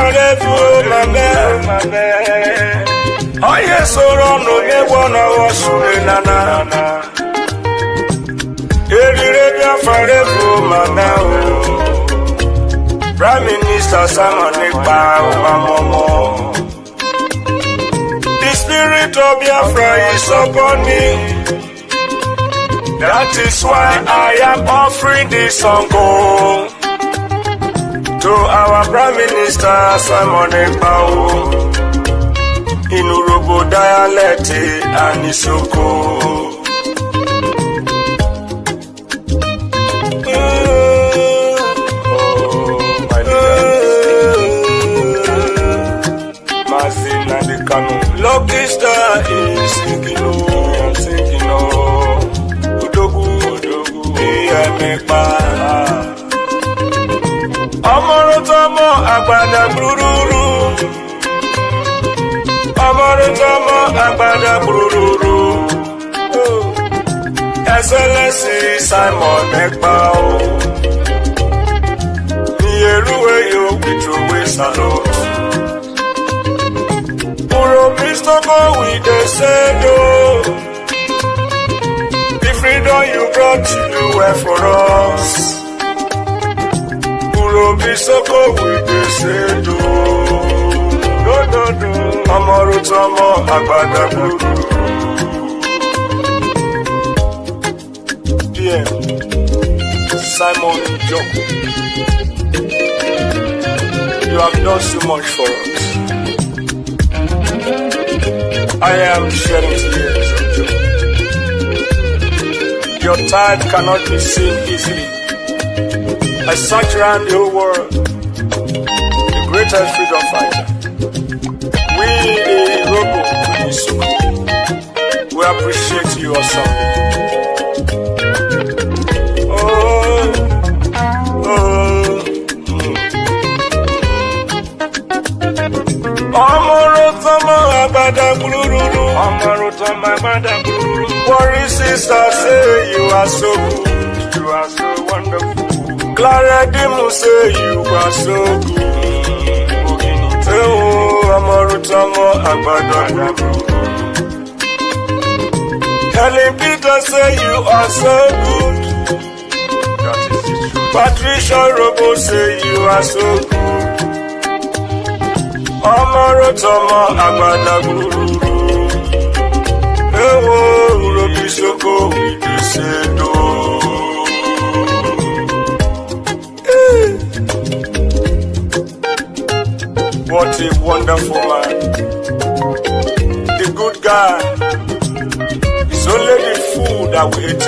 forever, my man. Oh yes, so run no me wanna wash nana. Forever, my man. Prime Minister Simon Ekpa Obamomo. The spirit of Biafra is upon me. That is why I am offering this song to our Prime Minister Simon Ekpa in Urobo dialect and Isoko. Lucky star is sinking, I'm sinking, Udogu, Biafra. Amorotomo, Agbada Brururu. Amorotomo, Agbada Brururu. Excellency Simon Ekpa. Nieruwe yo witruwe salute. With the same the freedom you brought to the way for us. Urobisoko with the same no. Amorutamo Agbada Guru. Yeah, Simon Joko. You have done so much for us. I am shedding tears of joy. Your type cannot be seen easily. I search around the whole world, the greatest freedom fighter. We, the Robo, we appreciate you awesome. Worry sister, say you are so good, you are so wonderful. Clara Dimu say you are so good. Oh, Amorutamo Agbada. Helen Peter say you are so good. That is the truth. Patricia Robo say you are so good. Amorutamo Agbada. Urobisoko with the sedo. What a wonderful man. The good guy. It's only the food that we eat.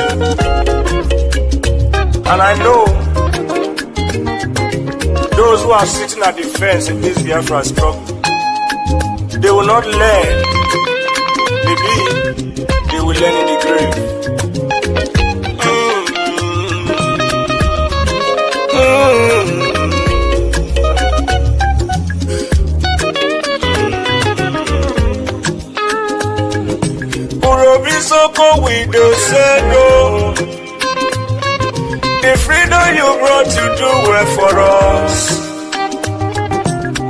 And I know those who are sitting at the fence in this Biafra struggle, they will not learn. Maybe they will learn in the grave. Urobisoko with the sendo. The freedom you brought to do well for us.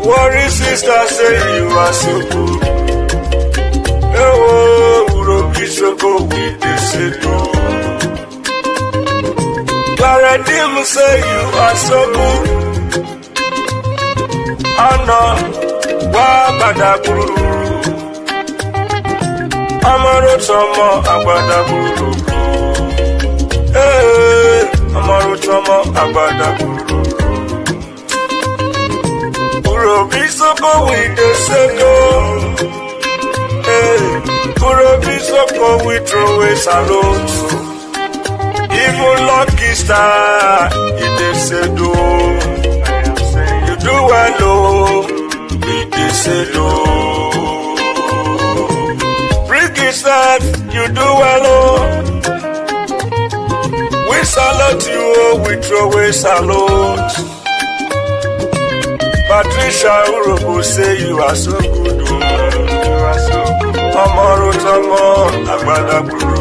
Worry sister say you are so good. Urobisoko with the sendo. Clara Dim say you are so good. Anna Wabada Guru. Amarotomo Agbada Guru. Amarotomo Agbada Guru. Urobisoko with the sendo. Urobisoko with throw a salute. Even lucky star, it is sendo. You do well, it is sendo. That you do well, we salute you, we throw a salute. Patricia Urobo say you are so good, you are so good. Amorutamo Agbada Guru.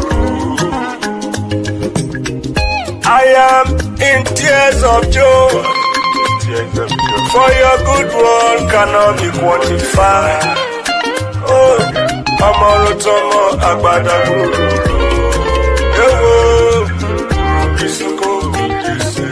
I am in tears of joy. For your good one cannot be quantified. Oh, Amorotomo Agbadaguru. Ewo, Bisuko Bidise.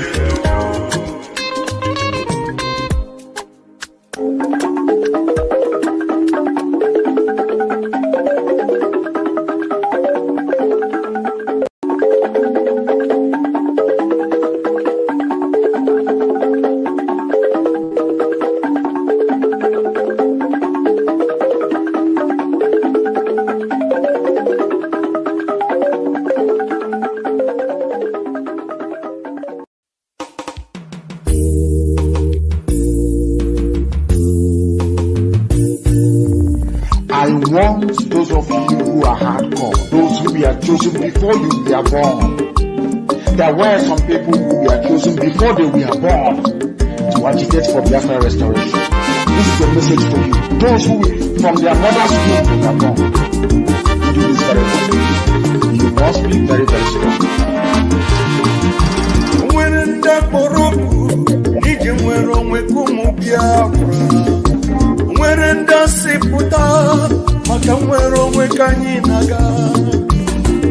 Those of you who are hardcore, those who were chosen before you were born. There were some people who were chosen before they were born to agitate for Biafra restoration. This is a message to you. Those who from their mother's womb were born. You do this very well. You must be very, very strong. When in the Moroku, Nigerian Biafra. When in the Siputa. Makamwero wekanyinaga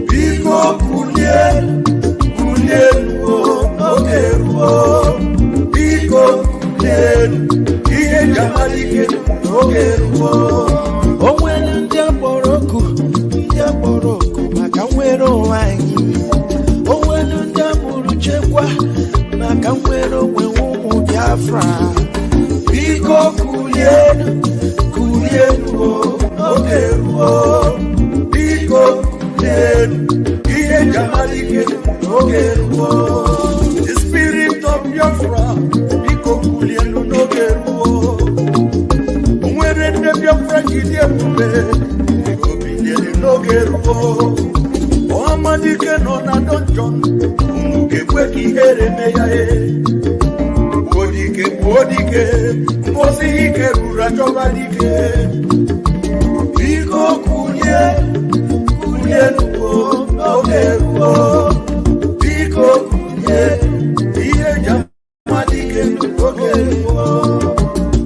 Biko kulien Ogeruo Biko kulien Iye jamalike Ogeruo Owele ndiaboroku Makamwero wanyi Owele ndiaburu chekwa Makamwero wewu Biafra Biko kulien Ogeruo, Biko Kulen, Iye Jamalike, Ogeruo. The spirit of Biafra, Biko Kulen, Ogeruo. When the Biafra Kidiyemube, Biko Kulen, Ogeruo. Ohamadike no na donjon, Umukekweki Eremeyae. Bodike, Mbosike Rurajobalike. Biko kulien Ogeruo Biko kulien Iye jamalike Ogeruo.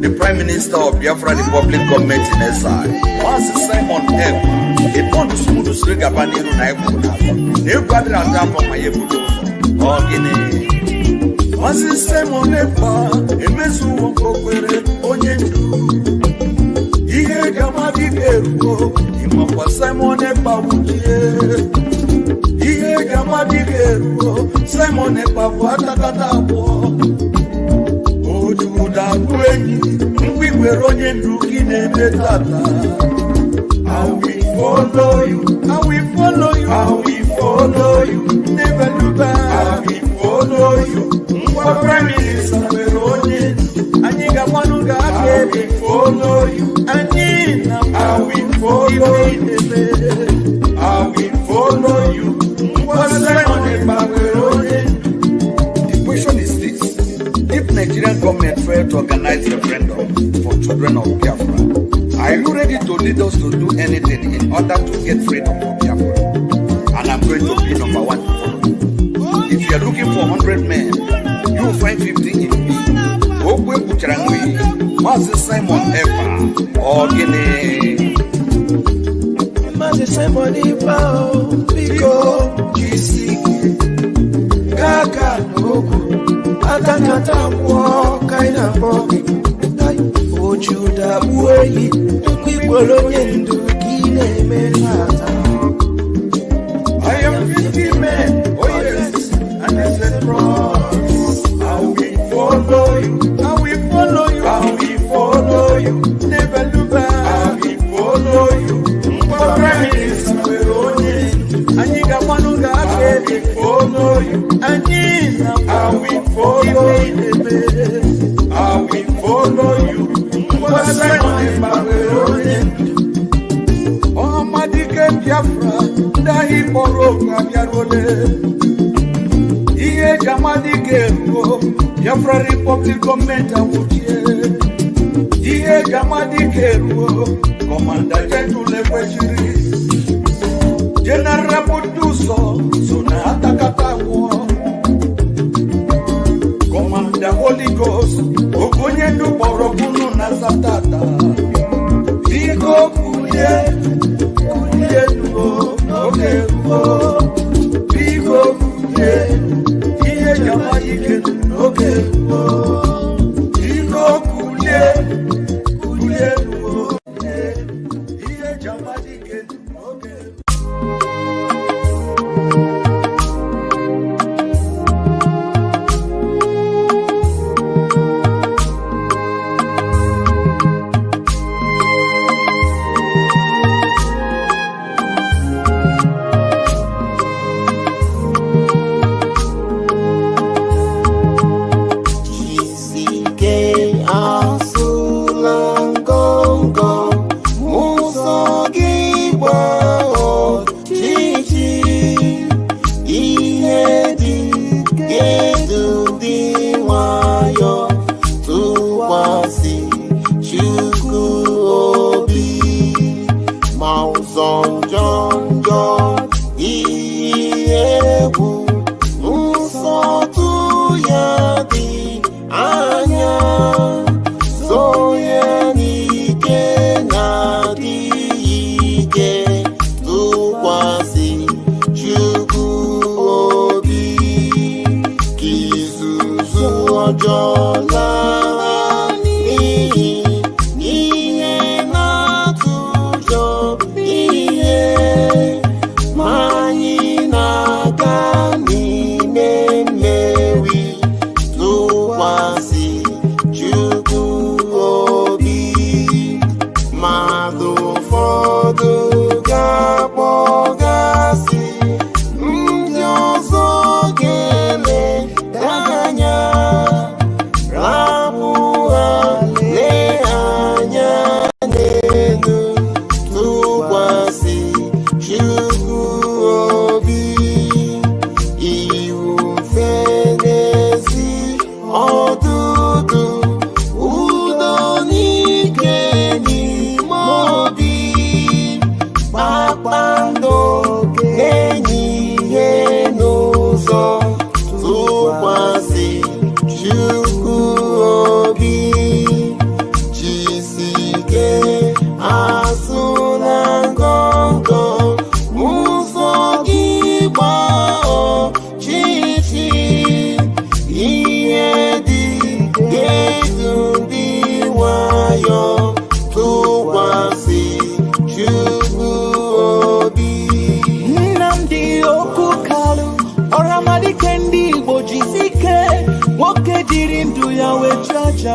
The Prime Minister of Biafra Republic government in exile, once Simon M. It want to smooth to slick up and you na Ebuda. New brother and down from my Ebuda. Oh, Guinea. Once Simon M. Emesu Wokokwere Onyendu. Ihe gamadikeruo, imokwa Simon Epawukie. Ihe gamadikeruo, Simon Epawatakatabo. Ojuda kwenyi, mwikwere onye nduki nebetata. I will follow you, I will follow you, I will follow you, never look back. I will follow you, mwa Prime Minister Veronye. Aniga wanuga I will follow you. I will follow you. I will follow you. The question is this: if Nigerian government failed to organize a referendum for children of Biafra, are you ready to lead us to do anything in order to get freedom for Biafra? And I'm going to be number one to follow you. If you are looking for 100 men, you will find 50 in me. Ogwe Kucharangwe, Mazi Simon Epa, or Guinea. Mazi Simon Epa, Biko, GC, Gaga, Nogu, Atakata, Kaina, Ojuda, Uwe, Kwipolonyendu, Kine, Menata. I am 50 men, oh yes, and I said, Bros, I will follow you. I will follow you, never look back. I will follow you. Prime Minister Veronye, Aniga Wanuga, I will follow you. Anina, I will follow you. I will follow you. Oh, Madike Biafra, Dahi Poroka Biarole. Iye Jamadike, Biafra Republic government Awutie. Iye Jamadike, Commander General Lekweshiri. General Buduso, Sona Atakata War. Commander Holy Ghost. Gedu di wayo tuwasi Chuku obi Mauzon John John Iebu Musotu yadi anya Soye nike nadi ike tuwasi Chuku obi Kizuzu ojola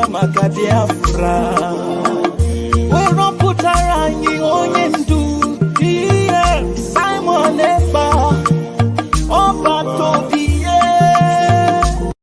maka Biafra wero putara anyị onye ndu ihe Simon Efa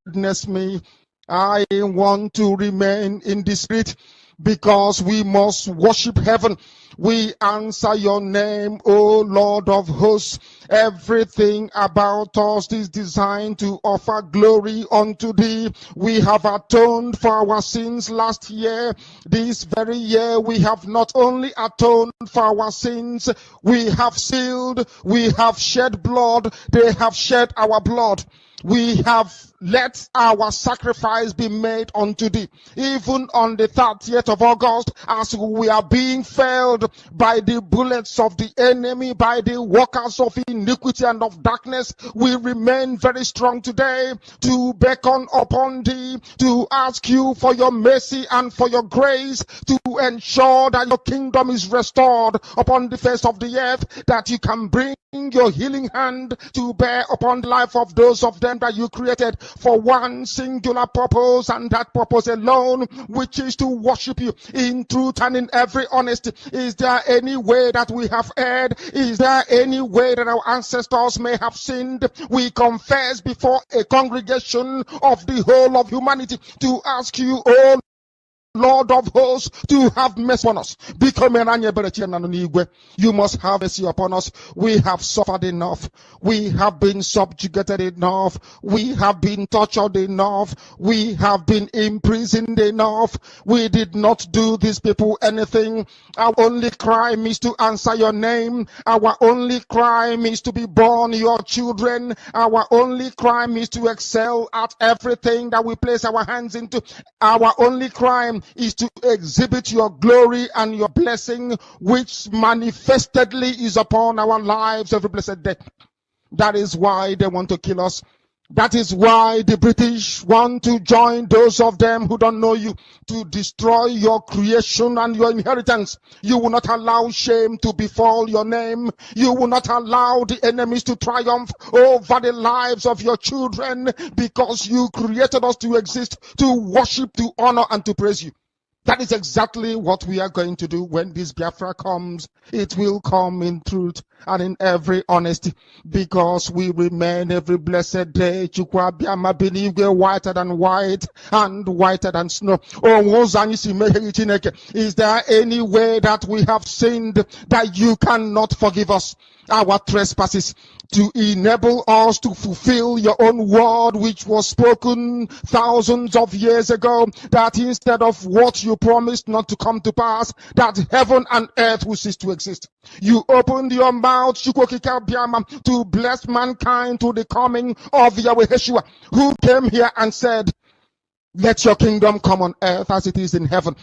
Witness me, I want to remain in the spirit because we must worship heaven. We answer your name, O Lord of hosts. Everything about us is designed to offer glory unto thee. We have atoned for our sins last year. This very year we have not only atoned for our sins, we have sealed, we have shed blood, they have shed our blood. We have let our sacrifice be made unto thee. Even on the 30th of August, as we are being felled by the bullets of the enemy, by the workers of iniquity and of darkness, we remain very strong today to beckon upon thee, to ask you for your mercy and for your grace, to ensure that your kingdom is restored upon the face of the earth, that you can bring your healing hand to bear upon the life of those of them that you created for one singular purpose, and that purpose alone, which is to worship you in truth and in every honesty. Is there any way that we have erred? Is there any way that our ancestors may have sinned? We confess before a congregation of the whole of humanity to ask you, oh Lord of hosts, to have mercy on us. You must have mercy upon us. We have suffered enough. We have been subjugated enough. We have been tortured enough. We have been imprisoned enough. We did not do these people anything. Our only crime is to answer your name. Our only crime is to be born your children. Our only crime is to excel at everything that we place our hands into. Our only crime is to exhibit your glory and your blessing, which manifestedly is upon our lives every blessed day. That is why they want to kill us. That is why the British want to join those of them who don't know you to destroy your creation and your inheritance. You will not allow shame to befall your name. You will not allow the enemies to triumph over the lives of your children, because you created us to exist, to worship, to honor, and to praise you. That is exactly what we are going to do when this Biafra comes. It will come in truth and in every honesty, because we remain every blessed day whiter than white and whiter than snow. Is there any way that we have sinned that you cannot forgive us? our trespasses, to enable us to fulfill your own word, which was spoken thousands of years ago, that instead of what you promised not to come to pass, that heaven and earth will cease to exist. You opened your mouth, Chukwokika Biama, to bless mankind to the coming of Yahweh Yeshua, who came here and said, let your kingdom come on earth as it is in heaven.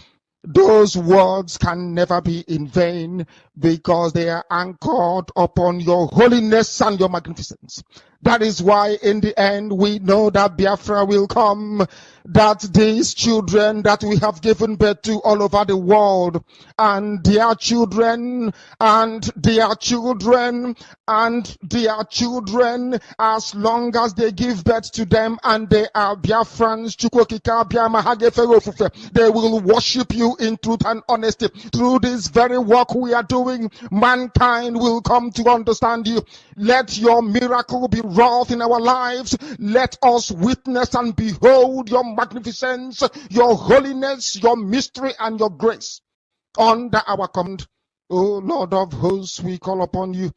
Those words can never be in vain, because they are anchored upon your holiness and your magnificence. That is why in the end we know that Biafra will come, that these children that we have given birth to all over the world, and their children, and their children, and their children, as long as they give birth to them and they are Biafrans, they will worship you in truth and honesty. Through this very work we are doing, mankind will come to understand you. Let your miracle be wrought in our lives. Let us witness and behold your magnificence, your holiness, your mystery, and your grace under our command. O Lord of hosts, we call upon you.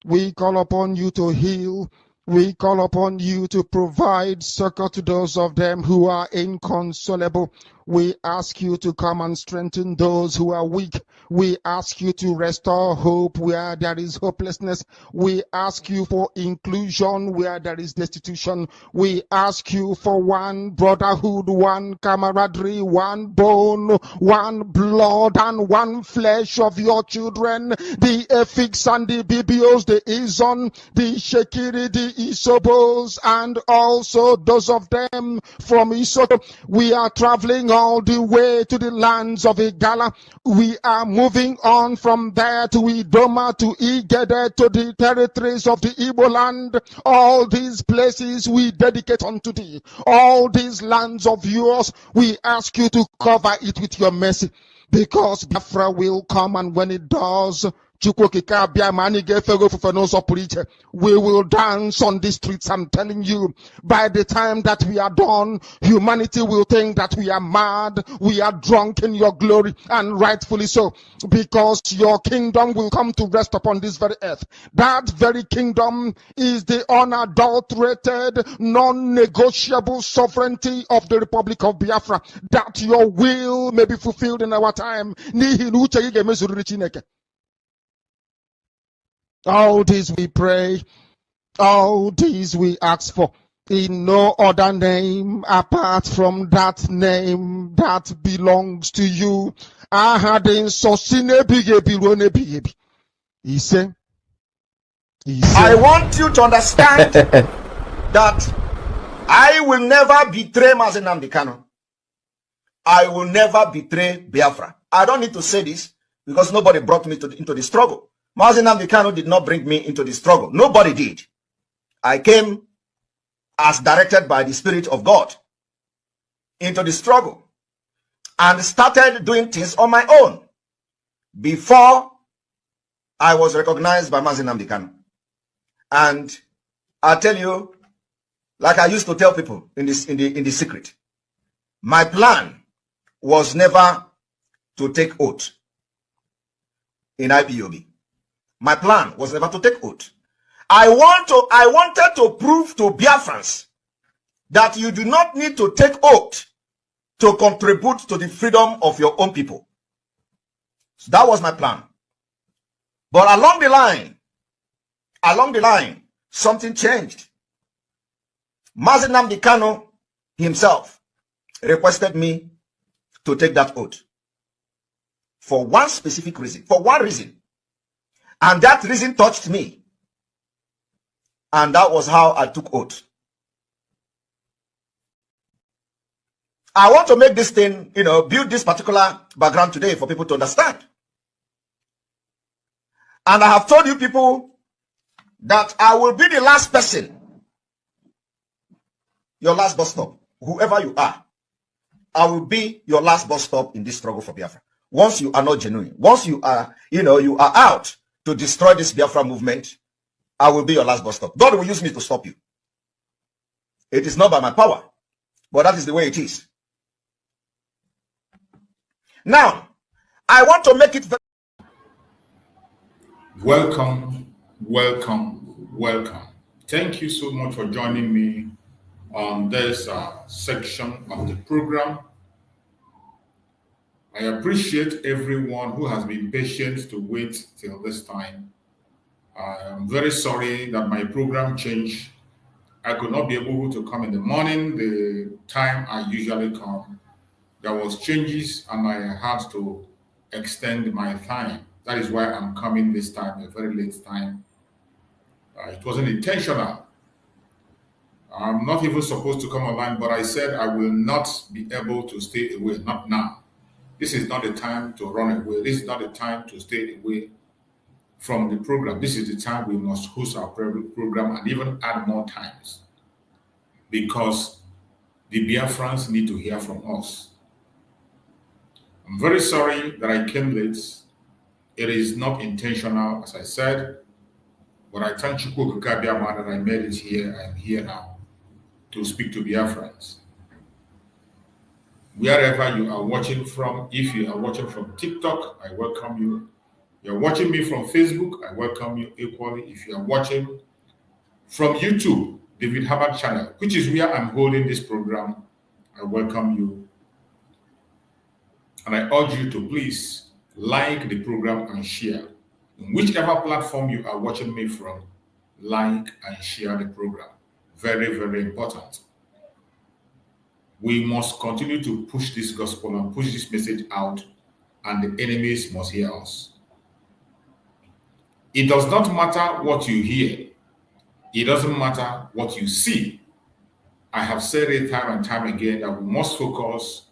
We call upon you to heal. We call upon you to provide succor to those of them who are inconsolable. We ask you to come and strengthen those who are weak. We ask you to restore hope where there is hopelessness. We ask you for inclusion where there is destitution. We ask you for one brotherhood, one camaraderie, one bone, one blood, and one flesh of your children. The Efiks and the Bibios, the Izon, the Shekiri, the Isobos, and also those of them from Isoto. We are traveling all the way to the lands of Igala. We are moving on from there to Idoma, to Igede, to the territories of the Igbo land. All these places we dedicate unto thee. All these lands of yours, we ask you to cover it with your mercy, because Biafra will come, and when it does, we will dance on the streets. I'm telling you, by the time that we are done, humanity will think that we are mad, we are drunk in your glory, and rightfully so, because your kingdom will come to rest upon this very earth. That very kingdom is the unadulterated, non-negotiable sovereignty of the Republic of Biafra, that your will may be fulfilled in our time. All this we pray, all this we ask for, in no other name apart from that name that belongs to you. I want you to understand that I will never betray Mazi Nnamdi Kanu. I will never betray Biafra. I don't need to say this, because nobody brought me into the struggle. Mazi Nnamdi Kanu did not bring me into the struggle. Nobody did. I came as directed by the Spirit of God into the struggle and started doing things on my own before I was recognized by Mazi Nnamdi Kanu. And I tell you, like I used to tell people in the secret, my plan was never to take oath in IPOB. My plan was never to take oath. I wanted to prove to Biafrans that you do not need to take oath to contribute to the freedom of your own people. So that was my plan. But along the line, something changed. Mazi Nnamdi Kanu himself requested me to take that oath for one specific reason, for one reason. And that reason touched me. And that was how I took oath. I want to make this thing, build this particular background today for people to understand. And I have told you people that I will be the last person, your last bus stop, whoever you are. I will be your last bus stop in this struggle for Biafra. Once you are not genuine, once you are, you are out to destroy this Biafra movement, I will be your last bus stop. God will use me to stop you. It is not by my power, but that is the way it is. Now, I want to make it very... Welcome Welcome. Thank you so much for joining me on this section of the program. I appreciate everyone who has been patient to wait till this time. I'm very sorry that my program changed. I could not be able to come in the morning, the time I usually come. There was changes and I had to extend my time. That is why I'm coming this time, a very late time. It wasn't intentional. I'm not even supposed to come online, but I said I will not be able to stay away, not now. This is not the time to run away. This is not the time to stay away from the program. This is the time we must host our program and even add more times because the Biafrans need to hear from us. I'm very sorry that I came late. It is not intentional, as I said, but I thank Chukwu Kabiama that I made it here. I'm here now to speak to Biafrans. Wherever you are watching from, if you are watching from TikTok, I welcome you. You're watching me from Facebook, I welcome you equally. If you are watching from YouTube, David Hubbard channel, which is where I'm holding this program, I welcome you. And I urge you to please like the program and share. In whichever platform you are watching me from, like and share the program. Very, very important. We must continue to push this gospel and push this message out, and the enemies must hear us. It does not matter what you hear. It doesn't matter what you see. I have said it time and time again that we must focus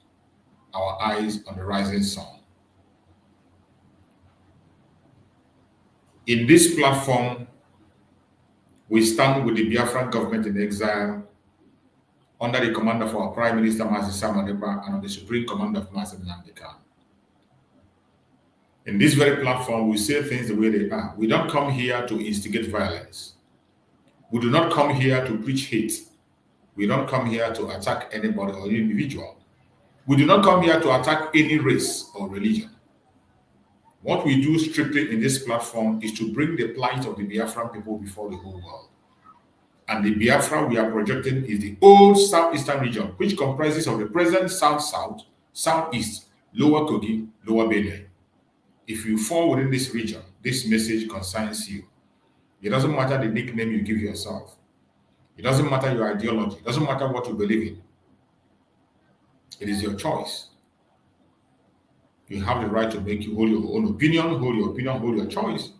our eyes on the rising sun. In this platform, we stand with the Biafran government in exile under the command of our Prime Minister, Mazi Samadeba, and the Supreme Commander of Mazi Nnamdi. In this very platform, we say things the way they are. We don't come here to instigate violence. We do not come here to preach hate. We don't come here to attack anybody or any individual. We do not come here to attack any race or religion. What we do strictly in this platform is to bring the plight of the Biafran people before the whole world. And the Biafra we are projecting is the old southeastern region, which comprises of the present south-south, southeast, lower Kogi, lower Benue. If you fall within this region, this message concerns you. It doesn't matter the nickname you give yourself. It doesn't matter your ideology. It doesn't matter what you believe in. It is your choice. You have the right to hold your own opinion, hold your choice.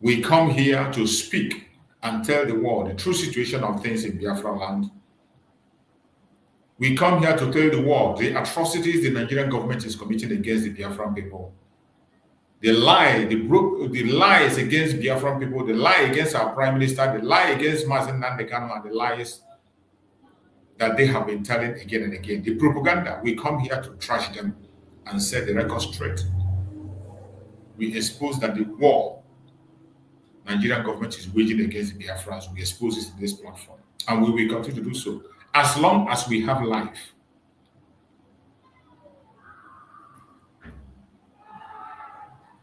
We come here to speak and tell the world the true situation of things in Biafra land. We come here to tell the world the atrocities the Nigerian government is committing against the Biafran people. The lies against Biafran people, the lie against our Prime Minister, the lie against Mazi Nnamdi Kanu, and the lies that they have been telling again and again. The propaganda, we come here to trash them and set the record straight. We expose that the war Nigerian government is waging against the Biafrans, we expose it in this platform. And we will continue to do so as long as we have life.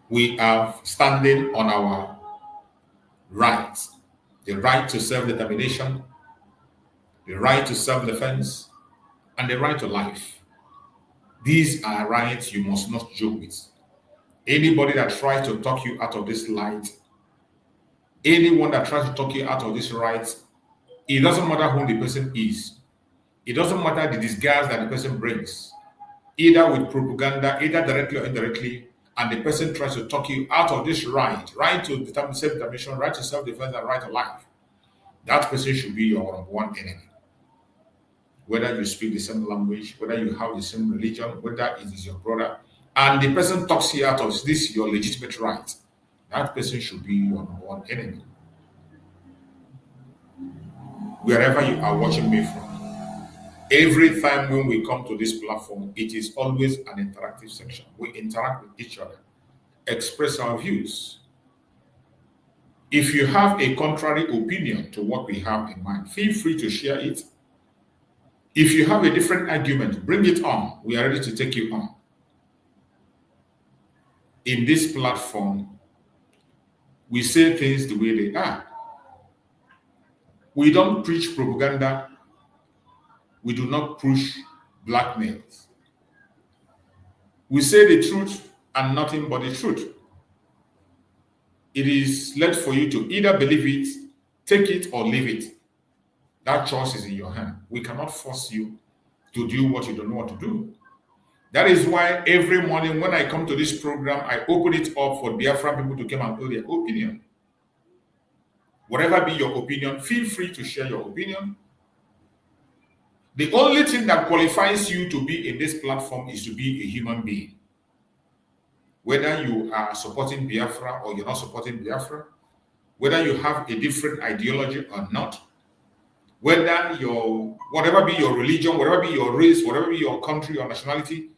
We are standing on our rights, the right to self-determination, the right to self-defense, and the right to life. These are rights you must not joke with. Anybody that tries to talk you out of this light, anyone that tries to talk you out of this right, it doesn't matter who the person is. It doesn't matter the disguise that the person brings, either with propaganda, either directly or indirectly, and the person tries to talk you out of this right to self-determination, right to self-defense, and right to life. That person should be your number one enemy. Whether you speak the same language, whether you have the same religion, whether it is your brother, and the person talks you out of this, your legitimate right, that person should be your number one enemy. Wherever you are watching me from, every time when we come to this platform, it is always an interactive section. We interact with each other, express our views. If you have a contrary opinion to what we have in mind, feel free to share it. If you have a different argument, bring it on. We are ready to take you on. In this platform, We say things the way they are. We don't preach propaganda. We do not push blackmail. We say the truth and nothing but the truth. It is left for you to either believe it, take it, or leave it. That choice is in your hand. We cannot force you to do what you don't know what to do. That is why every morning when I come to this program, I open it up for Biafran people to come and tell their opinion. Whatever be your opinion, feel free to share your opinion. The only thing that qualifies you to be in this platform is to be a human being. Whether you are supporting Biafra or you're not supporting Biafra, whether you have a different ideology or not, whether whatever be your religion, whatever be your race, whatever be your country or nationality,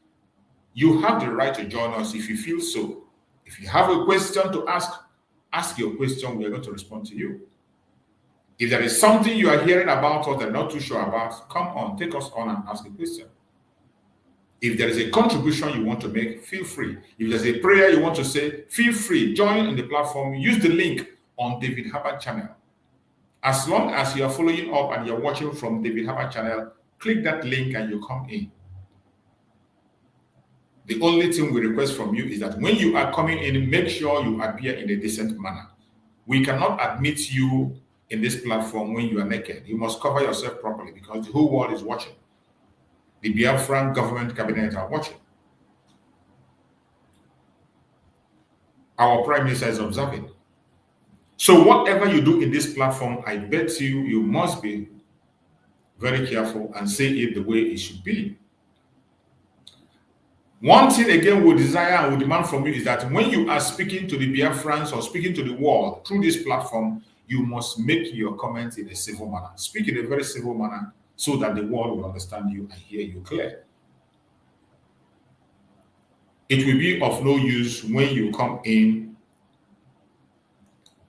you have the right to join us if you feel so. If you have a question to ask your question. We are going to respond to you. If there is something you are hearing about or they're not too sure about, come on, take us on and ask a question. If there is a contribution you want to make, feel free. If there's a prayer you want to say, feel free. Join in the platform. Use the link on David Harper channel. As long as you are following up and you're watching from David Harper channel, click that link and you come in. The only thing we request from you is that when you are coming in, make sure you appear in a decent manner. We cannot admit you in this platform when you are naked. You must cover yourself properly because the whole world is watching. The Biafran government cabinet are watching. Our prime minister is observing. So whatever you do in this platform, I bet you must be very careful and say it the way it should be. One thing again we desire and we demand from you is that when you are speaking to the Biafrans or speaking to the world through this platform, you must make your comments in a civil manner. Speak in a very civil manner so that the world will understand you and hear you clear. It will be of no use when you come in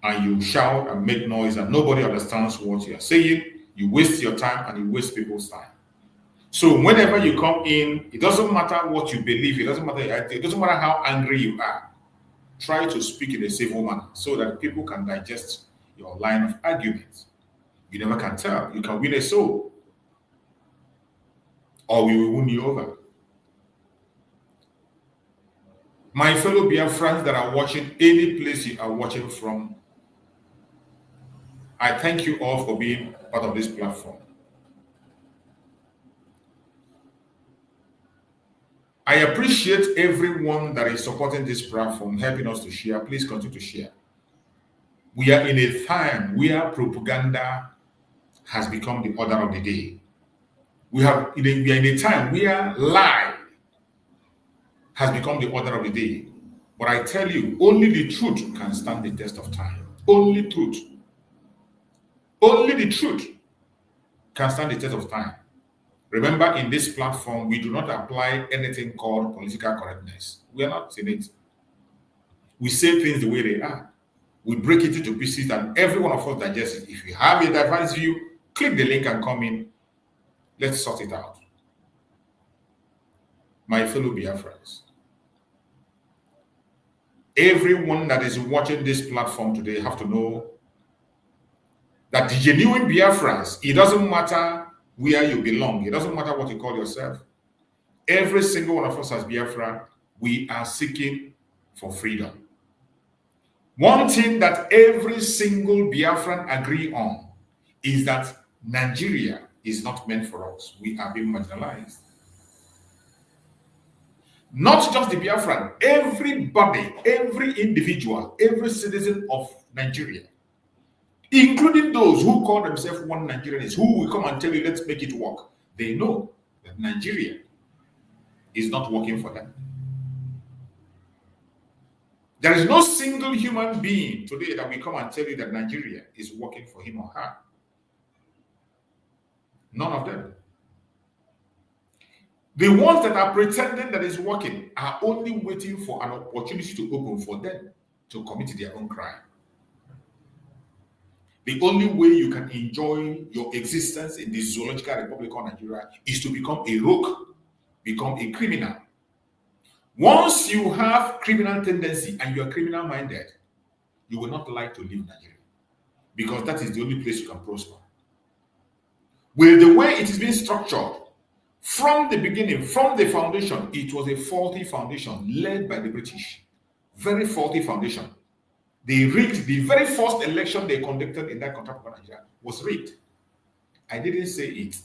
and you shout and make noise and nobody understands what you are saying. You waste your time and you waste people's time. So whenever you come in, it doesn't matter what you believe, it doesn't matter how angry you are. Try to speak in a civil manner so that people can digest your line of argument. You never can tell. You can win a soul, or we will win you over. My fellow Biafrans that are watching, any place you are watching from, I thank you all for being part of this platform. I appreciate everyone that is supporting this platform, helping us to share. Please continue to share. We are in a time where propaganda has become the order of the day. We are in a time where lie has become the order of the day. But I tell you, only the truth can stand the test of time. Only truth. Only the truth can stand the test of time. Remember, in this platform, we do not apply anything called political correctness. We are not in it. We say things the way they are. We break it into pieces and every one of us digests it. If you have a diverse view, click the link and come in. Let's sort it out. My fellow Biafrans, everyone that is watching this platform today have to know that the genuine Biafrans, it doesn't matter where you belong. It doesn't matter what you call yourself. Every single one of us as Biafra, we are seeking for freedom. One thing that every single Biafran agree on is that Nigeria is not meant for us. We are being marginalized. Not just the Biafran, everybody, every individual, every citizen of Nigeria, including those who call themselves one Nigerians, who will come and tell you, let's make it work. They know that Nigeria is not working for them. There is no single human being today that will come and tell you that Nigeria is working for him or her. None of them. The ones that are pretending that it's working are only waiting for an opportunity to open for them to commit their own crime. The only way you can enjoy your existence in the zoological republic of Nigeria is to become a rogue, become a criminal. Once you have criminal tendency and you are criminal minded, you will not like to leave Nigeria because that is the only place you can prosper. With the way it is being structured, from the beginning, from the foundation, it was a faulty foundation led by the British. Very faulty foundation. They rigged the very first election they conducted in that country of Nigeria was rigged. I didn't say it.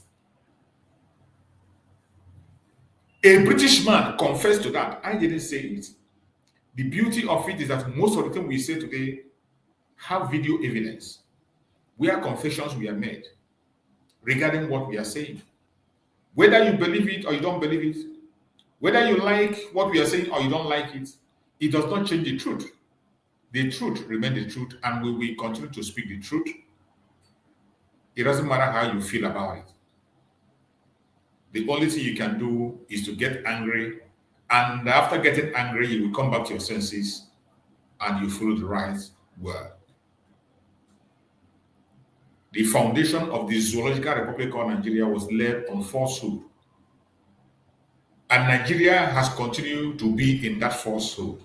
A British man confessed to that. I didn't say it. The beauty of it is that most of the things we say today have video evidence where confessions were made regarding what we are saying. Whether you believe it or you don't believe it, whether you like what we are saying or you don't like it, it does not change the truth. The truth remains the truth, and we will continue to speak the truth. It doesn't matter how you feel about it. The only thing you can do is to get angry, and after getting angry, you will come back to your senses and you follow the right word. The foundation of the zoological republic of Nigeria was laid on falsehood. And Nigeria has continued to be in that falsehood.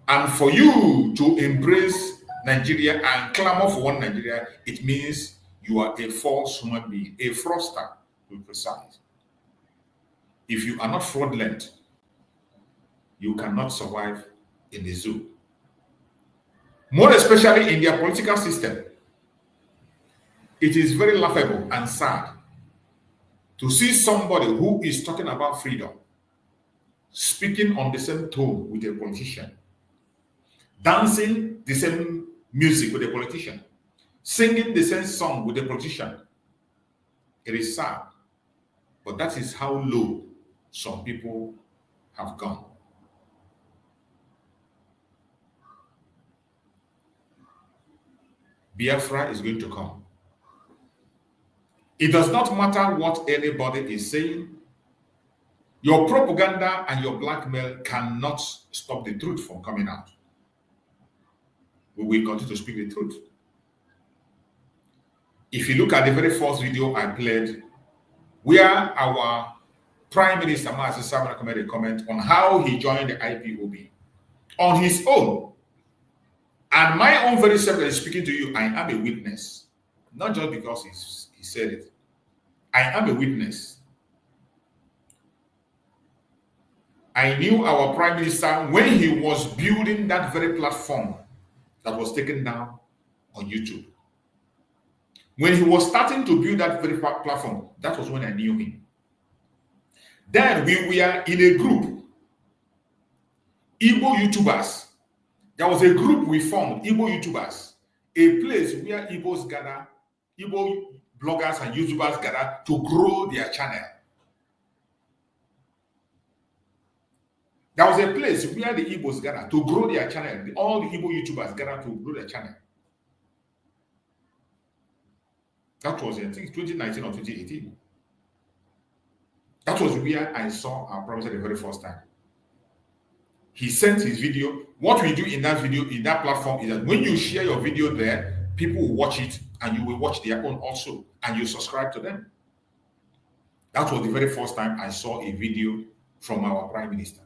And for you to embrace Nigeria and clamor for one Nigeria, it means you are a false human being, a fraudster, to be precise. If you are not fraudulent, you cannot survive in the zoo. More especially in their political system, it is very laughable and sad to see somebody who is talking about freedom speaking on the same tone with a politician, dancing the same music with a politician, singing the same song with a politician. It is sad, but that is how low some people have gone. Biafra is going to come. It does not matter what anybody is saying. Your propaganda and your blackmail cannot stop the truth from coming out. We will continue to speak the truth. If you look at the very first video I played, where our Prime Minister Mazi Samara made a comment on how he joined the IPOB on his own. And my own very self that is speaking to you, I am a witness. Not just because he said it. I am a witness. I knew our Prime Minister when he was building that very platform that was taken down on YouTube. When he was starting to build that very platform, that was when I knew him. Then we were in a group, Igbo YouTubers. There was a group we formed, Igbo YouTubers, a place where Igbos gather, Igbo bloggers and YouTubers gather to grow their channel. There was a place where the Igbos gather to grow their channel. All the Igbo YouTubers gather to grow their channel. That was, I think, 2019 or 2018. That was where I saw our Prime Minister the very first time. He sent his video. What we do in that video, in that platform, is that when you share your video there, people will watch it and you will watch their own also, and you subscribe to them. That was the very first time I saw a video from our Prime Minister.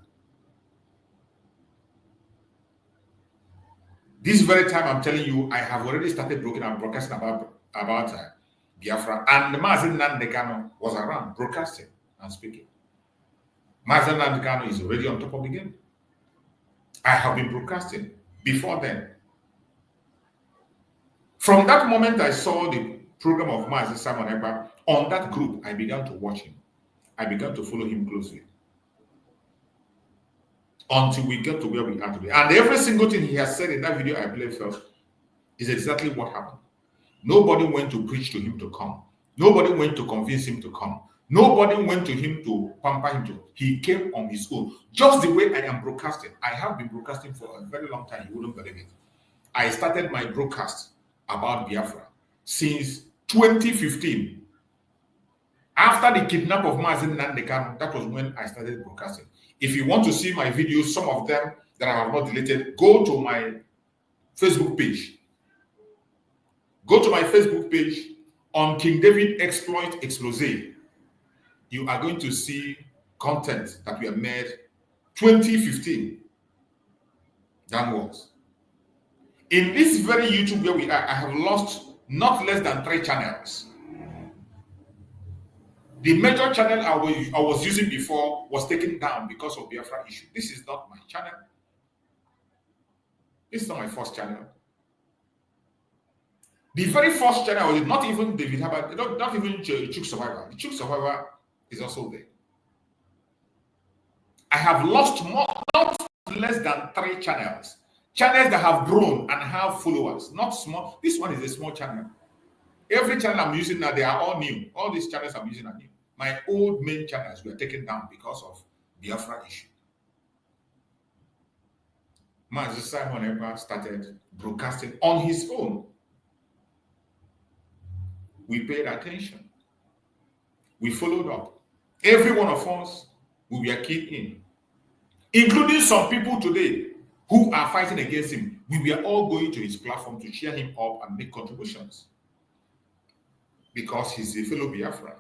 This very time I'm telling you, I have already started broadcasting about Biafra, and Mazi Nnamdi Kanu was around broadcasting and speaking. Mazi Nnamdi Kanu is already on top of the game. I have been broadcasting before then. From that moment I saw the program of Mazi Simon Ekpa on that group, I began to watch him. I began to follow him closely. Until we get to where we are today. And every single thing he has said in that video I played first is exactly what happened. Nobody went to preach to him to come. Nobody went to convince him to come. Nobody went to him to pamper him to. He came on his own. Just the way I am broadcasting. I have been broadcasting for a very long time. You wouldn't believe it. I started my broadcast about Biafra since 2015. After the kidnap of Mazi Nnamdi Kanu, that was when I started broadcasting. If you want to see my videos, some of them that I have not deleted, go to my Facebook page. Go to my Facebook page on King David Exploit Explose. You are going to see content that we have made 2015. downwards. In this very YouTube where we are, I have lost not less than 3 channels. The major channel I was using before was taken down because of Biafra issue. This is not my channel. This is not my first channel. The very first channel was not even David Habad, not even Chuk Survivor. The Chuk Survivor is also there. I have lost not less than 3 channels. Channels that have grown and have followers, not small. This one is a small channel. Every channel I'm using now, they are all new. All these channels I'm using are new. My old main channels were taken down because of Biafra issue. Master Simon Eber started broadcasting on his own. We paid attention. We followed up. Every one of us, we were keyed in, including some people today who are fighting against him. We were all going to his platform to cheer him up and make contributions because he's a fellow Biafran.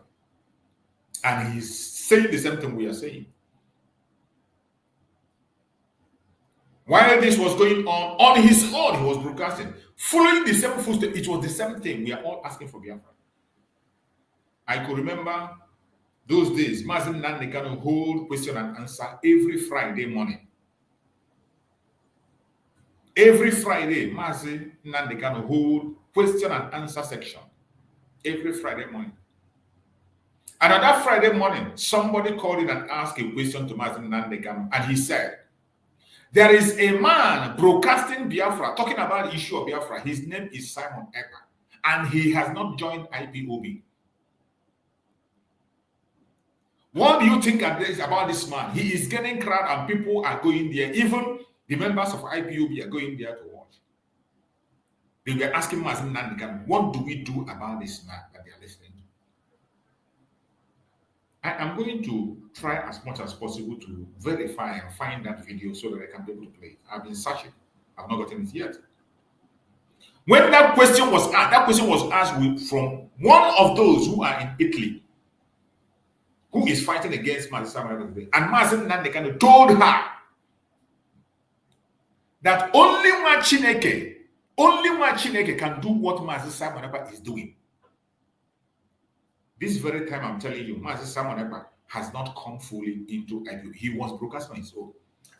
And he's saying the same thing we are saying. While this was going on his own, he was broadcasting, following the same footsteps. It was the same thing. We are all asking for Biafra. I could remember those days, Mazen Nandekano hold question and answer every Friday morning. Every Friday, Mazen Nandekano hold question and answer section. Every Friday morning. And on that Friday morning, somebody called in and asked a question to Mazen Nandekano, and he said, there is a man broadcasting Biafra, talking about the issue of Biafra. His name is Simon Ekpa, and he has not joined IPOB. What do you think about this man? He is getting crowd and people are going there. Even the members of IPOB are going there to watch. They were asking Mazen Nandekano, what do we do about this man that they are listening to? I am going to try as much as possible to verify and find that video so that I can be able to play it. I've been searching. I've not gotten it yet. When that question was asked from one of those who are in Italy, who is fighting against Mazen Simon Ekpa. And Mazen Nandekano told her that only one Chineke can do what Mazen Simon Ekpa is doing. This very time I'm telling you, Mazen Simon Ekpa has not come fully into IPOB. He was broadcasting on his own.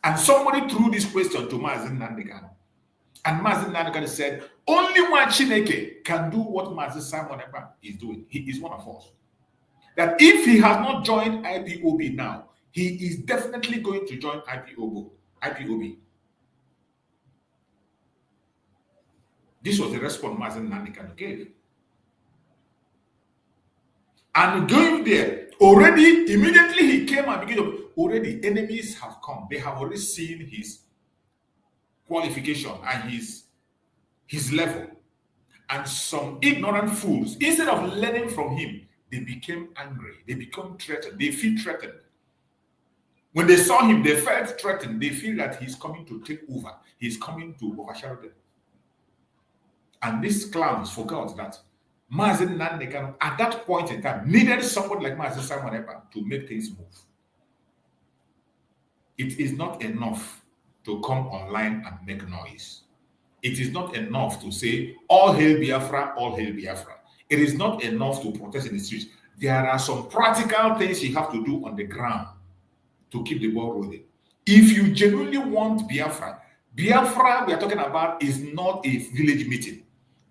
And somebody threw this question to Mazen Nandekano. And Mazen Nandekano said, only one Chineke can do what Mazen Simon Ekpa is doing. He is one of us. That if he has not joined IPOB now, he is definitely going to join IPOB. This was the response Mazen Nandekano gave. And going there, already, immediately he came and began to, already enemies have come. They have already seen his qualification and his level. And some ignorant fools, instead of learning from him, they became angry. They become threatened. They feel threatened. When they saw him, they felt threatened. They feel that he's coming to take over. He's coming to overshadow them. And these clowns forgot that Mazen Nandekano, at that point in time, needed somebody like Mazen Simon Ekpa to make things move. It is not enough to come online and make noise. It is not enough to say, all hail Biafra, all hail Biafra. It is not enough to protest in the streets. There are some practical things you have to do on the ground to keep the ball rolling. If you genuinely want Biafra we are talking about is not a village meeting.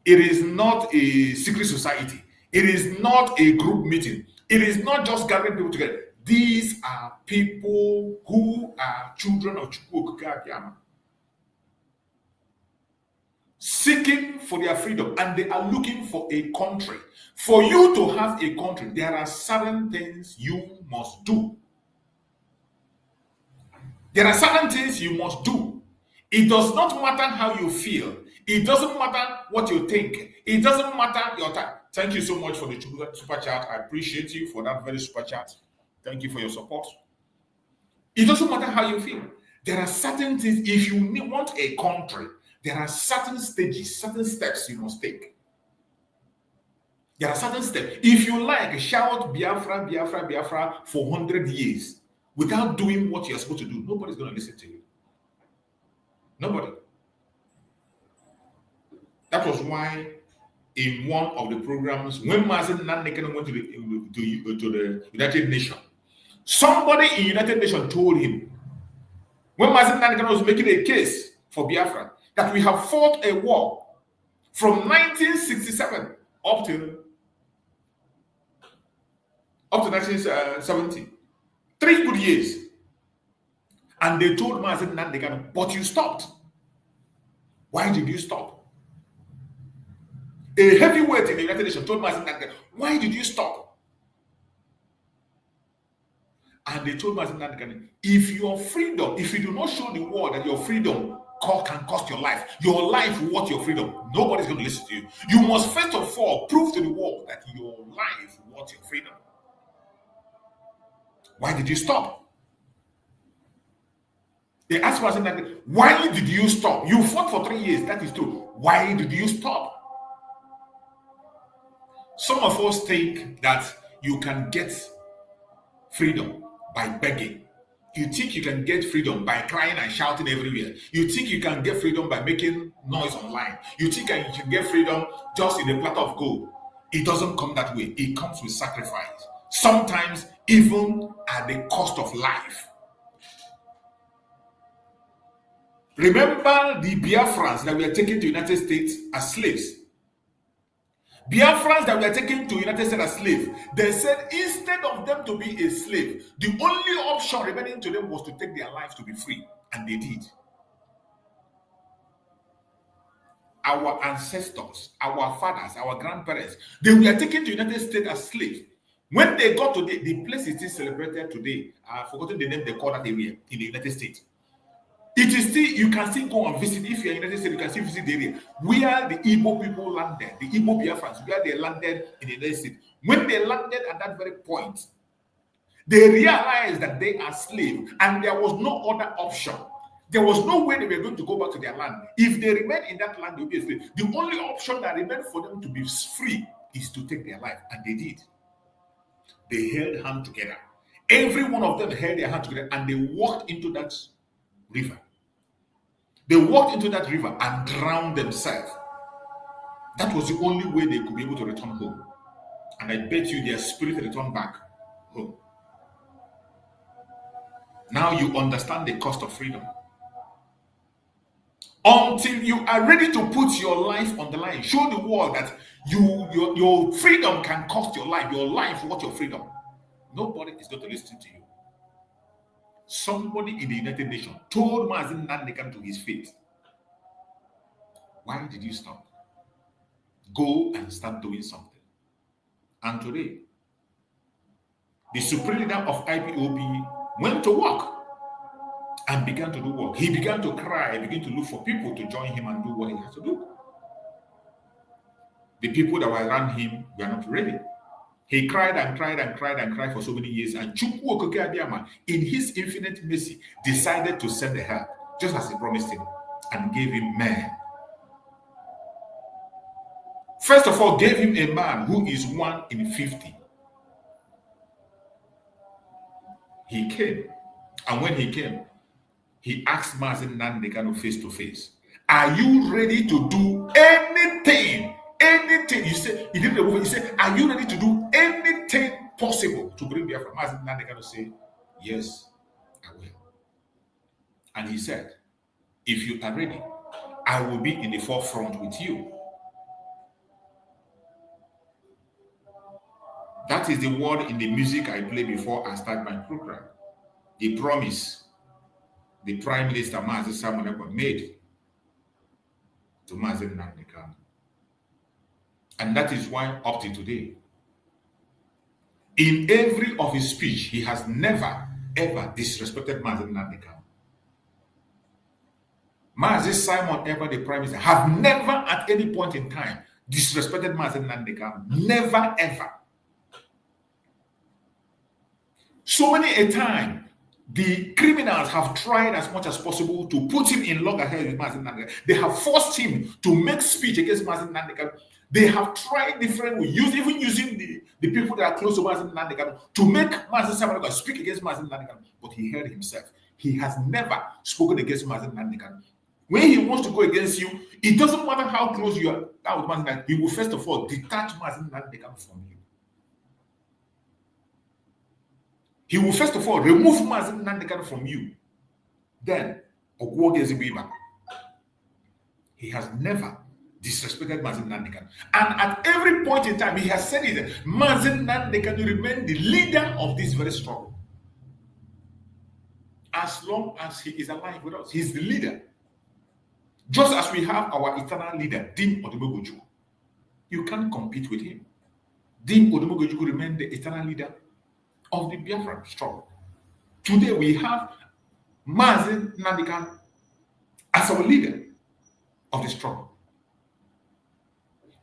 It is not a secret society. It is not a group meeting. It is not just gathering people together. These are people who are children of Chukwu, seeking for their freedom, and they are looking for a country. For you to have a country, there are certain things you must do. There are certain things you must do. It does not matter how you feel. It doesn't matter what you think. It doesn't matter your time. Thank you so much for the super chat. I appreciate you for that very super chat. Thank you for your support. It doesn't matter how you feel. There are certain things, if you want a country, there are certain stages, certain steps you must take. There are certain steps. If you like, shout Biafra, Biafra, Biafra for 100 years without doing what you're supposed to do, nobody's going to listen to you. Nobody. That was why in one of the programs, when Mazen Nandekano went to the United Nations, somebody in United Nations told him, when Mazen Nandekano was making a case for Biafra, that we have fought a war from 1967 up to 1970. 3 good years. And they told Mazen Nandekano, but you stopped. Why did you stop? A heavyweight in the United Nations told Mazen Nandekano, why did you stop? And they told Mazen Nandekano, if your freedom, if you do not show the world that your freedom can cost your life worth your freedom, nobody's going to listen to you. You must first of all prove to the world that your life worth your freedom. Why did you stop? They asked Mazen Nandekano, why did you stop? You fought for 3 years, that is true. Why did you stop? Some of us think that you can get freedom by begging. You think you can get freedom by crying and shouting everywhere. You think you can get freedom by making noise online. You think you can get freedom just in a platter of gold. It doesn't come that way. It comes with sacrifice. Sometimes even at the cost of life. Remember the Biafrans that were taken to the United States as slaves. Biafrans that were taken to the United States as slaves, they said instead of them to be a slave, the only option remaining to them was to take their lives to be free. And they did. Our ancestors, our fathers, our grandparents, they were taken to the United States as slaves. When they got to the place it is celebrated today, I've forgotten the name they call that area in the United States. It is still, you can still go and visit. If you're in the United States, you can still visit the area where the Igbo people landed, the Igbo Biafrans, where they landed in the United States. When they landed at that very point, they realized that they are slaves and there was no other option. There was no way they were going to go back to their land. If they remain in that land, they will be a slave. The only option that remained for them to be free is to take their life, and they did. They held hands together. Every one of them held their hands together and they walked into that river. They walked into that river and drowned themselves. That was the only way they could be able to return home. And I bet you their spirit returned back home. Now you understand the cost of freedom. Until you are ready to put your life on the line, show the world that your freedom can cost your life worth your freedom. Nobody is going to listen to you. Somebody in the United Nations told Mazen Nandekano to his face, why did you stop? Go and start doing something. And today, the supreme leader of IPOB went to work and began to do work. He began to cry, began to look for people to join him and do what he has to do. The people that were around him were not ready. He cried and cried and cried and cried for so many years, and Chukwu Okike Abiyama, in his infinite mercy, decided to send the help, just as he promised him, and gave him men. First of all, gave him a man who is 1 in 50. He came, and when he came, he asked Mazen Nandekano face to face, are you ready to do anything? Anything? You said, he didn't remove it. He said, are you ready to do anything possible to bring Biafra? Mazen Nandekano said, yes, I will. And he said, if you are ready, I will be in the forefront with you. That is the word in the music I play before I start my program. The promise the Prime Minister Mazi Simon Ekpa made to Mazen Nandekano. And that is why up to today, in every of his speech, he has never ever disrespected Mazen Nandekano. Mazi Simon Ekpa, the Prime Minister, have never at any point in time disrespected Mazen Nandekano. Never ever. So many a time, the criminals have tried as much as possible to put him in loggerheads with Mazen Nandekano. They have forced him to make speech against Mazen Nandekano. They have tried different ways, even using the people that are close to Mazen Nandekano to make Mazen Simon Ekpa speak against Mazen Nandekano. But he held himself. He has never spoken against Mazen Nandekano. When he wants to go against you, it doesn't matter how close you are with Mazi Nnamdi, he will first of all detach Mazi Nnamdi from you. He will first of all remove Mazi Nnamdi from you. Then, he has never disrespected Mazi Nnamdi. And at every point in time, he has said it, Mazi Nnamdi will remain the leader of this very struggle. As long as he is alive with us, he's the leader. Just as we have our eternal leader, Dim Odumogojuku. You can't compete with him. Dim Odumogojuku remains the eternal leader of the Biafran struggle. Today we have Mazi Nnamdi as our leader of the struggle.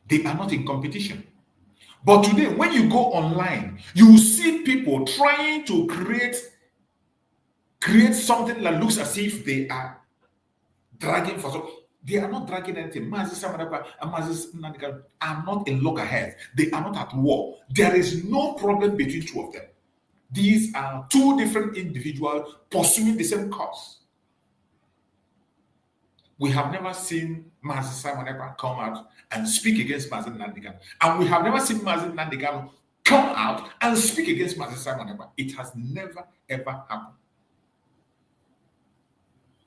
They are not in competition. But today, when you go online, you see people trying to create something that looks as if they are dragging for something. They are not dragging anything. Mazi Samanapa and Mazi Nnamdi are not in loggerheads. They are not at war. There is no problem between two of them. These are two different individuals pursuing the same cause. We have never seen Mazi Samanapa come out and speak against Mazi Nnamdi. And we have never seen Mazi Nnamdi come out and speak against Mazi Samanapa. It has never, ever happened.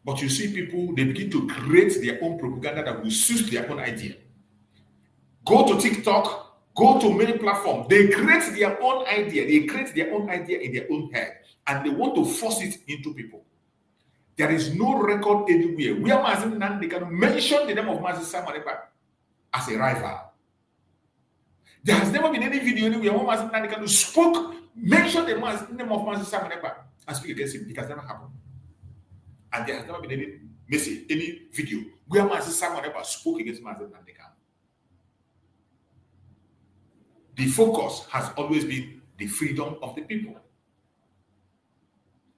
But you see people, they begin to create their own propaganda that will suit their own idea. Go to TikTok, go to many platforms. They create their own idea. They create their own idea in their own head. And they want to force it into people. There is no record anywhere where Mazi Nnamdi mention the name of Mazi Samanapa as a rival. There has never been any video anywhere where Mazi Nnamdi mention the name of Mazi Samanapa and speak against him. It has never happened. And there has never been any message, any video where Mazi Samanapa spoke against Mazi Nnamdi. The focus has always been the freedom of the people.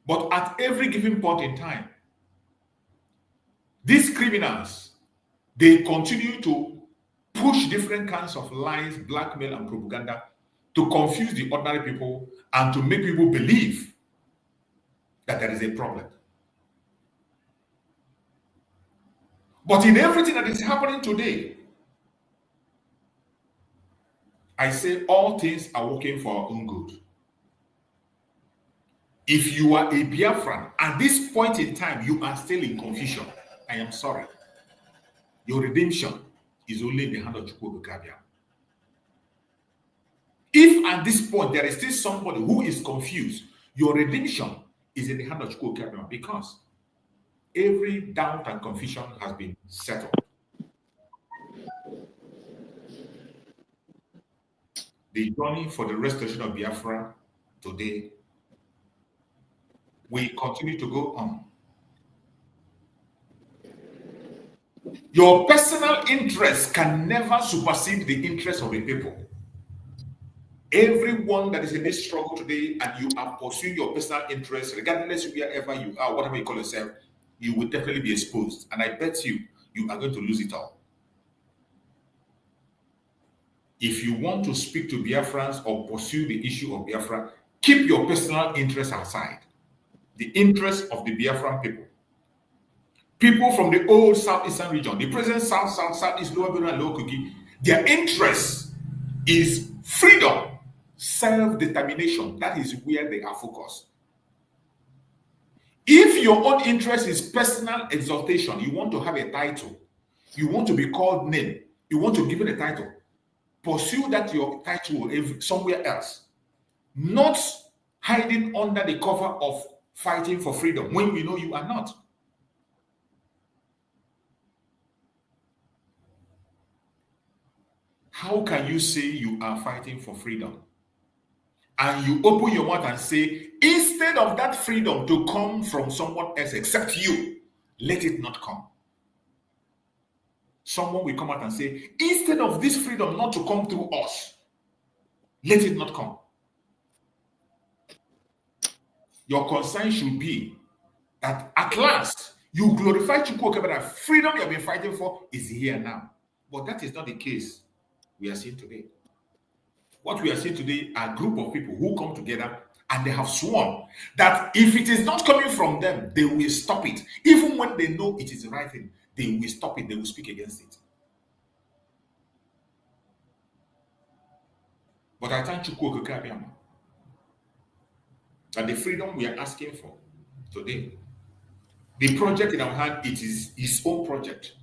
But at every given point in time, these criminals, they continue to push different kinds of lies, blackmail, and propaganda to confuse the ordinary people and to make people believe that there is a problem. But in everything that is happening today, I say all things are working for our own good. If you are a Biafran, at this point in time, you are still in confusion. I am sorry. Your redemption is only in the hand of Chukwuebuka. If at this point there is still somebody who is confused, your redemption is in the hand of Chukwuebuka because every doubt and confusion has been settled. The journey for the restoration of Biafra today will continue to go on. Your personal interest can never supersede the interest of the people. Everyone that is in this struggle today and you are pursuing your personal interest, regardless of wherever you are, whatever you call yourself, you will definitely be exposed. And I bet you are going to lose it all. If you want to speak to Biafrans or pursue the issue of Biafra, keep your personal interest aside. The interest of the Biafran people. People from the old southeastern region, the present south, southeast, lower Benue, and lower Kogi, their interest is freedom, self-determination. That is where they are focused. If your own interest is personal exaltation, you want to have a title, you want to be called name, you want to give it a title, pursue that your title somewhere else, not hiding under the cover of fighting for freedom when we know you are not. How can you say you are fighting for freedom and you open your mouth and say, instead of that freedom to come from someone else except you, let it not come? Someone will come out and say, instead of this freedom not to come through us, let it not come. Your concern should be that at last you glorify Chukwuebuka, that freedom you have been fighting for is here now. But that is not the case we are seeing today. What we are seeing today are a group of people who come together and they have sworn that if it is not coming from them, they will stop it. Even when they know it is the right thing, they will stop it, they will speak against it. But I thank you that the freedom we are asking for today, the project in our hand, it is his own project.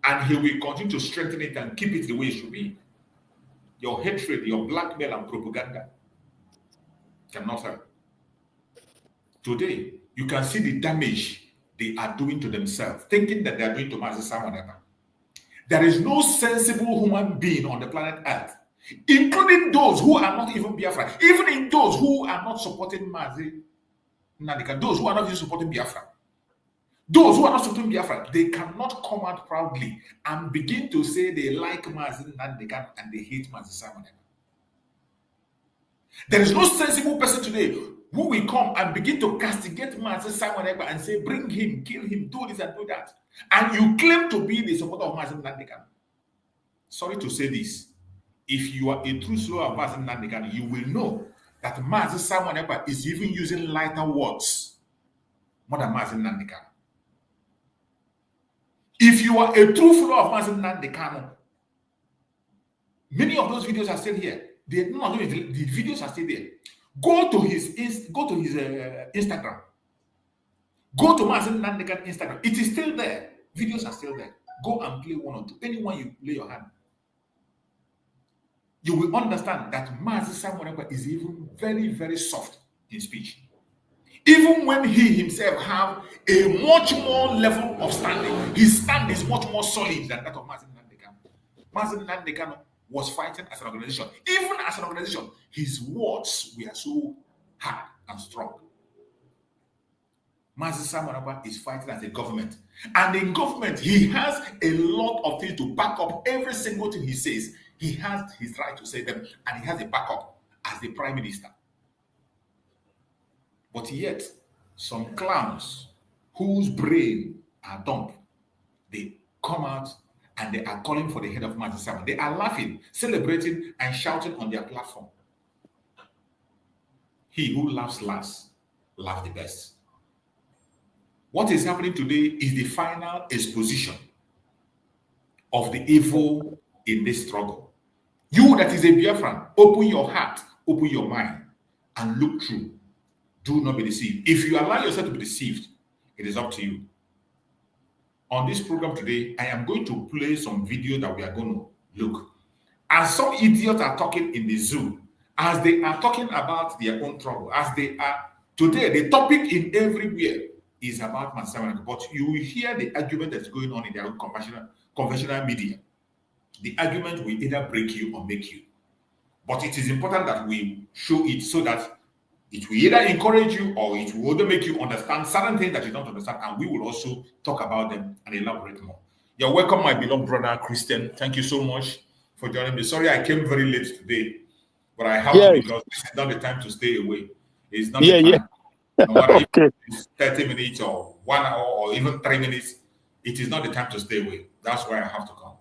And he will continue to strengthen it and keep it the way it should be. Your hatred, your blackmail and propaganda cannot help. Today, you can see the damage they are doing to themselves, thinking that they are doing to Mazi Simon Ekpa. There is no sensible human being on the planet Earth, including those who are not even Biafra, even in those who are not supporting Mazi Nandeka, those who are not even supporting Biafra. Those who are not supporting Biafra, they cannot come out proudly and begin to say they like Mazi Nandeka and they hate Mazi Simon Ekpa. There is no sensible person today who will come and begin to castigate Mazi Simon Ekpa and say, bring him, kill him, do this and do that. And you claim to be the supporter of Mazi Nandeka. Sorry to say this. If you are a true follower of Mazi Nandeka, you will know that Mazi Simon Ekpa is even using lighter words more than Mazi Nandeka. If you are a true follower of Mazi Nandeka, many of those videos are still here. The videos are still there. Go to his Instagram. Go to Mazi Nandeka Instagram. It is still there. Videos are still there. Go and play one or two. Anyone you lay your hand, you will understand that Mazi Simon Ekpa is even very, very soft in speech. Even when he himself have a much more level of standing, his stand is much more solid than that of Mazi Nandeka. Mazi Nandeka was fighting as an organization. Even as an organization, his words were so hard and strong. Mazi Simon Ekpa is fighting as a government. And in government, he has a lot of things to back up every single thing he says. He has his right to say them, and he has a backup as the prime minister. But yet, some clowns whose brain are dumb, they come out and they are calling for the head of Mazi Simon. They are laughing, celebrating, and shouting on their platform. He who laughs last, laughs the best. What is happening today is the final exposition of the evil in this struggle. You that is a Biafran, open your heart, open your mind, and look through. Do not be deceived. If you allow yourself to be deceived, it is up to you. On this program today, I am going to play some video that we are going to look. As some idiots are talking in the zoo, as they are talking about their own trouble, as they are today, the topic in everywhere is about Mazi Simon Ekpa. But you will hear the argument that's going on in their own conventional media. The argument will either break you or make you. But it is important that we show it so that it will either encourage you or it will either make you understand certain things that you don't understand, and we will also talk about them and elaborate more. You're welcome, my beloved brother Christian. Thank you so much for joining me. Sorry I came very late today, but I have to because this is not the time to stay away. It's not the time. No matter if it's 30 minutes or 1 hour or even 3 minutes, it is not the time to stay away. That's why I have to come.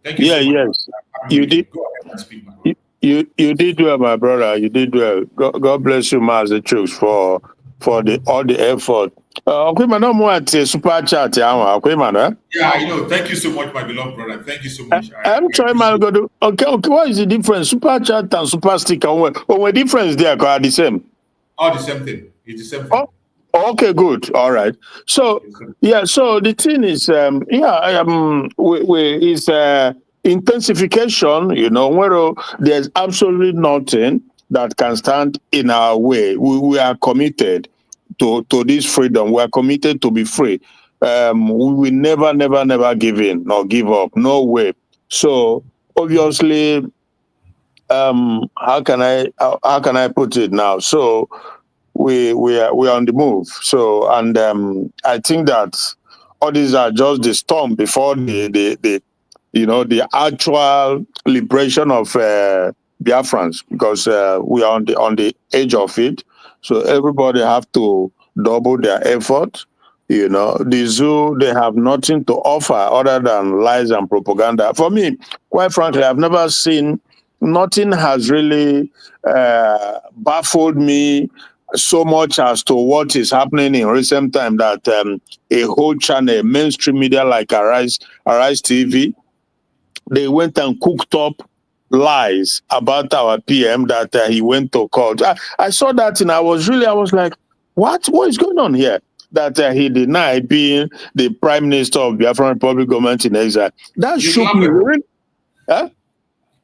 Thank you so much. Yes. You did. Go ahead and speak, my brother. You did well, my brother. You did well. God bless you, Master Chooks, for all the effort. Okay, man, no more at super chat. Yeah, you know. Thank you so much, my beloved brother. Thank you so much. I'm trying, man. Okay. What is the difference? Super chat and super sticker. What difference there? Are the same? All the same thing. It's the same thing. Oh, okay, good. All right. So yeah. So the thing is, is intensification, where there's absolutely nothing that can stand in our way. We are committed to this freedom. We are committed to be free. We will never give in nor give up. No way. So obviously, how can I put it now? So we are on the move. So and I think that all these are just the storm before the actual liberation of Biafrans, because we are on the edge of it. So everybody have to double their effort. The zoo, they have nothing to offer other than lies and propaganda. For me, quite frankly, I've never seen, nothing has really baffled me so much as to what is happening in recent time that a whole channel, mainstream media like Arise TV, they went and cooked up lies about our PM that he went to court. I saw that and I was like, what is going on here? That he denied being the Prime Minister of Biafran Republic government in exile. That shook me. Huh?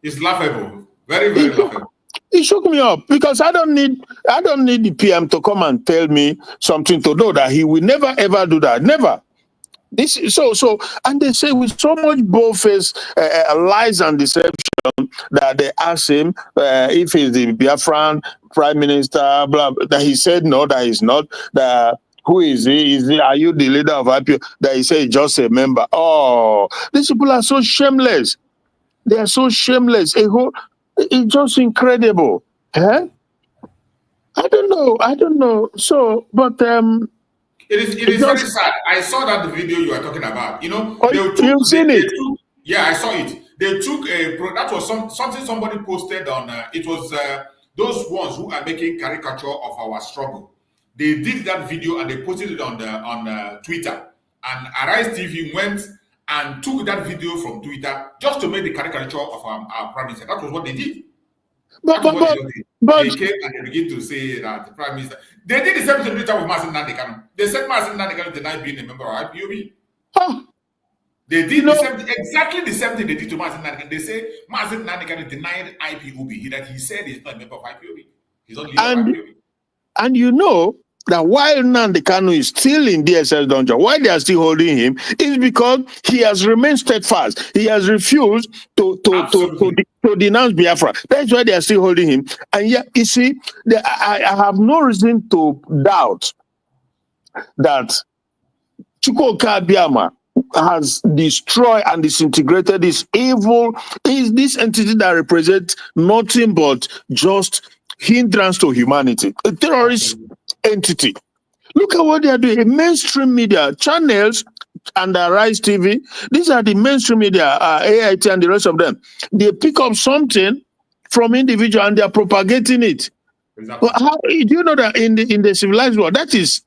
It's laughable. Very, very laughable. It shook me up because I don't need the PM to come and tell me something to do that he will never ever do that. Never. This so and they say with so much bold-faced lies and deception that they asked him if he's the Biafran Prime Minister, blah, that he said no, that he's not. That who is he? Are you the leader of IPO? That he said just a member. Oh, these people are so shameless. They are so shameless. It's just incredible. Huh? I don't know. So, but it is very sad. I saw that the video you are talking about. You've seen it? Yeah, I saw it. They took that was something somebody posted on. It was those ones who are making caricature of our struggle. They did that video and they posted it on Twitter. And Arise TV went and took that video from Twitter just to make the caricature of our Prime Minister. That was what they did. But they came and they began to say that the Prime Minister. They did the same thing with Mazin Nandekano. They said Mazin Nandekano denied being a member of IPOB. Huh. They did exactly the same thing they did to Mazin Nandekano. They say Mazin Nandekano denied IPOB. That he said he's not a member of IPOB. He's not a member of IPOB. And you know that while Nnamdi Kanu is still in DSS dungeon, why they are still holding him is because he has remained steadfast. He has refused to denounce Biafra. That's why they are still holding him. And yet, you see, I have no reason to doubt that Chukwuka Abiyama has destroyed and disintegrated this entity that represents nothing but just hindrance to humanity, a terrorist entity. Look at what they are doing. Mainstream media channels and Rise TV, these are the mainstream media, AIT and the rest of them. They pick up something from individual and they are propagating it. Exactly. Well, do you know that in the civilized world, that is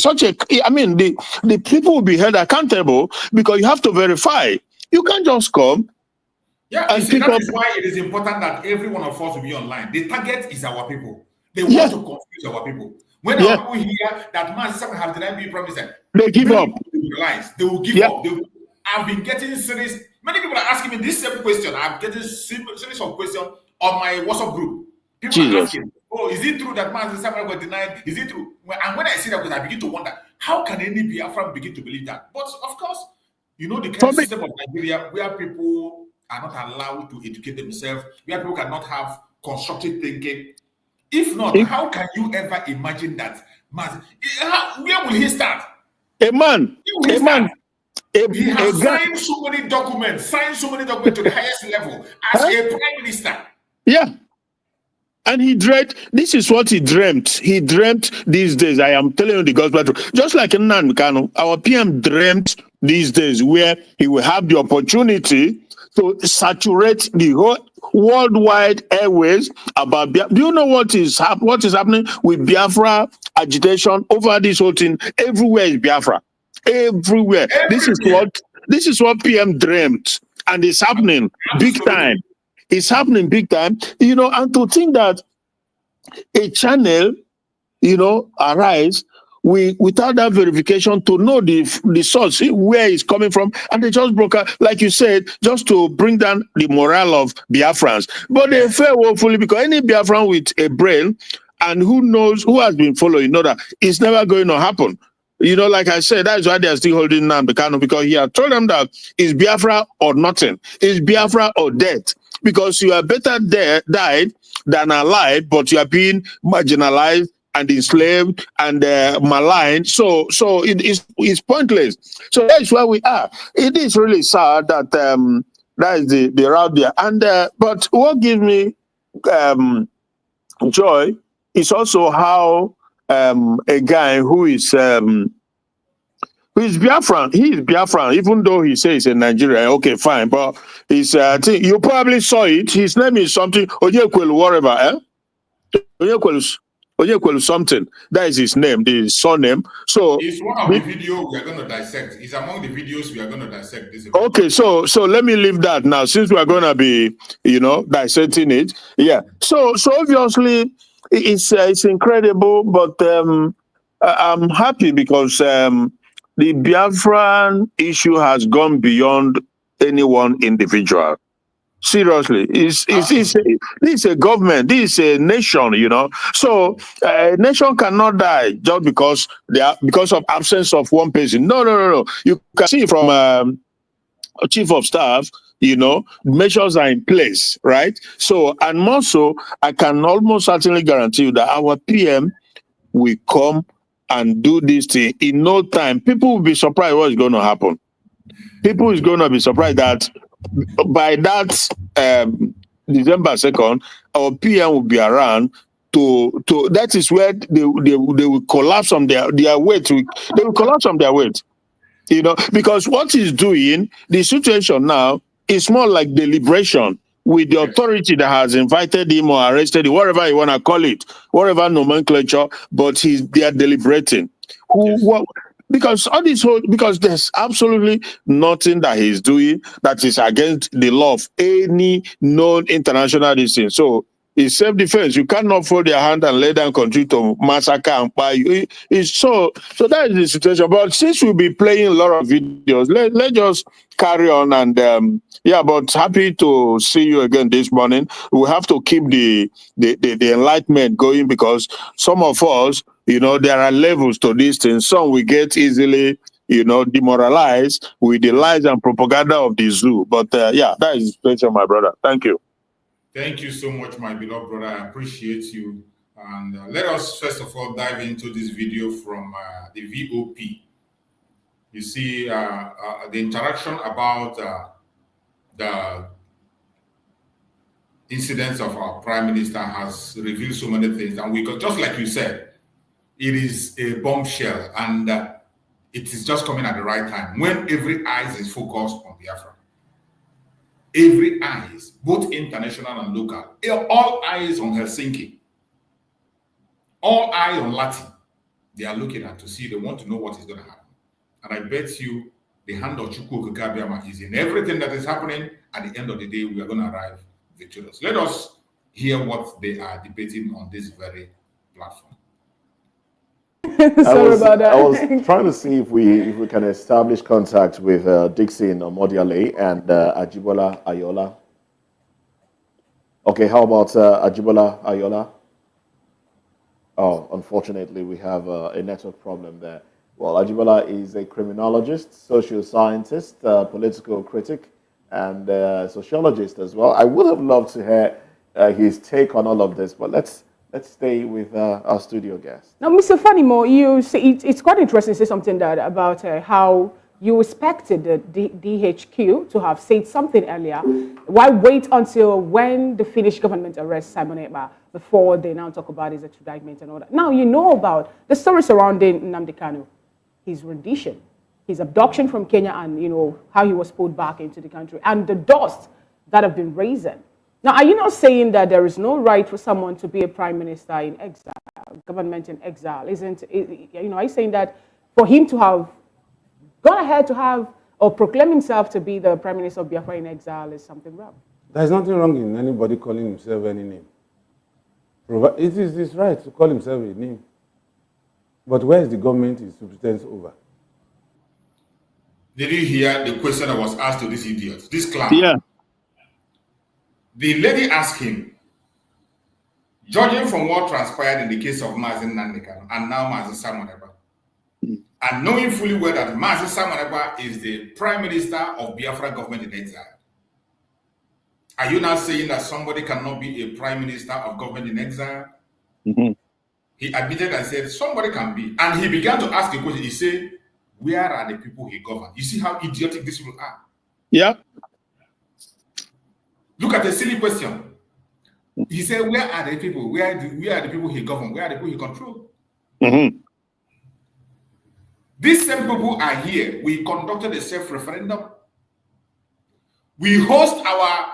such a, I mean, the people will be held accountable because you have to verify. You can't just come. Yeah, that is why it is important that every one of us will be online. The target is our people. They want to confuse our people. When our people hear that man have denied being promised, they give up. They will give up. I've been getting serious. Many people are asking me this same question. I'm getting series of questions on my WhatsApp group. People are asking, "Oh, is it true that man got denied? Is it true?" And when I see that, I begin to wonder, how can any Biafran begin to believe that? But of course, you know the current system of Nigeria, where people are not allowed to educate themselves, where people cannot have constructive thinking. If not, how can you ever imagine that? Where will he start? He has signed so many documents to the highest level as a prime minister. Yeah. And this is what he dreamt. He dreamt these days. I am telling you the gospel truth. Just like Nnamdi Kanu, our PM dreamt these days where he will have the opportunity to saturate the whole worldwide airways about Biafra. Do you know what is happening with Biafra agitation over this whole thing? Everywhere is Biafra. Everywhere. This is what PM dreamt, and it's happening big time. It's happening big time. You know, and to think that a channel, Arise, without that verification to know the source, where it's coming from, and they just broke out, like you said, just to bring down the morale of Biafrans. But they fail woefully because any Biafran with a brain and who knows who has been following, know that it's never going to happen. Like I said, that's why they're still holding Nnamdi Kanu, because he had told them that it's Biafra or nothing. It's Biafra or death. Because you are better died than alive, but you are being marginalized and enslaved and maligned. So it's pointless. So that's where we are. It is really sad that that is the route there. And but what gives me joy is also how a guy who is Biafran, he is Biafran, even though he says in Nigeria, okay, fine, but he's you probably saw it. His name is something Oyekwelu, whatever. Onyekwelu something. That is his name, the surname. So it's one of the videos we are going to dissect. It's among the videos we are going to dissect this evening. Okay, so let me leave that now, since we are going to be, dissecting it. Yeah. So obviously it's incredible, but I'm happy because the Biafran issue has gone beyond any one individual. Seriously, this is a government, this is a nation, So a nation cannot die just because of absence of one person. No. You can see from a chief of staff, measures are in place, right? So, and more so, I can almost certainly guarantee you that our PM will come and do this thing in no time. People will be surprised what's going to happen. People is going to be surprised that by that December 2nd, our PM will be around to that is where they will collapse on their weight. They will collapse on their weight. Because what he's doing, the situation now is more like deliberation with the authority that has invited him or arrested him, whatever you want to call it, whatever nomenclature, but they are deliberating. Because there's absolutely nothing that he's doing that is against the law of any known international distance. So it's self-defense. You cannot fold your hand and let them continue to massacre and buy you. So that is the situation. But since we'll be playing a lot of videos, let's just carry on. And but happy to see you again this morning. We have to keep the enlightenment going, because some of us, there are levels to these things. Some we get easily, demoralized with the lies and propaganda of the zoo. But that is the situation, my brother. Thank you. Thank you so much, my beloved brother. I appreciate you. And let us first of all dive into this video from the VOP. You see the interaction about the incidents of our prime minister has revealed so many things. And we got, just like you said, it is a bombshell, and it is just coming at the right time when every eye is focused on Biafra. Every eyes, both international and local, all eyes on Helsinki, all eyes on Latin. They are looking at to see, they want to know what is going to happen. And I bet you the hand of Chukwu Okike is in everything that is happening. At the end of the day, we are going to arrive victorious. Let us hear what they are debating on this very platform. Sorry about that. I was trying to see if we can establish contact with Dixon Omodiale and Ajibola Ayola. Okay, how about Ajibola Ayola? Oh, unfortunately, we have a network problem there. Well, Ajibola is a criminologist, social scientist, political critic, and sociologist as well. I would have loved to hear his take on all of this, but let's stay with our studio guest. Now, Mr. Fanimo, you say it's quite interesting to say something about how you expected the DHQ to have said something earlier. Why wait until when the Finnish government arrests Simon Ekpa before they now talk about his extradition and all that? Now, you know about the story surrounding Nnamdi Kanu, his rendition, his abduction from Kenya, and how he was pulled back into the country, and the dust that have been raising. Now, are you not saying that there is no right for someone to be a prime minister in exile, government in exile? Are you saying that for him to have gone ahead to have or proclaim himself to be the prime minister of Biafra in exile is something wrong? There's nothing wrong in anybody calling himself any name. It is his right to call himself a name. But where is the government is substance over? Did you hear the question that was asked to this idiot, this clown? Yeah. The lady asked him, judging from what transpired in the case of Mazi Nnamdi Kanu and now Mazi Simon Ekpa, and knowing fully well that Mazi Simon Ekpa is the prime minister of Biafra government in exile, are you now saying that somebody cannot be a prime minister of government in exile? Mm-hmm. He admitted and said, somebody can be. And he began to ask a question. He said, where are the people he governed? You see how idiotic these people are? Yeah. Look at the silly question. He said, where are the people? Where are the people he governed? Where are the people he controlled? Mm-hmm. These same people are here. We conducted a self-referendum. We host our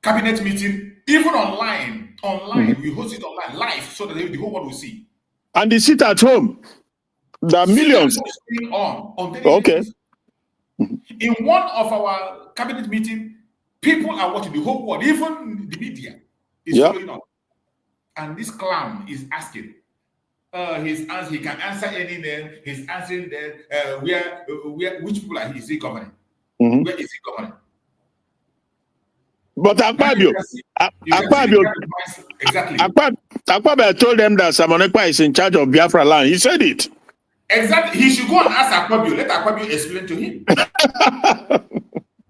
cabinet meeting, even online. We host it online, live, so that the whole world will see. And they sit at home. There are millions. On daily basis. In one of our cabinet meetings, people are watching, the whole world, even the media is following up. And this clown is asking. He can answer any name. He's answering which people is he governing? Where is he governing? But Akpabio told them that Simon Ekpa is in charge of Biafra land. He said it. Exactly. He should go and ask Akpabio. Let Akpabio explain to him.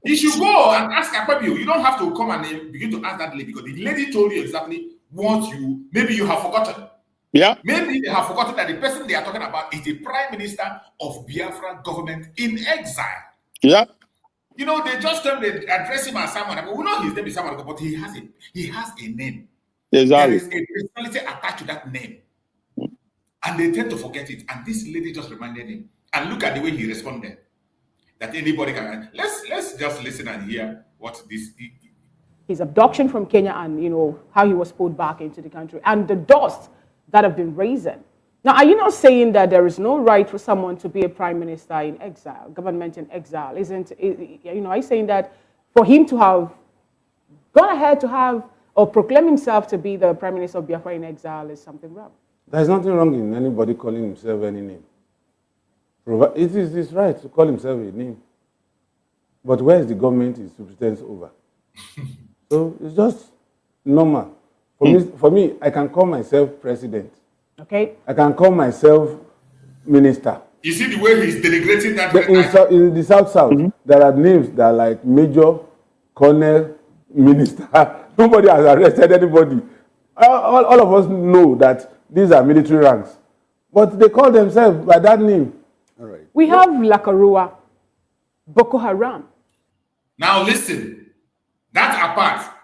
He should go and ask Akpabio. You don't have to come and begin to ask that lady, because the lady told you exactly what maybe you have forgotten. Yeah. Maybe they have forgotten that the person they are talking about is the Prime Minister of Biafra government in exile. Yeah. You know, they just address him as someone. We know his name is someone, but he has a name. Exactly. There is a personality attached to that name. And they tend to forget it. And this lady just reminded him. And look at the way he responded. That anybody can. Let's just listen and hear what this. His abduction from Kenya, and how he was pulled back into the country, and the dust that have been raising. Now, are you not saying that there is no right for someone to be a prime minister in exile, government in exile? Are you saying that for him to have gone ahead to have or proclaim himself to be the prime minister of Biafra in exile is something wrong? There's nothing wrong in anybody calling himself any name. It is his right to call himself a name. But where is the government is subsistence over? So it's just normal. For me, I can call myself president. Okay. I can call myself minister. You see the way he's denigrating that. In the South, there are names that are like major, colonel, minister. Nobody has arrested anybody. All of us know that these are military ranks. But they call themselves by that name. All right. We have Lakarua, Boko Haram. Now listen, that apart,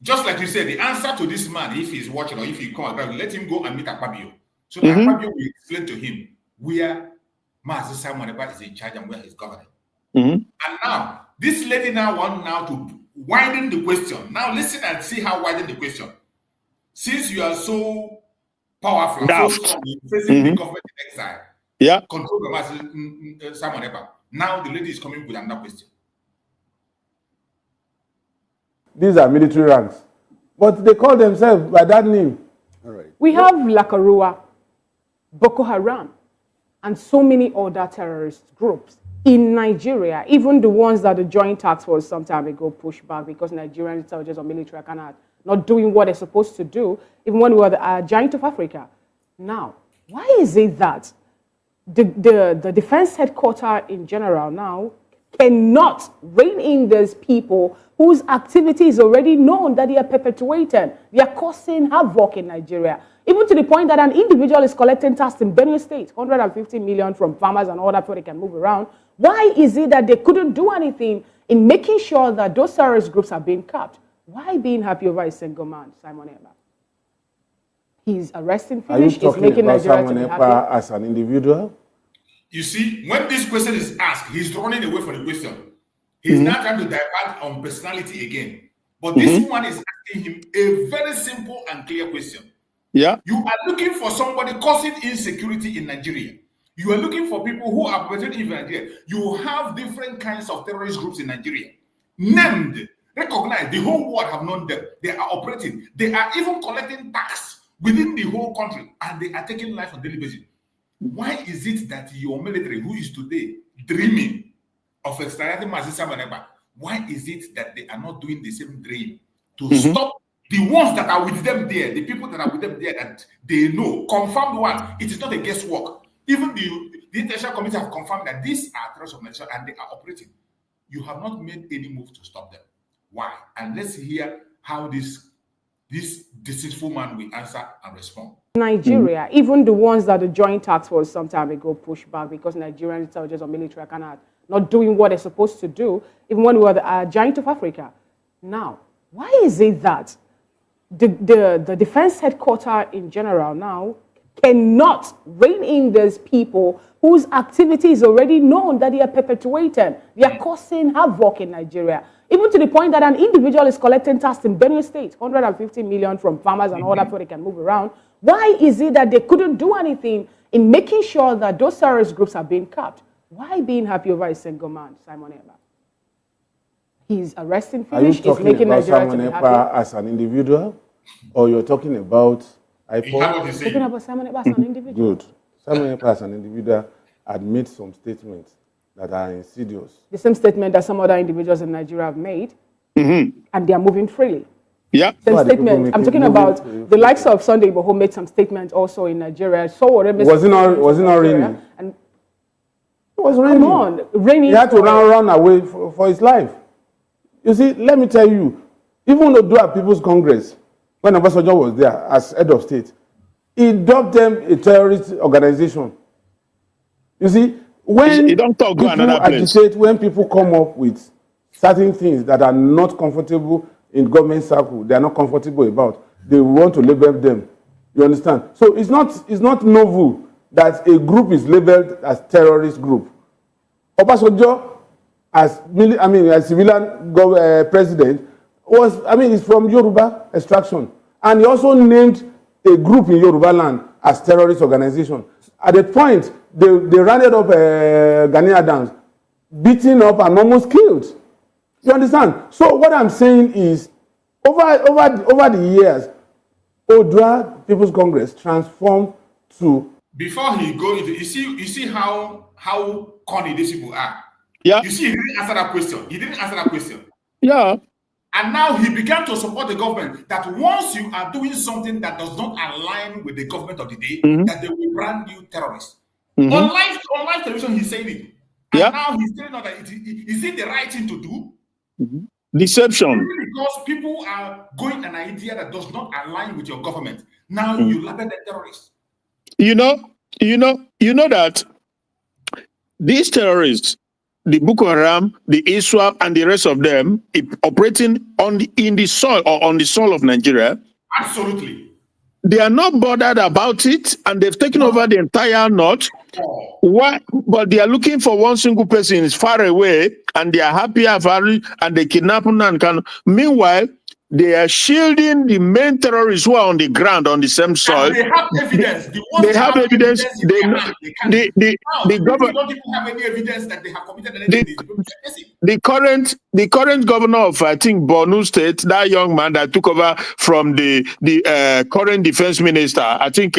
just like you said, the answer to this man, if he's watching or if he comes, let him go and meet Akpabio. So that Akpabio will explain to him where Mazi Simon Ekpa is in charge and where he's governing. And now, this lady wants to widen the question. Now listen and see how widen the question. Since you are so powerful, so strong, facing the government in exile, control the Mazi Simon Ekpa. Now the lady is coming with another question. These are military ranks. But they call themselves by that name. All right. We have Lakarua, Boko Haram, and so many other terrorist groups in Nigeria, even the ones that the Joint Task Force some time ago pushed back because Nigerian intelligence or military are not doing what they're supposed to do, even when we were the giant of Africa. Now, why is it that the defense headquarters in general now cannot rein in those people whose activity is already known that they are perpetuating? They are causing havoc in Nigeria, even to the point that an individual is collecting tax in Benue State, 150 million from farmers and all that before they can move around. Why is it that they couldn't do anything in making sure that those terrorist groups are being capped? Why being happy over a single man, Simon Ekpa? He's arresting finish. He's making Nigeria to be happy. As an individual? You see, when this question is asked, he's running away from the question. He's not trying to divert on personality again. But this one is asking him a very simple and clear question. Yeah. You are looking for somebody causing insecurity in Nigeria. You are looking for people who are perpetrating in Nigeria. You have different kinds of terrorist groups in Nigeria. Named, recognized, the whole world have known them. They are operating. They are even collecting tax within the whole country. And they are taking life on daily basis. Why is it that your military, who is today dreaming of extraditing Mazi Simon Ekpa, why is it that they are not doing the same dream to stop the ones that are with them there, the people that are with them there that they know, confirmed one, it is not a guesswork. Even the international committee have confirmed that these are terrorists of Nigeria and they are operating. You have not made any move to stop them. Why? And let's hear how this deceitful man will answer and respond. Nigeria, even the ones that the Joint Task Force some time ago pushed back because Nigerian intelligence or military are not doing what they're supposed to do, even when we were the giant of Africa. Now, why is it that the defense headquarters in general now cannot rein in these people whose activity is already known that they are perpetuating. They are causing havoc in Nigeria. Even to the point that an individual is collecting tax in Benue State, 150 million from farmers and all that so they can move around. Why is it that they couldn't do anything in making sure that those terrorist groups are being capped? Why being happy over a single man, Simon Ekpa? He's arresting finish. He's making Nigeria to be happy. As an individual, or you're talking about IPOB? Talking about Simon Ekpa as an individual. Good. Simon Ekpa as an individual had made some statements that are insidious. The same statement that some other individuals in Nigeria have made, and they are moving freely. Yeah. Same statement. I'm talking about the likes of Sunday Igboho made some statements also in Nigeria. So was it not raining? And it was raining. Come on, raining. He had to run away for his life. You see, let me tell you, even though at People's Congress, when Obasanjo was there as head of state, he dubbed them a terrorist organization. You see, when people agitate, when people come up with certain things that are not comfortable in government circle, they are not comfortable about, they want to label them. You understand? So it's not novel that a group is labeled as terrorist group. Obasanjo, as civilian president, is from Yoruba extraction, and he also named a group in Yoruba land as terrorist organization. At the point, they rounded up Gani Adams, beaten up and almost killed. You understand? So what I'm saying is, over the years, Odua People's Congress transformed to. Before he go into, you see how corny these people are. Yeah. You see, he didn't answer that question. Yeah. And now he began to support the government that once you are doing something that does not align with the government of the day, that they will brand you terrorists. On live television, he's saying it. And now he's telling us that is it the right thing to do? Deception. Because people are going an idea that does not align with your government. Now you label them terrorists. You know that these terrorists, the Boko Haram, the ISWAP, and the rest of them, operating in the soil or on the soil of Nigeria. Absolutely. They are not bothered about it, and they've taken over the entire north. Why? But they are looking for one single person is far away, and they are happy and they kidnap them and can. Meanwhile, they are shielding the main terrorists who are on the ground on the same soil. And they have evidence. They have evidence. The government don't even have any evidence that they have committed anything. The current governor of, I think, Borno State, that young man that took over from the current defense minister, I think.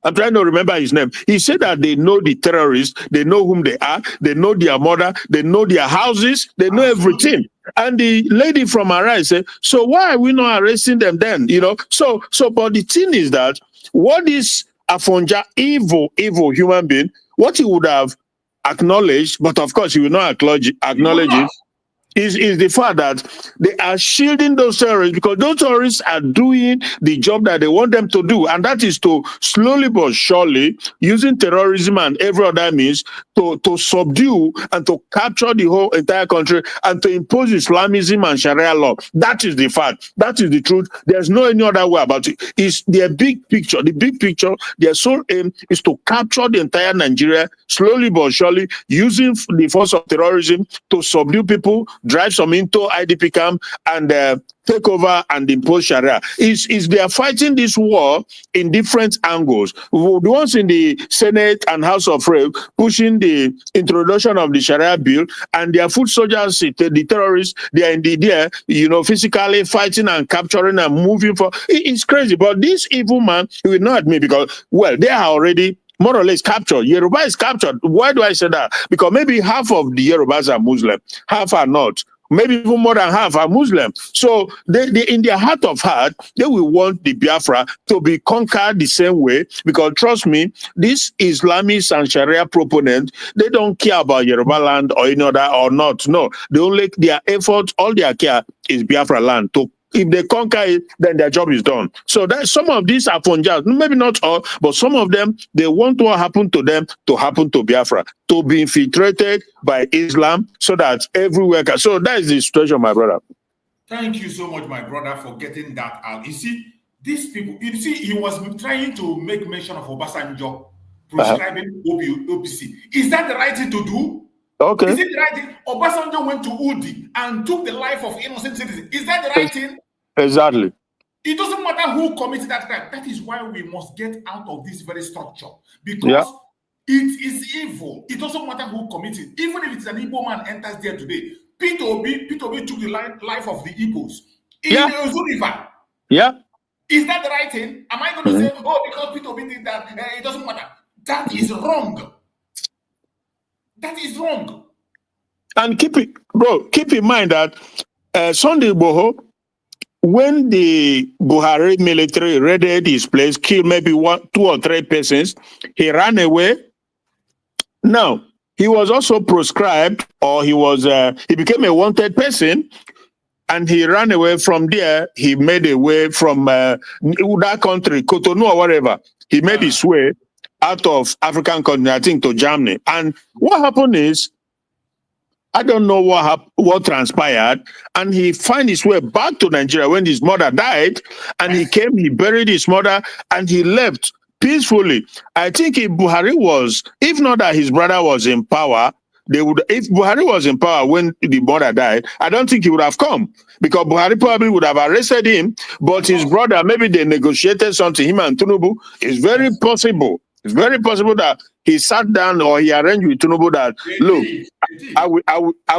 I'm trying to remember his name. He said that they know the terrorists, they know whom they are, they know their mother, they know their houses, they know everything. And the lady from Arai said, so why are we not arresting them then? So but the thing is that what is Afonja, evil human being, what he would have acknowledged, but of course he will not acknowledge it, is the fact that they are shielding those terrorists because those terrorists are doing the job that they want them to do, and that is to slowly but surely, using terrorism and every other means, to subdue and to capture the whole entire country and to impose Islamism and Sharia law. That is the fact. That is the truth. There's no any other way about it. It's their big picture. The big picture, their sole aim is to capture the entire Nigeria slowly but surely, using the force of terrorism to subdue people, drive some into IDP camp, and take over and impose Sharia. They are fighting this war in different angles. The ones in the Senate and House of Rep pushing the introduction of the Sharia bill, and their foot soldiers, the terrorists, they are in there, physically fighting and capturing and moving for. It's crazy, but this evil man, he will not admit because, well, they are already more or less captured. Yoruba is captured. Why do I say that? Because maybe half of the Yorubas are Muslim, half are not. Maybe even more than half are Muslim. So they in their heart of heart, they will want the Biafra to be conquered the same way. Because trust me, these Islamists and Sharia proponents, they don't care about Yoruba land or any other or not. No, their effort, all their care is Biafra land. If they conquer it, then their job is done. So that some of these are Funjas, maybe not all, but some of them, they want what happened to them to happen to Biafra, to be infiltrated by Islam, so that everywhere So that is the situation, my brother. Thank you so much, my brother, for getting that out. You see, these people, you see, he was trying to make mention of Obasanjo prescribing OPC. Is that the right thing to do? Okay. Is it the right thing? Obasanjo went to Udi and took the life of innocent citizens. Is that the right thing? Exactly. It doesn't matter who committed that crime. That is why we must get out of this very structure, because it is evil. It doesn't matter who committed. Even if it's an Igbo man enters there today, Peter Obi took the life of the Igbos in the Ozu River. Yeah. Is that the right thing? Am I going to say, oh, because Peter Obi did that, it doesn't matter? That is wrong. That is wrong. And keep in mind that Sunday Igboho, when the Buhari military raided his place, killed maybe 2 or 3 persons, he ran away. Now, he was also proscribed, or he became a wanted person, and he ran away from there. He made a way from that country, Cotonou or whatever. He made his way out of African continent, I think, to Germany. And what happened is, I don't know what transpired, and he found his way back to Nigeria when his mother died, and he came, he buried his mother, and he left peacefully. I think if Buhari was, if not that his brother was in power, if Buhari was in power when the mother died, I don't think he would have come, because Buhari probably would have arrested him, but his brother, maybe they negotiated something, him and Tinubu. It's very possible. It's very possible that he sat down or he arranged with Tinubu that, look, I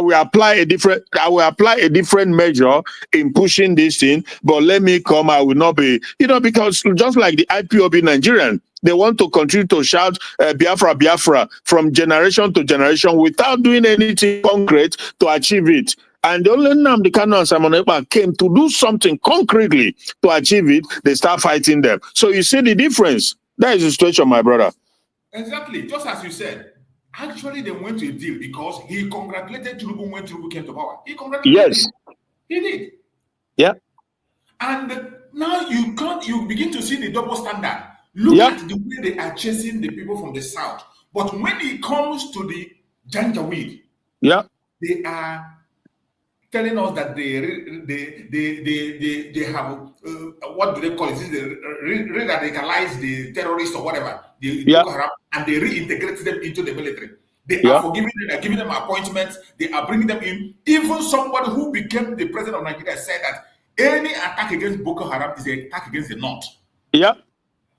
will apply a different measure in pushing this thing, but let me come. I will not be, because just like the IPOB Nigerian, they want to continue to shout Biafra, Biafra from generation to generation without doing anything concrete to achieve it. And the only Nnamdi Kanu and Simon Ekpa came to do something concretely to achieve it. They start fighting them. So you see the difference. That is the situation, my brother. Exactly. Just as you said, actually they went to a deal because he congratulated Tinubu when Tinubu came to power. He congratulated him. He did. Yeah. And now you begin to see the double standard. Look at the way they are chasing the people from the south. But when it comes to the Janjaweed, they are telling us that they have what do they call it? They re-radicalize the terrorists or whatever, the Boko Haram, and they reintegrate them into the military. They are forgiving them, they are giving them appointments, they are bringing them in. Even somebody who became the president of Nigeria said that any attack against Boko Haram is an attack against the North. Yeah.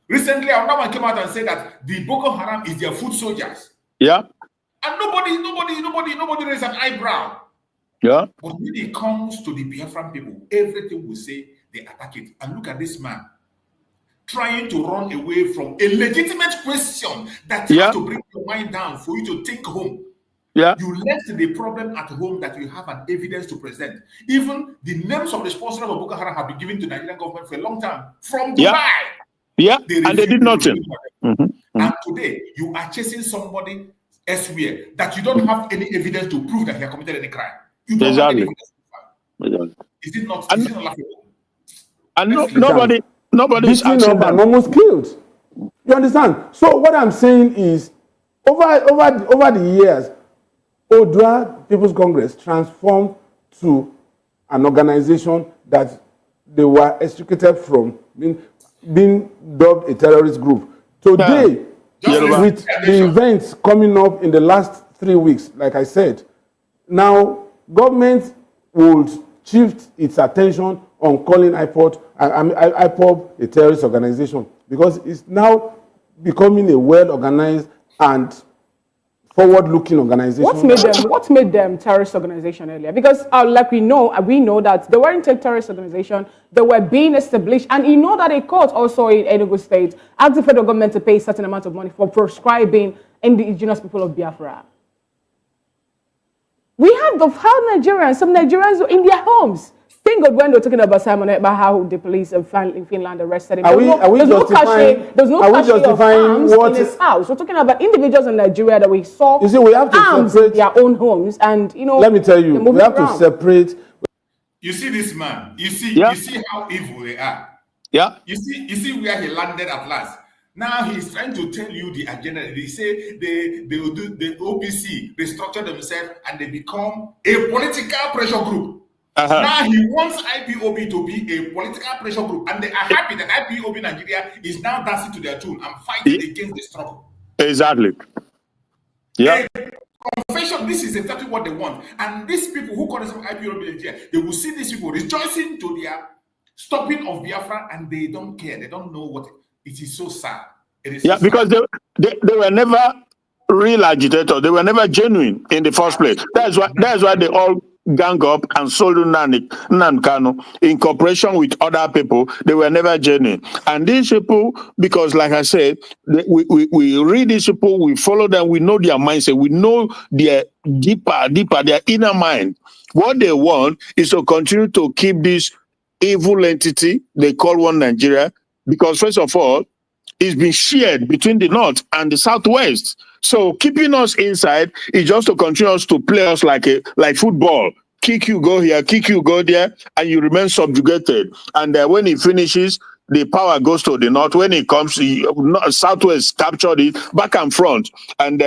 Recently, another one came out and said that the Boko Haram is their foot soldiers. Yeah. And nobody raised an eyebrow. Yeah. But when it comes to the Biafran people, everything we say, they attack it. And look at this man trying to run away from a legitimate question that has to bring your mind down for you to think home. Yeah. You left the problem at home that you have an evidence to present. Even the names of the sponsors of Boko Haram have been given to the Nigerian government for a long time. From Dubai. Yeah. And they did nothing. And today, you are chasing somebody elsewhere that you don't have any evidence to prove that he has committed any crime. You don't have any evidence to prove. Is it not laughable? And nobody is up and almost killed. You understand? So what I'm saying is, over the years, Odua People's Congress transformed to an organization that they were extricated from being dubbed a terrorist group. Today, with the events coming up in the last 3 weeks, like I said, now government would shift its attention on calling IPOB a terrorist organization, because it's now becoming a well-organized and forward-looking organization. What made them terrorist organization earlier? Because like we know that they weren't a terrorist organization. They were being established, and you know that a court also in Enugu State asked the federal government to pay a certain amount of money for proscribing indigenous people of Biafra. We have some Nigerians in their homes. Thank God when they're talking about Simon, about how the police in Finland arrested him. There's no cachet of arms in his house. We're talking about individuals in Nigeria that we saw we have to arms in their own homes, and let me tell you, we have to separate. You see this man. You see how evil they are. Yeah. You see where he landed at last. Now he's trying to tell you the agenda. They say they will do the OPC, they structure themselves and they become a political pressure group. Now he wants IPOB to be a political pressure group, and they are happy that IPOB Nigeria is now dancing to their tune and fighting against the struggle. Exactly. Yeah. Confession, this is exactly what they want. And these people who call themselves IPOB Nigeria, they will see these people rejoicing to their stopping of Biafra, and they don't care. They don't know what it is. So sad. It is so because sad. they were never real agitators. They were never genuine in the first place. That's why they all gang up and sold Nankano in cooperation with other people. They were never genuine. And these people, because like I said, we read these people, we follow them, we know their mindset, we know their deeper, their inner mind. What they want is to continue to keep this evil entity they call one Nigeria, because first of all, it's been shared between the North and the Southwest. So keeping us inside is just to continue us to play us like football. Kick you, go here, kick you, go there, and you remain subjugated. And when it finishes, the power goes to the North. When it comes, Southwest captured it back and front. And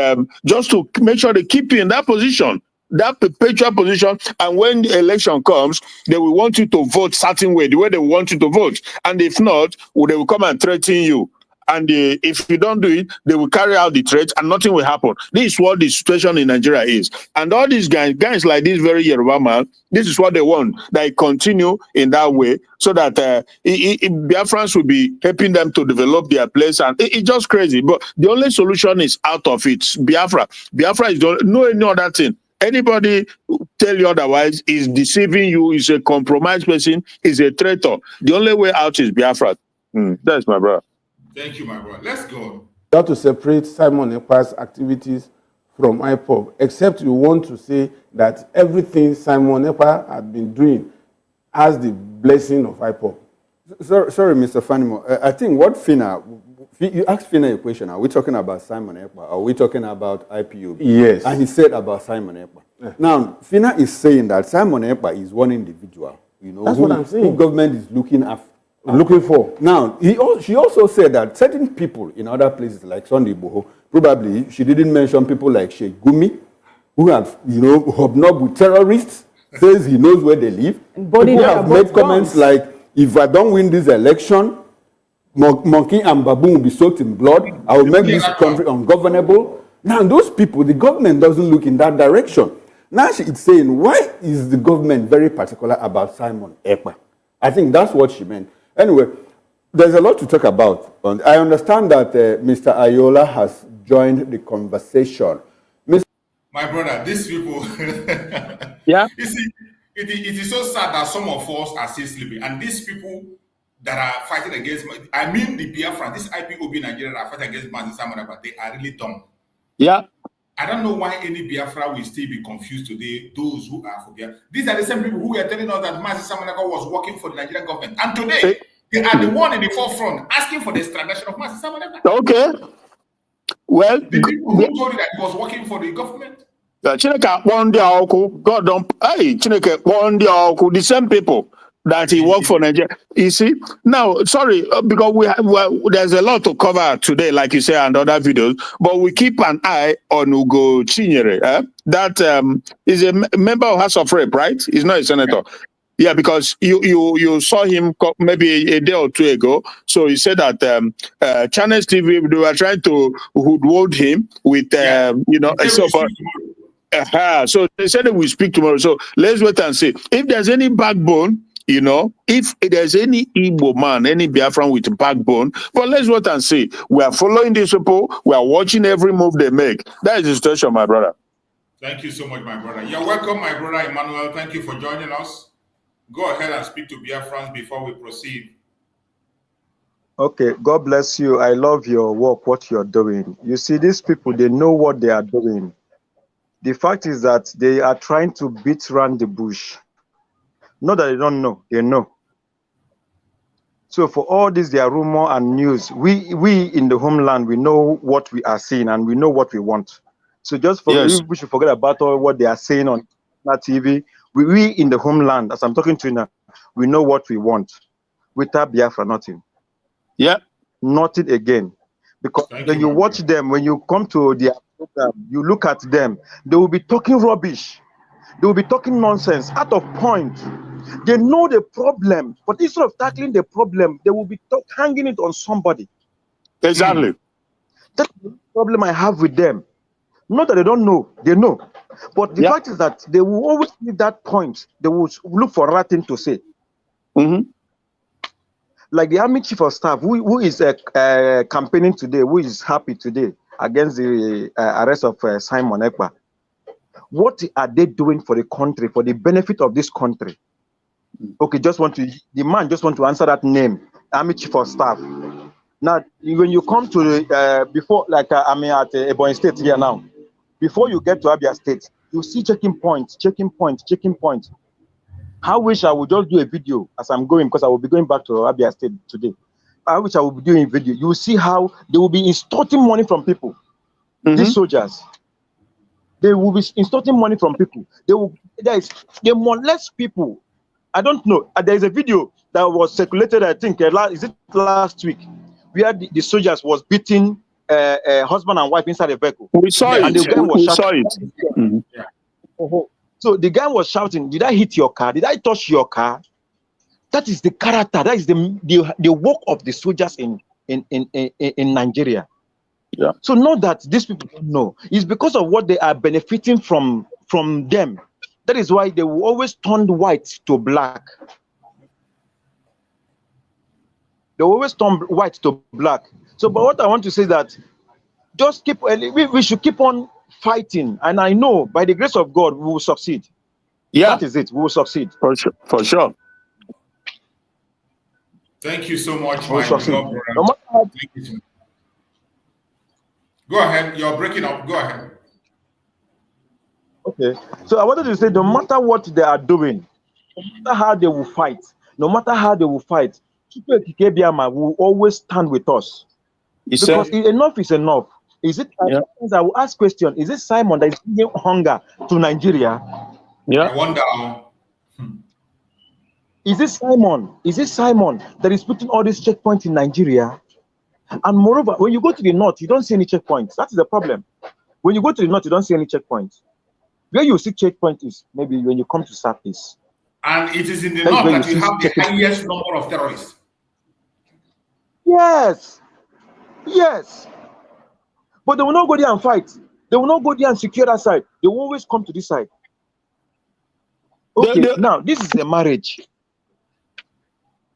just to make sure they keep you in that position, that perpetual position. And when the election comes, they will want you to vote certain way, the way they want you to vote. And if not, they will come and threaten you. And if you don't do it, they will carry out the threat and nothing will happen. This is what the situation in Nigeria is. And all these guys like this very Yoruba man, this is what they want. They continue in that way so that Biafrans will be helping them to develop their place. And it's just crazy. But the only solution is out of it. Biafra. Biafra is no any other thing. Anybody tell you otherwise is deceiving you, is a compromised person, is a traitor. The only way out is Biafra. That's my brother. Thank you, my brother. Let's go. You have to separate Simon Ekpa's activities from IPOB, except you want to say that everything Simon Ekpa had been doing has the blessing of IPOB. Sorry, Mr. Fanimo. I think what Fina, you asked Fina a question. Are we talking about Simon Ekpa? Are we talking about IPOB? Yes. And he said about Simon Ekpa. Yeah. Now, Fina is saying that Simon Ekpa is one individual, That's what I'm saying. Who government is looking after. Looking for. Now, she also said that certain people in other places like Sunday Boho, probably she didn't mention people like Sheikh Gumi, who have, hobnobbed with terrorists, says he knows where they live. People have made comments like, if I don't win this election, monkey and baboon will be soaked in blood. I will make this country ungovernable. Now, those people, the government doesn't look in that direction. Now it's saying, why is the government very particular about Simon Ekpa? I think that's what she meant. Anyway, there's a lot to talk about. And I understand that Mr. Ayola has joined the conversation. My brother, these people, yeah. You see, it is so sad that some of us are still sleeping. And these people that are fighting against, I mean the Biafran, this IPOB Nigeria that are fighting against Mazi Simon Ekpa, they are really dumb. Yeah. I don't know why any Biafra will still be confused today, those who are for Biafra. These are the same people who were telling us that Mazi Simon Ekpa was working for the Nigerian government. And today, they are the one in the forefront asking for the extradition of Mazi Simon Ekpa. Okay. Well, the people who told you that he was working for the government. Chineke won the Oku. God don't. Hey, Chineke won the Oku. The same people that he worked for Nigeria. You see, now, sorry, because there's a lot to cover today, like you say, and other videos, but we keep an eye on Ugo Chinyere. That is a member of House of Rep, right? He's not a senator. Yeah, because you saw him maybe a day or two ago. So he said that Channels TV, they were trying to hoodwood him with, so they said they will speak tomorrow. So let's wait and see. If there's any backbone, if there's any Igbo man, any Biafran with backbone, but let's wait and see. We are following these people. We are watching every move they make. That is the situation, my brother. Thank you so much, my brother. You're welcome, my brother Emmanuel. Thank you for joining us. Go ahead and speak to Biafrans before we proceed. Okay, God bless you. I love your work, what you're doing. You see, these people, they know what they are doing. The fact is that they are trying to beat around the bush. Not that they don't know, they know. So for all this, their rumor and news, we in the homeland, we know what we are seeing and we know what we want. So just for we should forget about all what they are saying on TV. We in the homeland, as I'm talking to you now, we know what we want. Without Biafra, nothing. Yeah. Nothing again. Because when you watch them, when you come to their program, you look at them, they will be talking rubbish. They will be talking nonsense out of point. They know the problem, but instead of tackling the problem, they will be hanging it on somebody. Exactly. That's the problem I have with them. Not that they don't know, they know. But the fact is that they will always leave that point. They will look for another thing to say. Like the Army Chief of Staff, who is campaigning today, who is happy today against the arrest of Simon Ekpa. What are they doing for the country, for the benefit of this country? Okay, the man just want to answer that name, Army Chief of Staff. Now, when you come to the, before, like I'm at Ebonyi State here now, before you get to Abia State, you see checking points. I wish I would just do a video as I'm going, because I will be going back to Abia State today. I wish I would be doing a video. You will see how they will be extorting money from people. These soldiers, they will be extorting money from people. They molest people. I don't know. There is a video that was circulated, I think, is it last week, where the soldiers was beating husband and wife inside a vehicle. We saw it. And the guy was shouting. So the guy was shouting, "Did I hit your car? Did I touch your car?" That is the character. That is the work of the soldiers in Nigeria. Yeah. So not that these people don't know. It's because of what they are benefiting from them. That is why they will always turn white to black. They always turn white to black. So, but what I want to say is that just we should keep on fighting, and I know by the grace of God we will succeed. Yeah, that is it. We will succeed for sure. For sure. Thank you so much, my beloved brother. Thank you so much. Go ahead. You're breaking up. Go ahead. Okay. So I wanted to say, no matter what they are doing, no matter how they will fight, Kikebiyama will always stand with us. Because enough is enough. Is it? I will ask question. Is it Simon that is bringing hunger to Nigeria? Yeah. I wonder. Is it Simon? Is it Simon that is putting all these checkpoints in Nigeria? And moreover, when you go to the north, you don't see any checkpoints. That is the problem. When you go to the north, you don't see any checkpoints. Where you see checkpoints is maybe when you come to Southeast. And it is in the north that you have the highest number of terrorists. Yes. Yes. But they will not go there and fight. They will not go there and secure that side. They will always come to this side. Okay, now this is a marriage.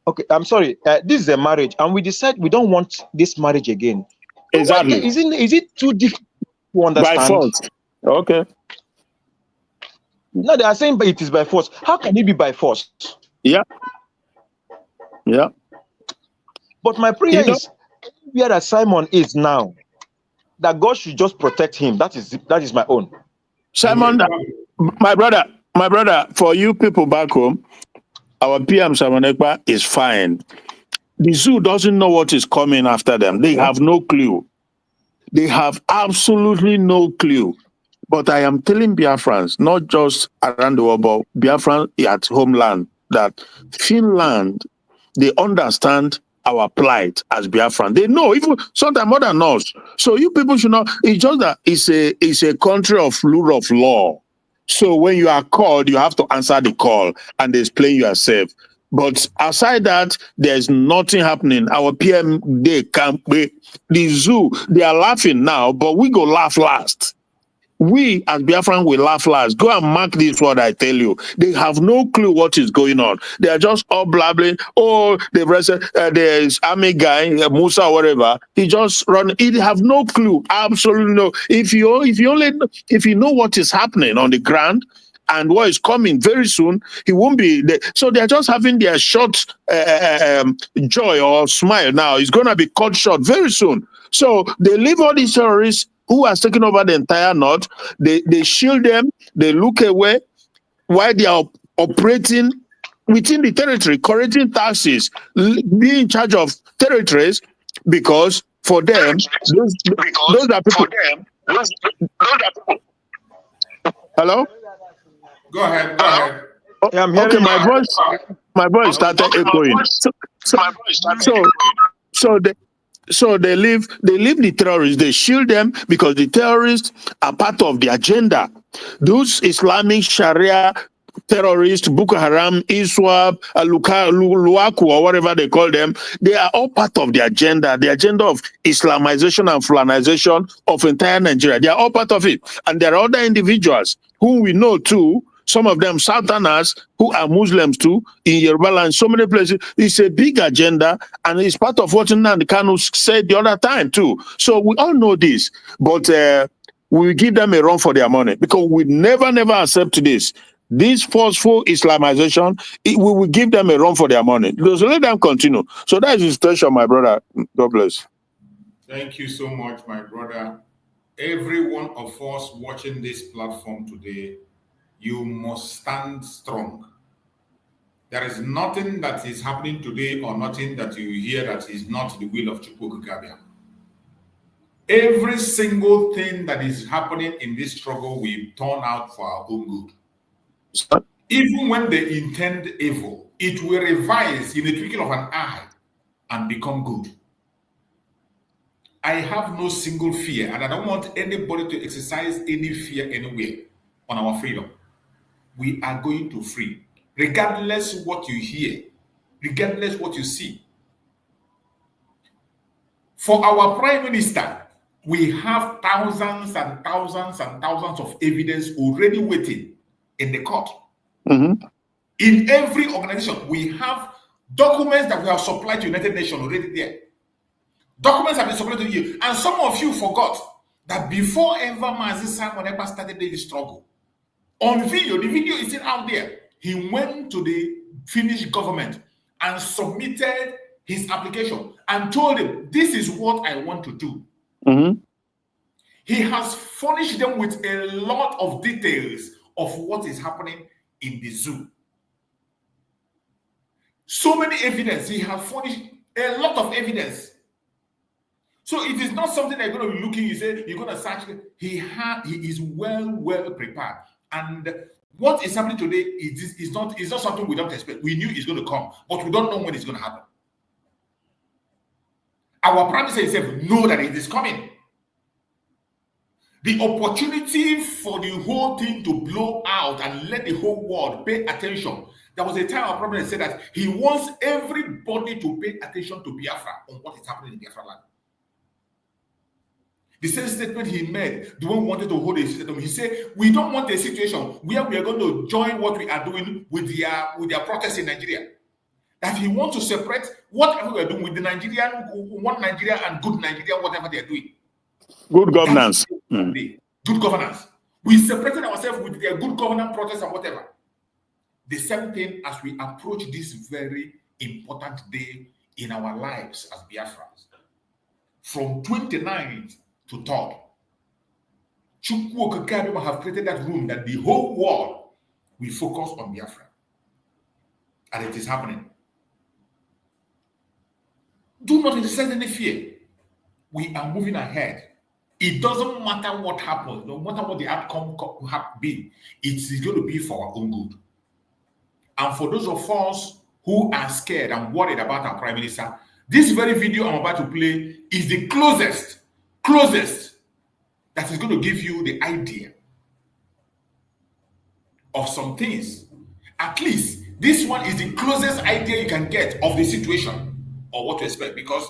Okay, I'm sorry. This is a marriage, and we decide we don't want this marriage again. Exactly. Is it too difficult to understand? By force. Okay. No, they are saying it is by force. How can it be by force? Yeah. Yeah. But my prayer is where that Simon is now, that God should just protect him. That is my own. Simon, my brother, for you people back home, our PM Simon Ekpa is fine. The zoo doesn't know what is coming after them. They have no clue. They have absolutely no clue. But I am telling Biafrans, not just around the world, but Biafran at homeland, that Finland, they understand our plight as Biafran. They know, even sometimes more than us. So you people should know, it's just that it's a country of rule of law. So when you are called, you have to answer the call and explain yourself. But aside that, there's nothing happening. Our PM, they can't be. The zoo, they are laughing now, but we go laugh last. We, as Biafran, will laugh last. Go and mark this word I tell you. They have no clue what is going on. They are just all blabbling. Oh, they've arrested, there's army guy, Musa, whatever. He just run. He have no clue. Absolutely no. If you know what is happening on the ground and what is coming very soon, he won't be there. So they're just having their short joy or smile now. It's going to be cut short very soon. So they leave all these terrorists who has taken over the entire north. They shield them, they look away while they are operating within the territory, collecting taxes, being in charge of territories, because for them, those are people. Hello? Go ahead. Yeah, okay, my voice started echoing. So they leave the terrorists, they shield them because the terrorists are part of the agenda. Those Islamic Sharia terrorists, Boko Haram, ISWAP, Luaku, or whatever they call them, they are all part of the agenda of Islamization and Fulanization of entire Nigeria. They are all part of it. And there are other individuals who we know too, some of them Southerners who are Muslims too, in Yoruba land, so many places. It's a big agenda, and it's part of what Nnamdi Kanu said the other time too. So we all know this, but we give them a run for their money because we never accept this. This forceful Islamization, we will give them a run for their money. So let them continue. So that is the situation, my brother. God bless. Thank you so much, my brother. Every one of us watching this platform today, you must stand strong. There is nothing that is happening today or nothing that you hear that is not the will of Chukwu Okike. Every single thing that is happening in this struggle will turn out for our own good. Even when they intend evil, it will revise in the twinkle of an eye and become good. I have no single fear, and I don't want anybody to exercise any fear anywhere on our freedom. We are going to free, regardless what you hear, regardless what you see. For our Prime Minister, we have thousands and thousands and thousands of evidence already waiting in the court. Mm-hmm. In every organization, we have documents that we have supplied to United Nations already there. Documents have been supplied to you. And some of you forgot that before ever Mazi Simon ever started the struggle, on video, the video is still out there. He went to the Finnish government and submitted his application and told them, this is what I want to do. Mm-hmm. He has furnished them with a lot of details of what is happening in the zoo. So many evidence. He has furnished a lot of evidence. So it is not something that you're going to be looking, you say, you're going to search. He is well prepared. And what is happening today is not something we don't expect. We knew it's going to come, but we don't know when it's going to happen. Our Prime Minister himself knows that it is coming. The opportunity for the whole thing to blow out and let the whole world pay attention. There was a time our Prime Minister said that he wants everybody to pay attention to Biafra on what is happening in Biafra land. The same statement he made, the one who wanted to hold a system, he said, we don't want a situation where we are going to join what we are doing with their protests in Nigeria. That he wants to separate whatever we are doing with the Nigerian, one Nigeria and good Nigeria, whatever they are doing. Good governance. Good governance. We separated ourselves with their good governance protests and whatever. The same thing as we approach this very important day in our lives as Biafrans. From 29th to 3rd, Chukwu Okike have created that room that the whole world will focus on Biafra. And it is happening. Do not exercise any fear. We are moving ahead. It doesn't matter what happens, no matter what the outcome have been, it is going to be for our own good. And for those of us who are scared and worried about our Prime Minister, this very video I'm about to play is the closest that is going to give you the idea of some things. At least this one is the closest idea you can get of the situation or what to expect, because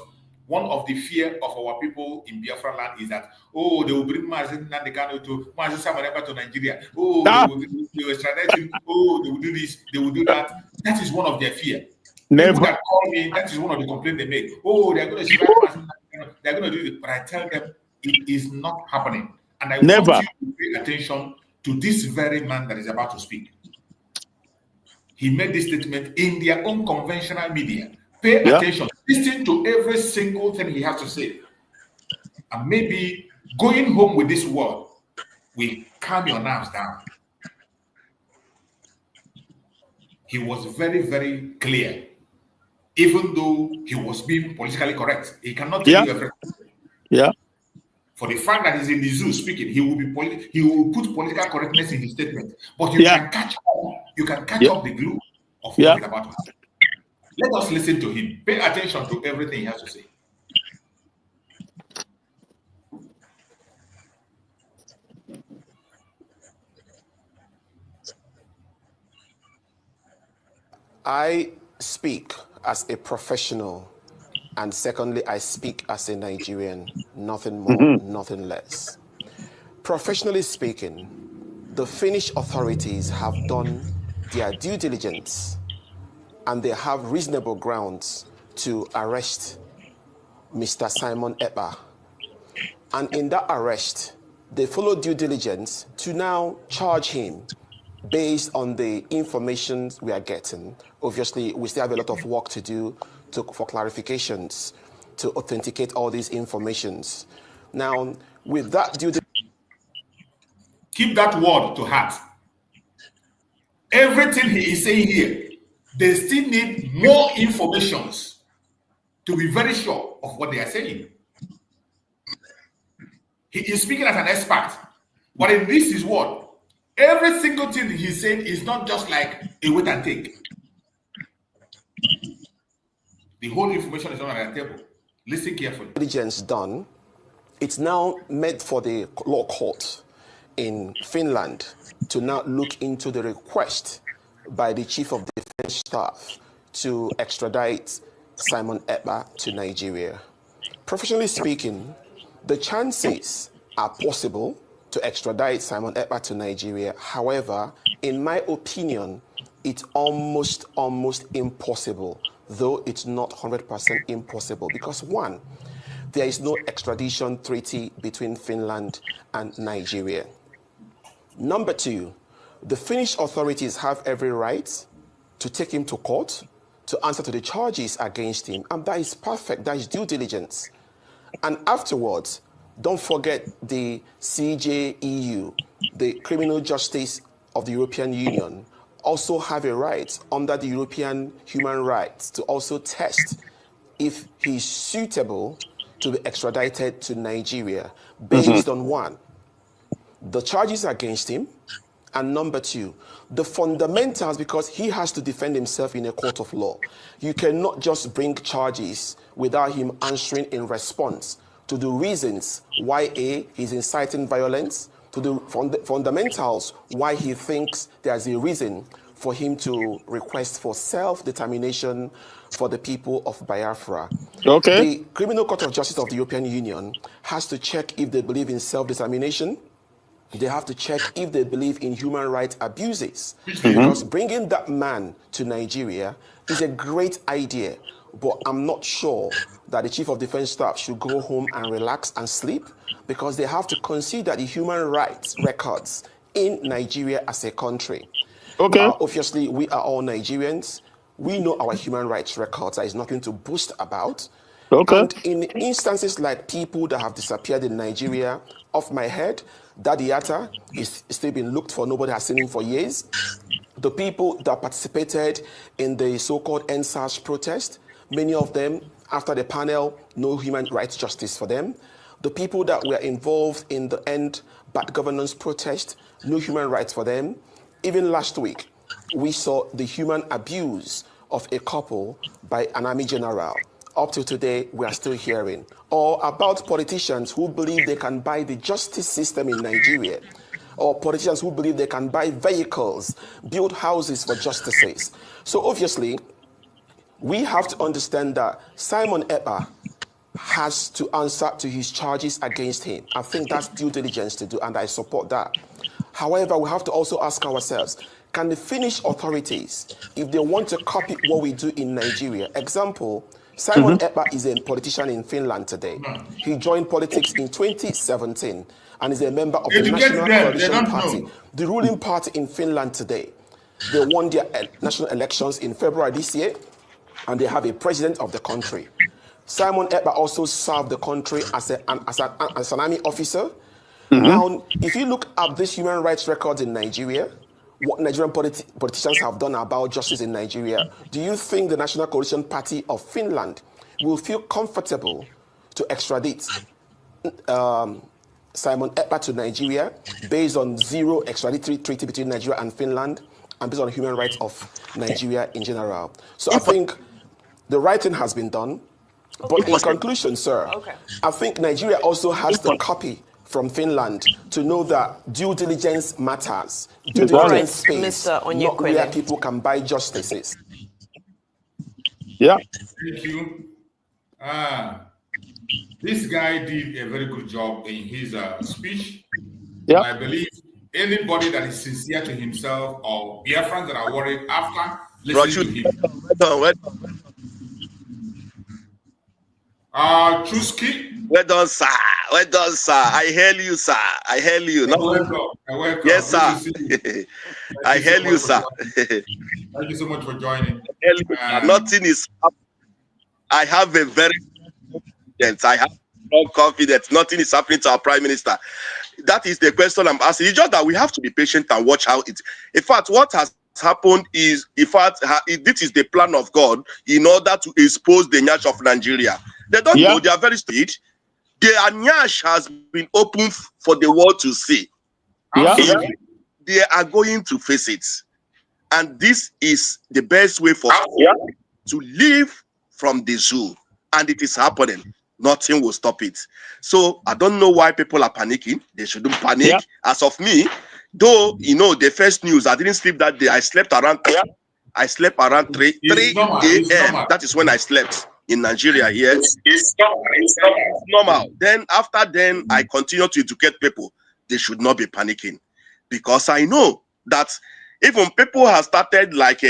one of the fear of our people in Biafra land is that, oh, they will bring Mazi Nnamdi to Nigeria. Oh, they will extradite him. Oh, they will do this, they will do that. That is one of their fear. Never. People that call me, that is one of the complaints they make. Oh, they're going to extradite Mazi Nnamdi. They're going to do it. But I tell them it is not happening. And I want you to pay attention to this very man that is about to speak. He made this statement in their own conventional media. Pay attention. Listen to every single thing he has to say. And maybe going home with this word will calm your nerves down. He was very, very clear. Even though he was being politically correct, he cannot tell you everything. Yeah. For the fact that he's in the zoo speaking, he will put political correctness in his statement. But you can catch up the glue of what is about to happen. Let us listen to him. Pay attention to everything he has to say. I speak as a professional, and secondly, I speak as a Nigerian, nothing more, nothing less. Professionally speaking, the Finnish authorities have done their due diligence and they have reasonable grounds to arrest Mr. Simon Ekpa. And in that arrest, they followed due diligence to now charge him based on the information we are getting. Obviously, we still have a lot of work to do for clarifications to authenticate all these informations. Now, with that due diligence, keep that word to heart. Everything he is saying here, they still need more informations to be very sure of what they are saying. He is speaking as an expert, but in this is what every single thing he's saying is not just like a wait and take. The whole information is not on the table. Listen carefully. Diligence done, it's now meant for the law court in Finland to now look into the request by the Chief of Defense Staff to extradite Simon Ekpa to Nigeria. Professionally speaking, the chances are possible to extradite Simon Ekpa to Nigeria. However, in my opinion, it's almost impossible, though it's not 100% impossible, because one, there is no extradition treaty between Finland and Nigeria. Number two, the Finnish authorities have every right to take him to court to answer to the charges against him, and that is perfect, that is due diligence. And afterwards, don't forget the CJEU, the Criminal Justice of the European Union, also have a right under the European human rights to also test if he's suitable to be extradited to Nigeria based on one, the charges against him, and number two, the fundamentals, because he has to defend himself in a court of law. You cannot just bring charges without him answering in response to the reasons why he's inciting violence, to the fundamentals why he thinks there's a reason for him to request for self-determination for the people of Biafra. Okay. The Criminal Court of Justice of the European Union has to check if they believe in self-determination. They have to check if they believe in human rights abuses. Because bringing that man to Nigeria is a great idea, but I'm not sure that the Chief of Defense Staff should go home and relax and sleep, because they have to consider the human rights records in Nigeria as a country. Okay. Obviously, we are all Nigerians. We know our human rights records. There is nothing to boast about. Okay. And in instances like people that have disappeared in Nigeria, off my head, Daddy Atta is still being looked for. Nobody has seen him for years. The people that participated in the so-called NSAS protest, many of them, after the panel, no human rights justice for them. The people that were involved in the End Bad Governance protest, no human rights for them. Even last week, we saw the human abuse of a couple by an army general. Up to today, we are still hearing. Or about politicians who believe they can buy the justice system in Nigeria. Or politicians who believe they can buy vehicles, build houses for justices. So obviously, we have to understand that Simon Ekpa has to answer to his charges against him. I think that's due diligence to do, and I support that. However, we have to also ask ourselves, can the Finnish authorities, if they want to copy what we do in Nigeria, example, Simon Ekpa is a politician in Finland today. He joined politics in 2017 and is a member of the National Coalition Party, the ruling party in Finland today. They won their national elections in February this year, and they have a president of the country. Simon Ekpa also served the country as an army officer. Now, if you look at these human rights records in Nigeria, what Nigerian politicians have done about justice in Nigeria, do you think the National Coalition Party of Finland will feel comfortable to extradite Simon Ekpa to Nigeria based on zero extraditory treaty between Nigeria and Finland and based on human rights of Nigeria in general? So I think the right thing has been done. But in conclusion, sir, I think Nigeria also has to copy from Finland to know that due diligence matters. Due diligence space, not where people can buy justices. Yeah. Thank you. This guy did a very good job in his speech. Yeah. And I believe anybody that is sincere to himself or Biafrans that are worried after listening to him. Truski. Well done, sir. Well done, sir. I hail you, sir. I hail you. You're welcome. You're welcome. Yes, Good to sir. see you. I hail you, sir. Thank you so much for joining. Nothing is happening. I have a very confidence. I have strong confidence. Nothing is happening to our prime minister. That is the question I'm asking. It's just that we have to be patient and watch how it. In fact, what has happened is, in fact, this is the plan of God in order to expose the nyash of Nigeria. They don't know. They are very stupid. Their nyash has been open for the world to see. They are going to face it, and this is the best way for us to live from the zoo. And it is happening. Nothing will stop it. So I don't know why people are panicking. They shouldn't panic. As of me, though, you know, the first news, I didn't sleep that day. I slept around 3 a.m. That is when I slept in Nigeria. Yes, it's normal. Then after then, I continue to educate people. They should not be panicking, because I know that even people have started like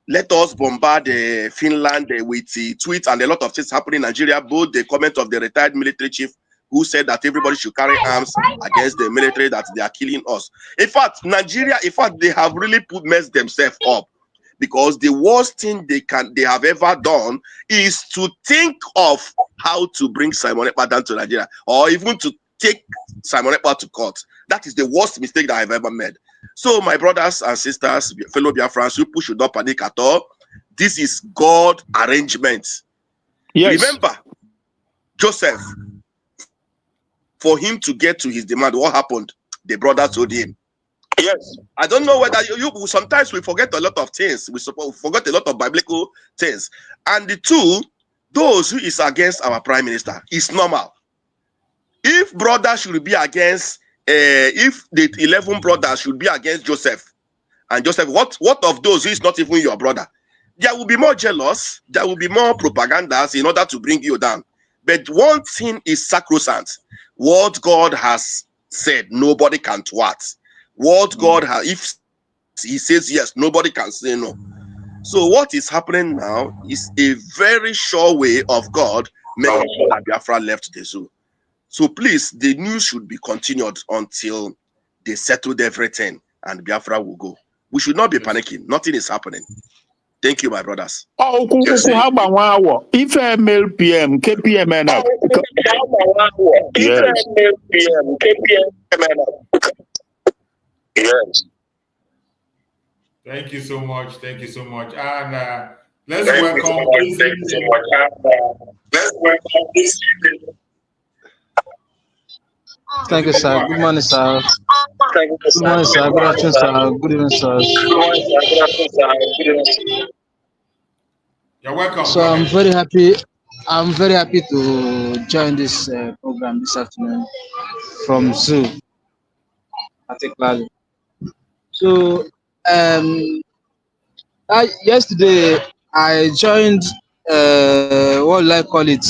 let us bombard Finland with tweets and a lot of things happening in Nigeria. Both the comment of the retired military chief who said that everybody should carry arms against the military, that they are killing us. In fact, Nigeria, they have really messed themselves up, because the worst thing they have ever done is to think of how to bring Simon Ekpa down to Nigeria, or even to take Simon Ekpa to court. That is the worst mistake that I've ever made. So, my brothers and sisters, fellow Biafrans, people should not panic at all. This is God arrangement. Yes. Remember, Joseph, for him to get to his demand, what happened? The brothers told him. Yes. I don't know whether you sometimes we forget a lot of things. We forget a lot of biblical things. And the two, those who is against our prime minister, is normal. If brothers should be against, if the 11 brothers should be against Joseph, and Joseph, what of those who is not even your brother? There will be more jealous, there will be more propagandas in order to bring you down. But one thing is sacrosanct. What God has said, nobody can thwart. What God has, if he says yes, nobody can say no. So what is happening now is a very sure way of God making sure that Biafra left the zoo. So please, the news should be continued until they settled everything and Biafra will go. We should not be panicking. Nothing is happening. Thank you, my brothers. Oh, how about if ML PM, KPM, yes. Yes. Thank you so much. Thank you so much. And let's welcome. Thank you so much. Let's welcome this evening. Thank you, sir. Good morning, sir. Good morning, sir. Good afternoon, sir. Good evening, sir. You're welcome. So I'm very happy. I'm very happy to join this program this afternoon from Zoo, particularly. So yesterday I joined what will I call it?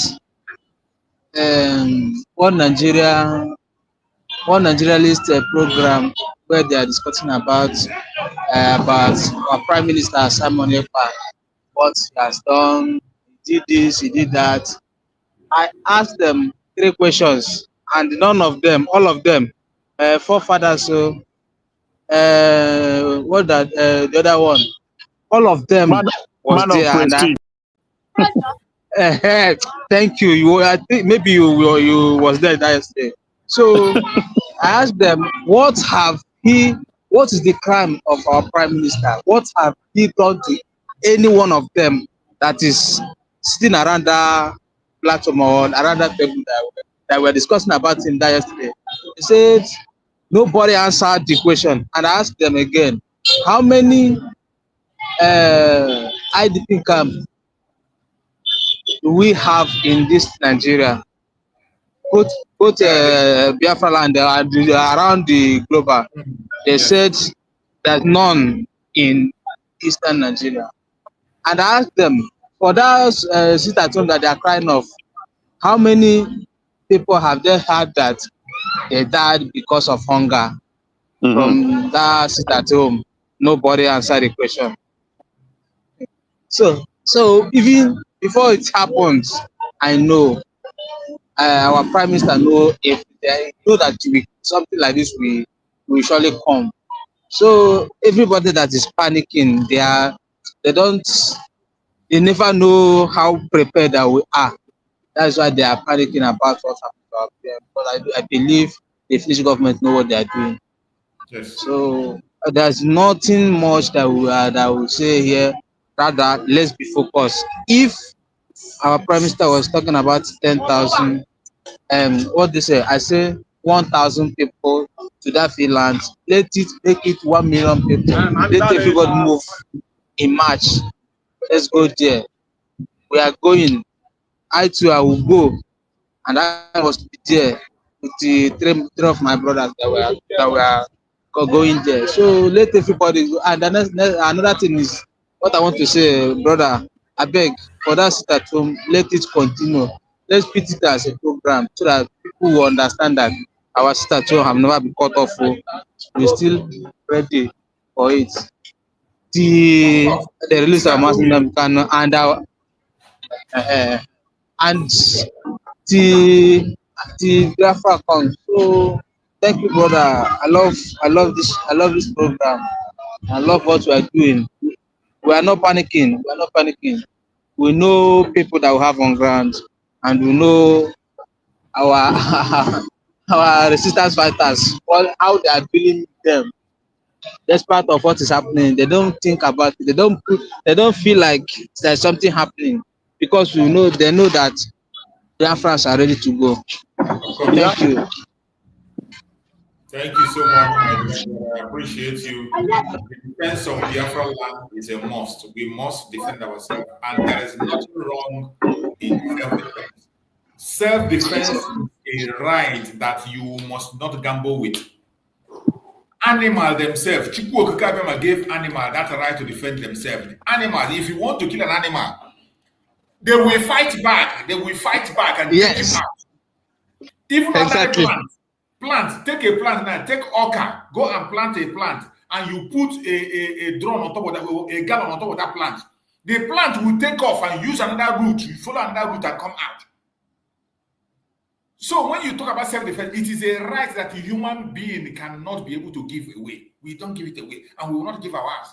One Nigerialist program where they are discussing about our Prime Minister Simon Ekpa, what he has done, he did this, he did that. I asked them 3 questions, and none of them, all of them, forefathers. So what that the other one, all of them was there, and thank you. I think maybe you was there yesterday. So I asked them, what is the crime of our prime minister? What have he done to any one of them that is sitting around that platform or around that table that we're discussing about him that yesterday? He said nobody answered the question, and I asked them again, how many IDP camps do we have in this Nigeria? Both Biafra and around the global. They said there's none in Eastern Nigeria. And I asked them, for that sit at home that they are crying of, how many people have they heard that they died because of hunger from that sit at home? Nobody answered the question. So even before it happens, I know our prime minister know if they know that something like this will surely come. So everybody that is panicking, they never know how prepared that we are. That's why they are panicking about what's happening to our PM. But I believe the Finnish government know what they are doing. Yes. So there's nothing much that we say here. Rather, let's be focused. If our prime minister was talking about 10,000, what they say, I say 1,000 people to that Finland. Let it make it 1 million people. Let everybody move in March. Let's go there. We are going. I too, I will go, and I was there with the three of my brothers that were going there. So let everybody go. And another thing is what I want to say, brother. I beg for that sit at home, let it continue. Let's put it as a program so that people will understand that our sit at home have never been cut off. We're still ready for it. The release of Mass Namkano and our and the Biafra comes. So thank you, brother. I love this program. I love what we are doing. We are not panicking. We are not panicking. We know people that we have on ground, and we know our our resistance fighters. How they are dealing with them. Despite of what is happening, they don't think about it. They don't feel like there's something happening because they know that Biafrans are ready to go. So thank you. Thank you so much, my friend. I appreciate you. The defense of Biafra land is a must. We must defend ourselves, and there is nothing wrong in self-defense. Self-defense is a right that you must not gamble with. Animal themselves, Chukwu Okikabema gave animal that right to defend themselves. Animals, if you want to kill an animal, they will fight back. They will fight back and take you out. Even exactly. Plant, take a plant now, take oka, go and plant a plant, and you put a drone on top of that, a gallon on top of that plant. The plant will take off and use another route, you follow another route and come out. So when you talk about self-defense, it is a right that a human being cannot be able to give away. We don't give it away, and we will not give ours.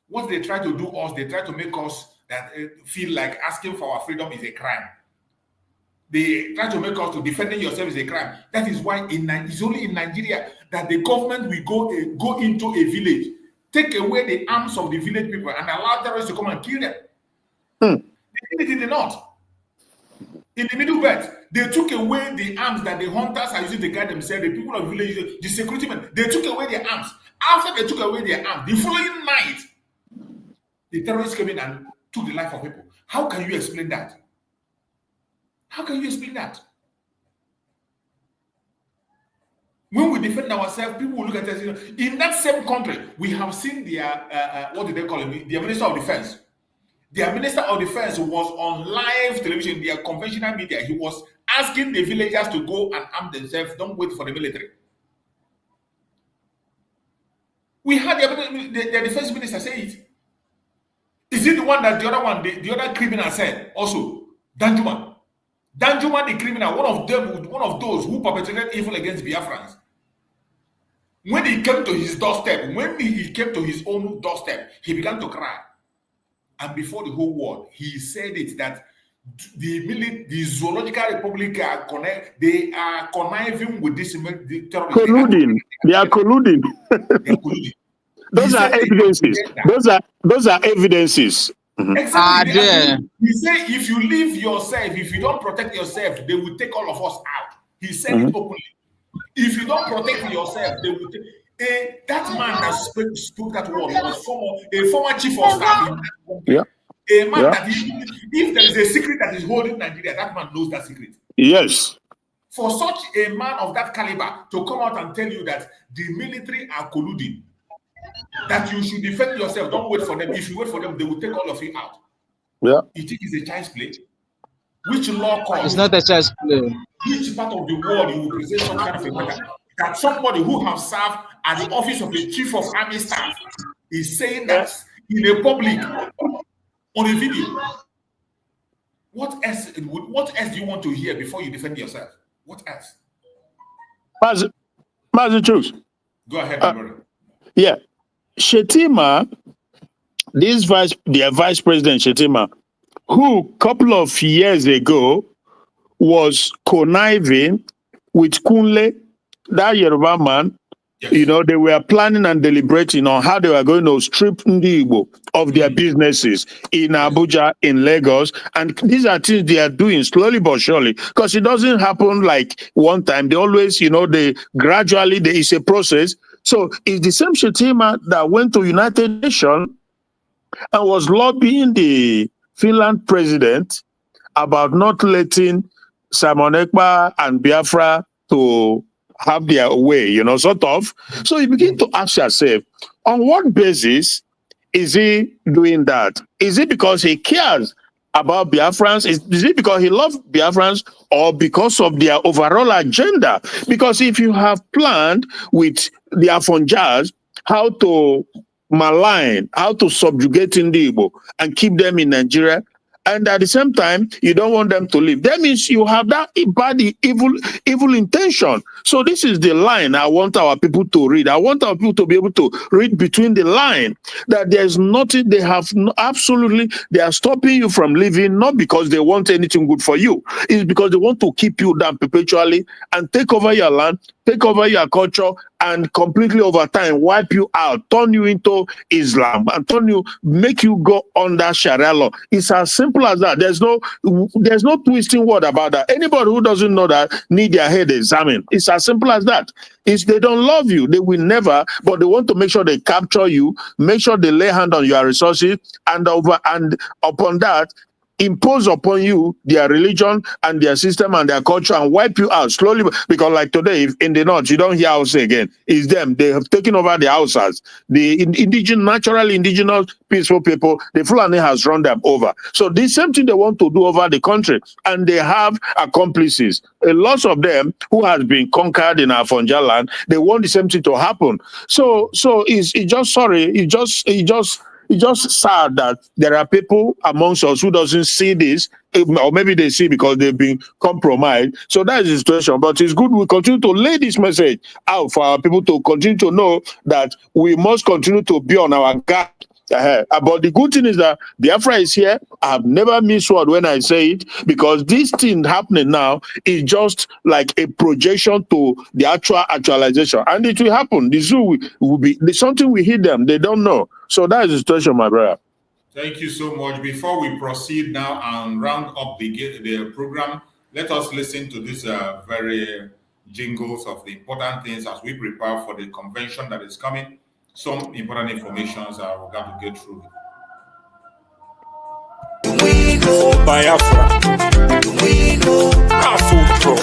What they try to do us, they try to make us that feel like asking for our freedom is a crime. They try to make us to defending yourself is a crime. That is why it's only in Nigeria that the government will go into a village, take away the arms of the village people, and allow terrorists to come and kill them. They did it not. In the Middle Belt, they took away the arms that the hunters are using to guide themselves. The people of the village, the security men, they took away their arms. After they took away their arms, the following night, the terrorists came in and took the life of people. How can you explain that? How can you explain that? When we defend ourselves, people will look at us. In that same country, we have seen their, what do they call it? Their Minister of Defense. Their Minister of Defense was on live television, their conventional media. He was asking the villagers to go and arm themselves. Don't wait for the military. We had the defense minister say it. Is it the one that the other criminal said also? Danjuma. Danjuma, the criminal, one of those who perpetrated evil against Biafrans. When he came to his doorstep, when he came to his own doorstep, he began to cry. And before the whole world, he said it that the Zoological Republic they are conniving with this terrorists. Colluding. They are colluding. They are colluding. Those are evidences. Those are evidences. Exactly. He said, if you leave yourself, if you don't protect yourself, they will take all of us out. He said it openly. If you don't protect yourself, they will take. That man that spoke that word was a former chief of staff in that country. Yeah. A man that if there is a secret that is holding Nigeria, that man knows that secret. Yes. For such a man of that caliber to come out and tell you that the military are colluding, that you should defend yourself, don't wait for them. If you wait for them, they will take all of you out. Yeah. You think it's a child's play? Which law court? It's not a child's play. Which part of the world you will present some kind of a matter that somebody who has served at the office of the chief of army staff is saying that in a public on a video? What else do you want to hear before you defend yourself? What else? Master Truth. Go ahead, my brother. Yeah. Shetima, their vice president Shetima, who a couple of years ago was conniving with Kunle, that Yoruba man. Yes. You know, they were planning and deliberating on how they were going to strip Ndi Igbo of their businesses in Abuja, in Lagos. And these are things they are doing slowly but surely, because it doesn't happen like one time. They always, you know, it's a process. So it's the same Shetima that went to United Nations and was lobbying the Finland president about not letting Simon Ekpa and Biafra to have their way, you know, sort of. So you begin to ask yourself, on what basis is he doing that? Is it because he cares about Biafrans? Is it because he loves Biafrans, or because of their overall agenda? Because if you have planned with the Afonjas how to malign, how to subjugate Ndi Igbo and keep them in Nigeria, and at the same time, you don't want them to leave, that means you have that bad, evil intention. So this is the line I want our people to read. I want our people to be able to read between the line, that there's nothing, they have absolutely, they are stopping you from leaving, not because they want anything good for you. It's because they want to keep you down perpetually and take over your land, take over your culture, and completely over time wipe you out, turn you into Islam, and make you go under Sharia law. It's as simple as that. There's no twisting word about that. Anybody who doesn't know that need their head examined. It's as simple as that. It's they don't love you, they will never, but they want to make sure they capture you, make sure they lay hand on your resources, and upon that, impose upon you their religion and their system and their culture and wipe you out slowly. Because like today, if in the north, you don't hear Hausa again. It's them. They have taken over the Hausas. The natural indigenous peaceful people, the Fulani has run them over. So the same thing they want to do over the country. And they have accomplices. A lot of them who has been conquered in our Funja land, they want the same thing to happen. So it's just sad that there are people amongst us who doesn't see this, or maybe they see because they've been compromised. So that is the situation. But it's good we continue to lay this message out for our people to continue to know that we must continue to be on our guard. But the good thing is that Biafra is here. I've never missed word when I say it, because this thing happening now is just like a projection to the actualization, and it will happen. The zoo will be something we hit them. They don't know. So that is the situation, my brother. Thank you so much. Before we proceed now and round up the program, let us listen to these very jingles of the important things as we prepare for the convention that is coming. Some important informations are we're going to get through. For Biafra, Raffle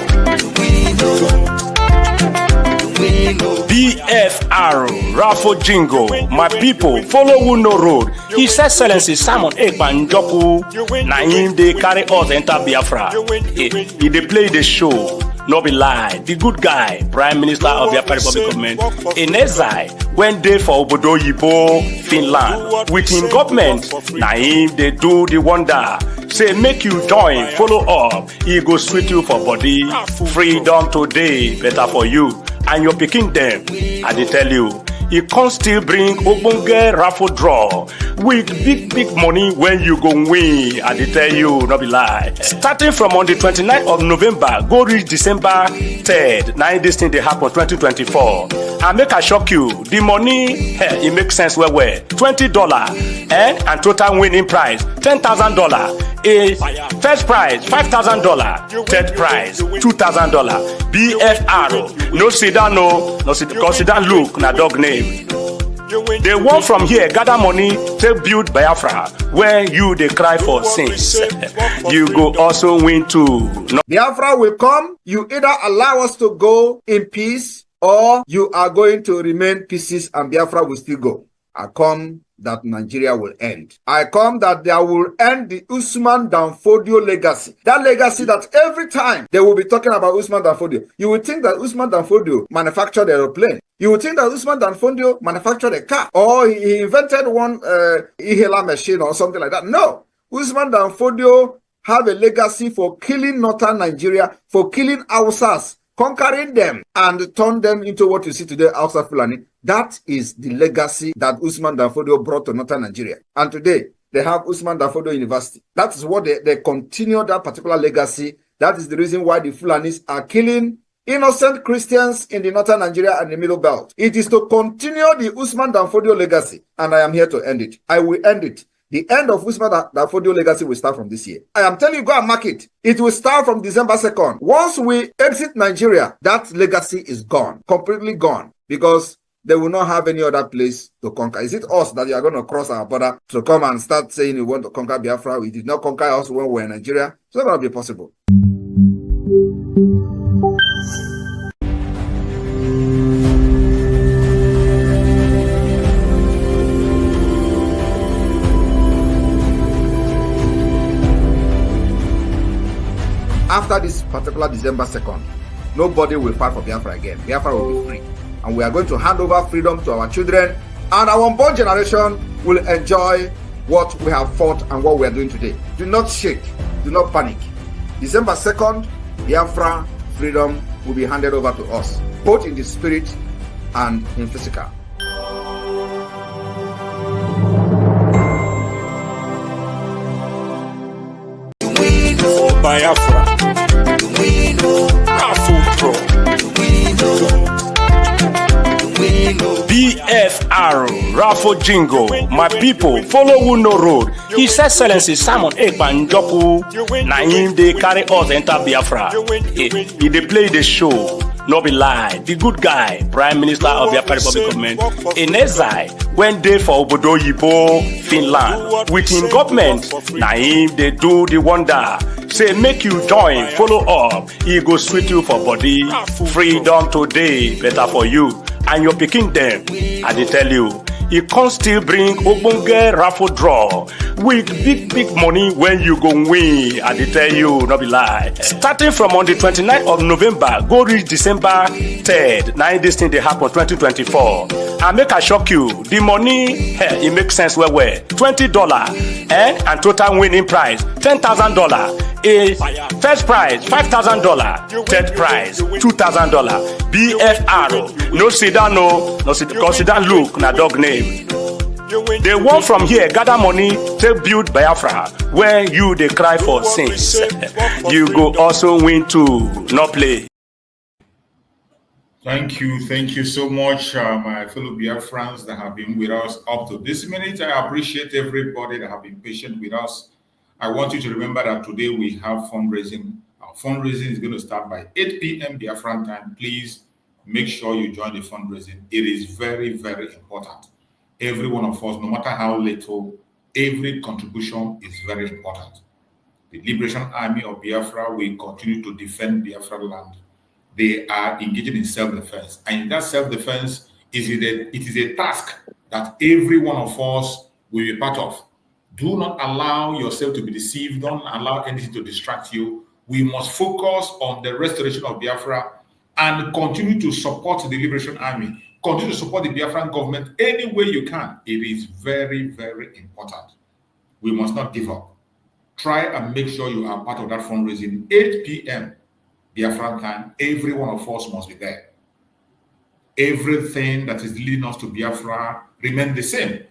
BFR, Raffle Jingle. My people, follow who no road. His Excellency Simon Ekpa Njoku, na him they carry us enter Biafra. He they play the show. No be lie, the good guy, Prime Minister of the Republic Government, in exile, went there for Obodo Yibo, Finland. With him government, na him they do the wonder. Say make you join, follow up, he go sweet you for body. Freedom today, better for you and your picking them. I dey tell you, he can still bring ogbonge raffle draw with big money when you go win. I dey tell you, no be lie. Starting from on the 29th of November, go reach December 3rd. Now this thing they happen 2024. And make I shock you, the money, it makes sense well. $20 and total winning prize $10,000. A first prize $5,000, third prize $2,000. BFR, no sit down, no sit down. Look, na dog name. They want from here gather money to build Biafra, where you they cry for sins. You go also win too. Biafra will come. You either allow us to go in peace, or you are going to remain pieces and Biafra will still go. I come that Nigeria will end. I come that there will end the Usman Danfodio legacy. That legacy that every time they will be talking about Usman Danfodio, you would think that Usman Danfodio manufactured the aeroplane. You would think that Usman Danfodio manufactured a car, or he invented one Ihela machine or something like that. No. Usman Danfodio have a legacy for killing northern Nigeria, for killing Hausas, conquering them and turn them into what you see today, Hausa Fulani. That is the legacy that Usman Danfodio brought to northern Nigeria. And today, they have Usman Danfodio University. That is what they continue that particular legacy. That is the reason why the Fulanis are killing innocent Christians in the northern Nigeria and the middle belt. It is to continue the Usman Danfodio legacy, and I am here to end it. I will end it. The end of Usman Danfodio legacy will start from this year. I am telling you, go and mark it. It will start from December 2nd. Once we exit Nigeria, that legacy is gone, completely gone, because they will not have any other place to conquer. Is it us that you are going to cross our border to come and start saying you want to conquer Biafra? We did not conquer us when we were in Nigeria. It's not going to be possible. After this particular December 2nd, nobody will fight for Biafra again. Biafra will be free. And we are going to hand over freedom to our children, and our unborn generation will enjoy what we have fought and what we are doing today. Do not shake. Do not panic. December 2nd, Biafra freedom will be handed over to us, both in the spirit and in physical. For Biafra, Raffle Pro, BFR, Raffle Jingo, my people, follow who no road. His Excellency Simon Ekpanjoku, na him they carry us enter Biafra. He they play the show, no be lie. The good guy, Prime Minister of Biafra Republic Government, in exile, went there for Obodo Yibo, Finland. With him government, na him they do the wonder. Say make you join, follow up. He go sweet you for body. Freedom today, better for you and your picking them. I dey tell you, he can still bring ogbonge raffle draw with big money when you go win. I dey tell you, no be lie. Starting from on the 29th of November, go reach December 3rd. Now this thing they happen 2024. And make I shock you, the money, it makes sense well. $20 and total winning prize $10,000. A first prize $5,000, third prize $2,000. BFR, no sit down, no sit down. Look, na dog name. They want from here gather money to build Biafra, where you they cry for sins. You go also win too, no play. Thank you so much, my fellow Biafrans that have been with us up to this minute. I appreciate everybody that have been patient with us. I want you to remember that today we have fundraising. Our fundraising is going to start by 8 p.m. Biafran time. Please make sure you join the fundraising. It is very, very important. Every one of us, no matter how little, every contribution is very important. The Liberation Army of Biafra will continue to defend Biafra land. They are engaging in self-defense. And in that self-defense, it is a task that every one of us will be part of. Do not allow yourself to be deceived. Don't allow anything to distract you. We must focus on the restoration of Biafra and continue to support the Liberation Army. Continue to support the Biafran government any way you can. It is very, very important. We must not give up. Try and make sure you are part of that fundraising. 8 p.m. Biafran time. Every one of us must be there. Everything that is leading us to Biafra remains the same.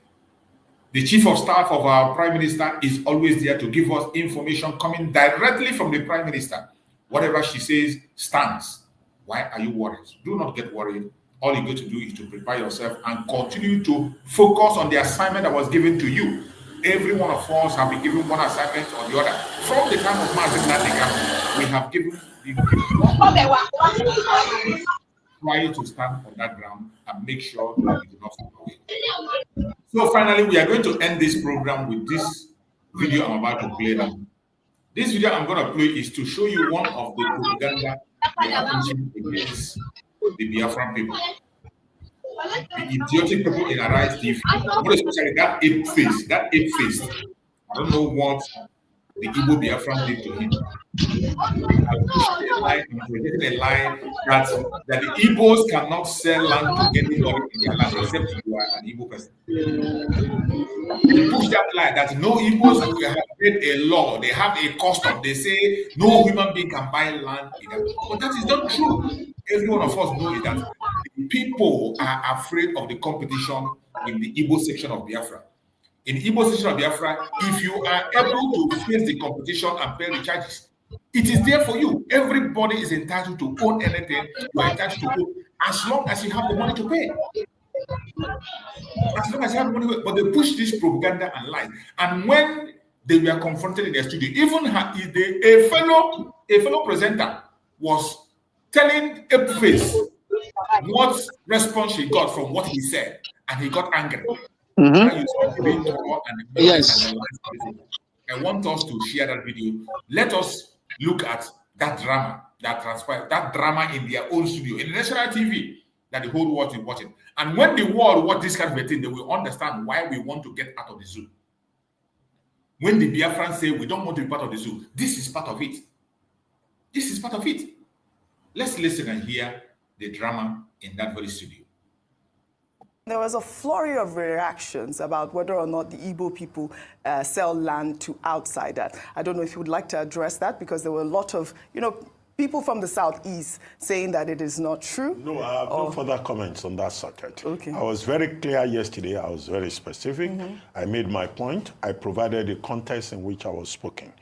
The Chief of Staff of our Prime Minister is always there to give us information coming directly from the Prime Minister. Whatever she says stands. Why are you worried? Do not get worried. All you got to do is to prepare yourself and continue to focus on the assignment that was given to you. Every one of us have been given one assignment or the other. From the time of Mazen, we have given try to stand on that ground and make sure that we do not step away. So finally, we are going to end this program with this video I'm about to play now. This video I'm going to play is to show you one of the propaganda they are pushing against the Biafran people. the idiotic people in Arise TV, more especially that ape-faced, I don't know what the Igbo Biafran did to him. They are pushing a lie and projecting a lie that the Igbos cannot sell land to anybody in their land except you are an Igbo person. They push that lie that no Igbos will have made a law. They have a custom. They say no human being can buy land in them. But that is not true. Every one of us knows that the people are afraid of the competition in the Igbo section of Biafra. In the Igbo section of Biafra, if you are able to face the competition and pay the charges, it is there for you. Everybody is entitled to own anything. You are entitled to own as long as you have the money to pay. As long as you have the money to pay. But they push this propaganda and lies. And when they were confronted in their studio, even a fellow presenter was telling Apeface what response she got from what he said, and he got angry. Yes. I want us to share that video. Let us look at that drama that transpired, that drama in their own studio, in the national TV that the whole world is watching. And when the world watch this kind of a thing, they will understand why we want to get out of the zoo. When the Biafrans say we don't want to be part of the zoo, this is part of it. This is part of it. Let's listen and hear the drama in that very studio. There was a flurry of reactions about whether or not the Igbo people sell land to outsiders. I don't know if you would like to address that, because there were a lot of, people from the southeast saying that it is not true. No, I have no further comments on that subject. Okay. I was very clear yesterday. I was very specific. I made my point. I provided the context in which I was speaking.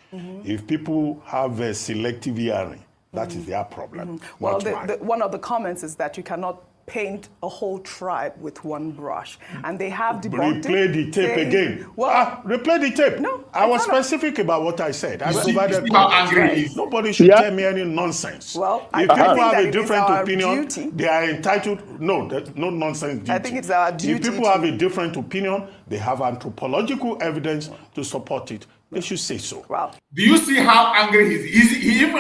If people have a selective hearing, that is their problem. Well, one of the comments is that you cannot paint a whole tribe with one brush, and they have debunked Replay the tape again. Replay the tape. No, I was specific about what I said. I provided context. Nobody should tell me any nonsense. Well, if people have a different opinion, they are entitled. No, no nonsense duty. I think it's our duty. If people have a different opinion, they have anthropological evidence to support it. They should say so. Wow. Do you see how angry he is? He even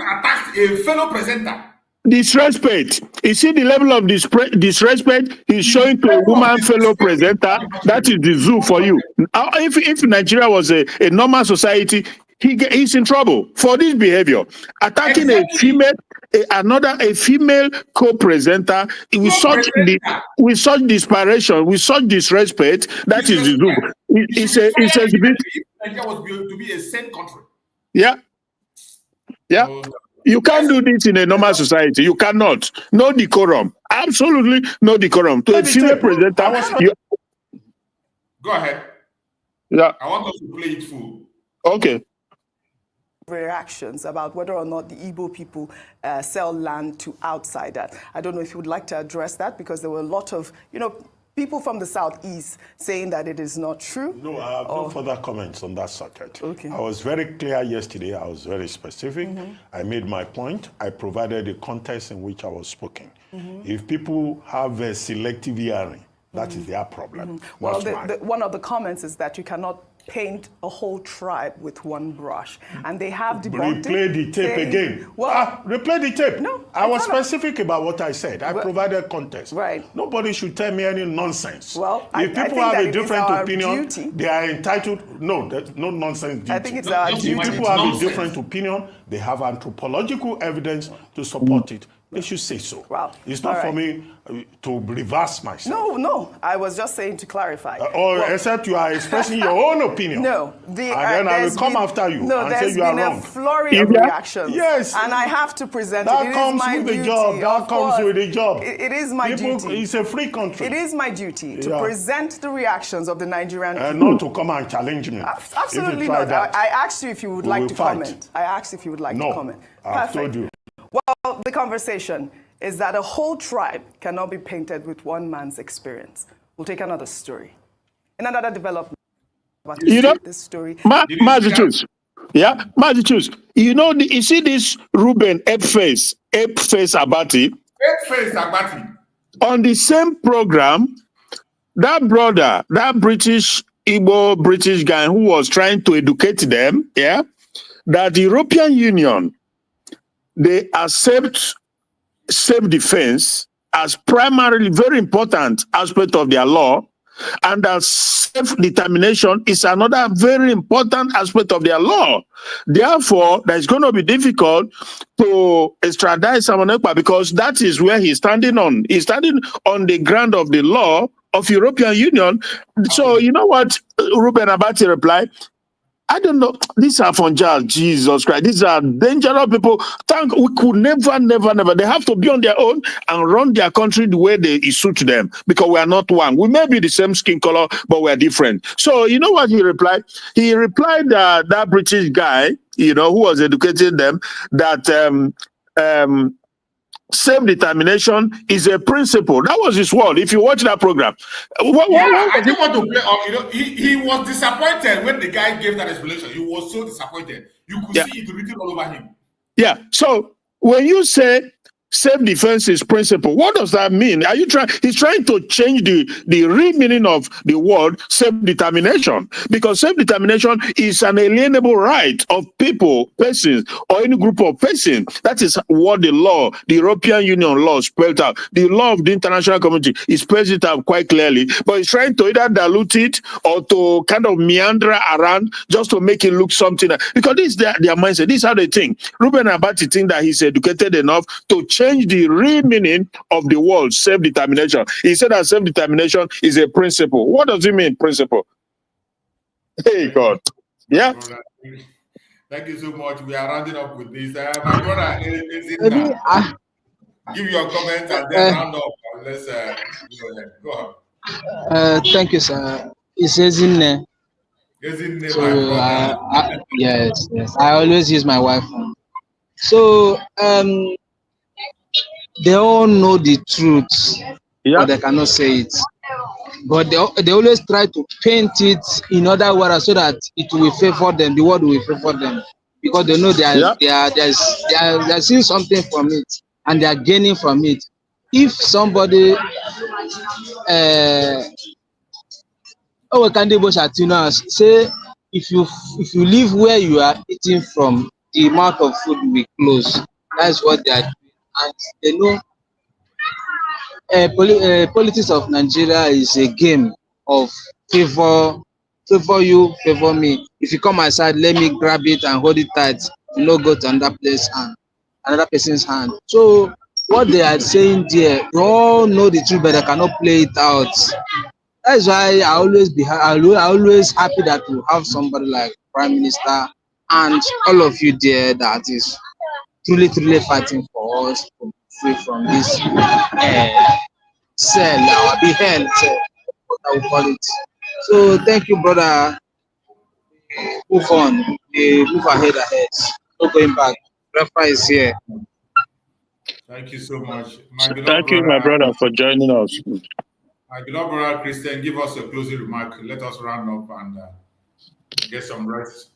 attacked a fellow presenter. Disrespect. You see the level of disrespect he's showing to a woman fellow presenter. That is the zoo for you. If Nigeria was a normal society, he's in trouble for this behavior. Attacking a female, a female co-presenter with such desperation, with such disrespect. That is the zoo. It's a bit. Nigeria was to be a saint country. Yeah. You can't do this in a normal society. You cannot. No decorum. Absolutely no decorum. To a female presenter. Go ahead. Yeah. I want us to play it full. Okay. Reactions about whether or not the Igbo people sell land to outsiders. I don't know if you would like to address that, because there were a lot of, people from the southeast saying that it is not true. No, I have no further comments on that subject. Okay. I was very clear yesterday. I was very specific. I made my point. I provided the context in which I was speaking. If people have a selective hearing, that is their problem. Well, one of the comments is that you cannot paint a whole tribe with one brush, and they have debunked Replay the tape again. Replay the tape. No, I was specific about what I said. I provided context. Right. Nobody should tell me any nonsense. Well, if people have a different opinion, they are entitled. No, no nonsense duty. I think it's our duty. If people have a different opinion, they have anthropological evidence to support it. They should say so. Wow. It's not for me to reverse myself. No. I was just saying to clarify. Except you are expressing your own opinion. No. And then I will come after you and say you are wrong. There's been a flurry of reactions. Yes. And I have to present that it. Comes with the job. That comes with the job. It is my duty. It's a free country. It is my duty to present the reactions of the Nigerian people. And not to come and challenge me. Absolutely not. I asked you if you would like to comment. I asked if you would like to comment. I've told you. Well, the conversation is that a whole tribe cannot be painted with one man's experience. We'll take another story. Another development about this story. Massachusetts. Yeah, Massachusetts. You see this Ruben Apeface Abati? Apeface Abati. On the same program, that brother, that British guy who was trying to educate them, that the European Union, they accept self-defense as primarily very important aspect of their law, and that self-determination is another very important aspect of their law. Therefore, that is going to be difficult to extradite Simon Ekpa because that is where he's standing on. He's standing on the ground of the law of European Union. So you know what Ruben Abati replied? I don't know. These are Fundraising, Jesus Christ. These are dangerous people. We could never. They have to be on their own and run their country the way they suit them because we are not one. We may be the same skin color, but we are different. So you know what he replied? He replied that that British guy, you know, who was educating them, that self-determination is a principle. That was his word. If you watch that program, I just want to play up. You know, he was disappointed when the guy gave that explanation. He was so disappointed. You could see it written all over him. Yeah. So when you say self-defense is principle, what does that mean? Are you trying? He's trying to change the real meaning of the word self-determination, because self-determination is an alienable right of people, persons, or any group of persons. That is what the law, the European Union law, spelled out. The law of the international community is spelled it out quite clearly, but he's trying to either dilute it or to kind of meander around just to make it look something. Because this is their mindset. This is how they think. Ruben Abati think that he's educated enough to change the real meaning of the word self-determination. He said that self-determination is a principle. What does it mean, principle? Hey, God. Yeah. Thank you so much. We are rounding up with this. My brother is in there. Give your comments and then round up. Let's go ahead. Thank you, sir. It's Ezinne. Ezinne, So, my brother. yes. I always use my wife. So, they all know the truth, but they cannot say it. But they always try to paint it in other words so that it will favor them, the word will favor them, because they know they're seeing something from it and they are gaining from it. If somebody say if you live where you are eating from, the amount of food will close. That's what they are doing, and they know politics of Nigeria is a game of favor you, favor me. If you come outside, let me grab it and hold it tight. You know, go to another person's hand. So what they are saying there, you all know the truth, but they cannot play it out. That's why I always happy that we have somebody like Prime Minister and all of you there that is truly fighting for us to be free from this cell, our beheld, what I will call it. So thank you, brother. Move on. Move ahead. No going back. Raffle is here. Thank you so much. Thank you, my brother, for joining us. My beloved brother Christian, give us a closing remark. Let us round up and get some rest.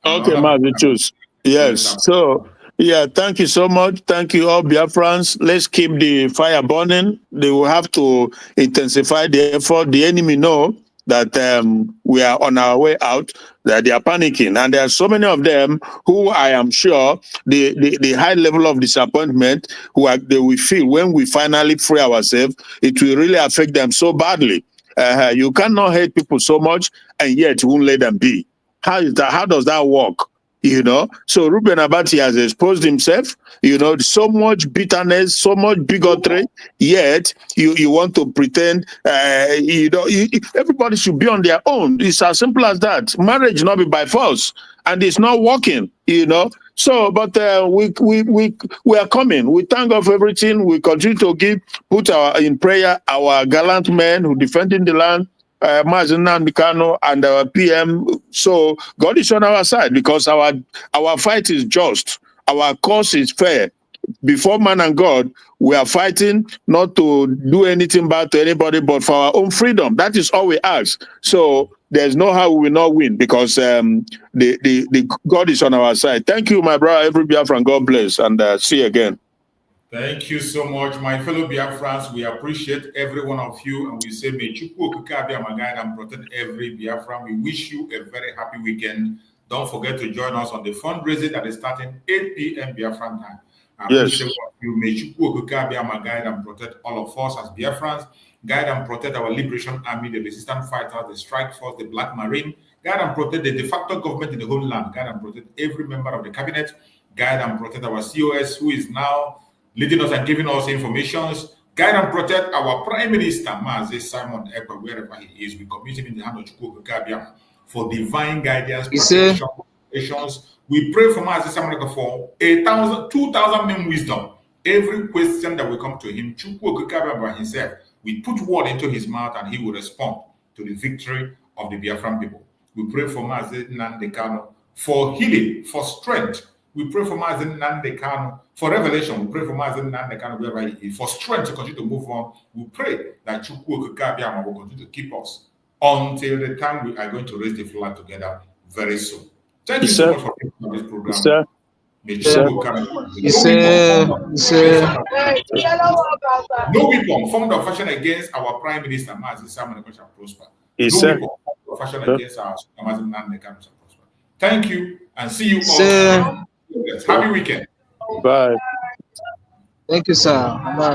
Okay, Mavichus. Yes. So, yeah, thank you so much. Thank you all, Biafrans. Let's keep the fire burning. They will have to intensify the effort. The enemy know that we are on our way out, that they are panicking. And there are so many of them who I am sure the high level of disappointment they will feel when we finally free ourselves, it will really affect them so badly. You cannot hate people so much and yet you won't let them be. How is that? How does that work? You know, so Ruben Abati has exposed himself, you know, so much bitterness, so much bigotry, yet you want to pretend, everybody should be on their own. It's as simple as that. Marriage not be by force, and it's not working, you know. So, but we are coming. We thank God for everything. We continue to put in prayer our gallant men who defending the land, Mazina Mikano and our PM. So God is on our side because our fight is just. Our cause is fair. Before man and God, we are fighting not to do anything bad to anybody, but for our own freedom. That is all we ask. So there's no how we will not win because the God is on our side. Thank you, my brother, every Biafran. God bless, and see you again. Thank you so much, my fellow Biafrans. We appreciate every one of you, and we say, may Chukwu Okike be our guide and protect every Biafran. We wish you a very happy weekend. Don't forget to join us on the fundraising that is starting 8 p.m. Biafran time. Each and every one of you, may Chukwu Okike Abiyama guide and protect all of us as Biafrans, guide and protect our Liberation Army, the resistance fighters, the strike force, the Black Marine, guide and protect the de facto government in the whole land, guide and protect every member of the cabinet, guide and protect our COS who is now leading us and giving us informations, guide and protect our Prime Minister, Mazi Simon Ekpa, wherever he is. We commit him in the hand of Chukwu Okike Abiyama for divine guidance, protection, operations. We pray for Mazi Simon Ekpa for 2,000 men wisdom. Every question that will come to him, Chukwu Okike Abiyama himself, we put word into his mouth and he will respond to the victory of the Biafran people. We pray for Mazi Nnamdi Kanu for healing, for strength. We pray for Mazi Nnamdi Kanu for revelation. We pray for Mazi Nnamdi Kanu wherever he is, for strength to continue to move on. We pray that Chukwu Okike Abiyama will continue to keep us until the time we are going to raise the flag together very soon. Thank you so much for being on this program. No weapon formed of fashion against our Prime Minister, Mazi Simon Ekpa, shall prosper. No weapon formed of fashion against our Mazi Nnamdi Kanu shall prosper. Thank you and see you all. Happy weekend. Bye. Thank you, sir. Bye.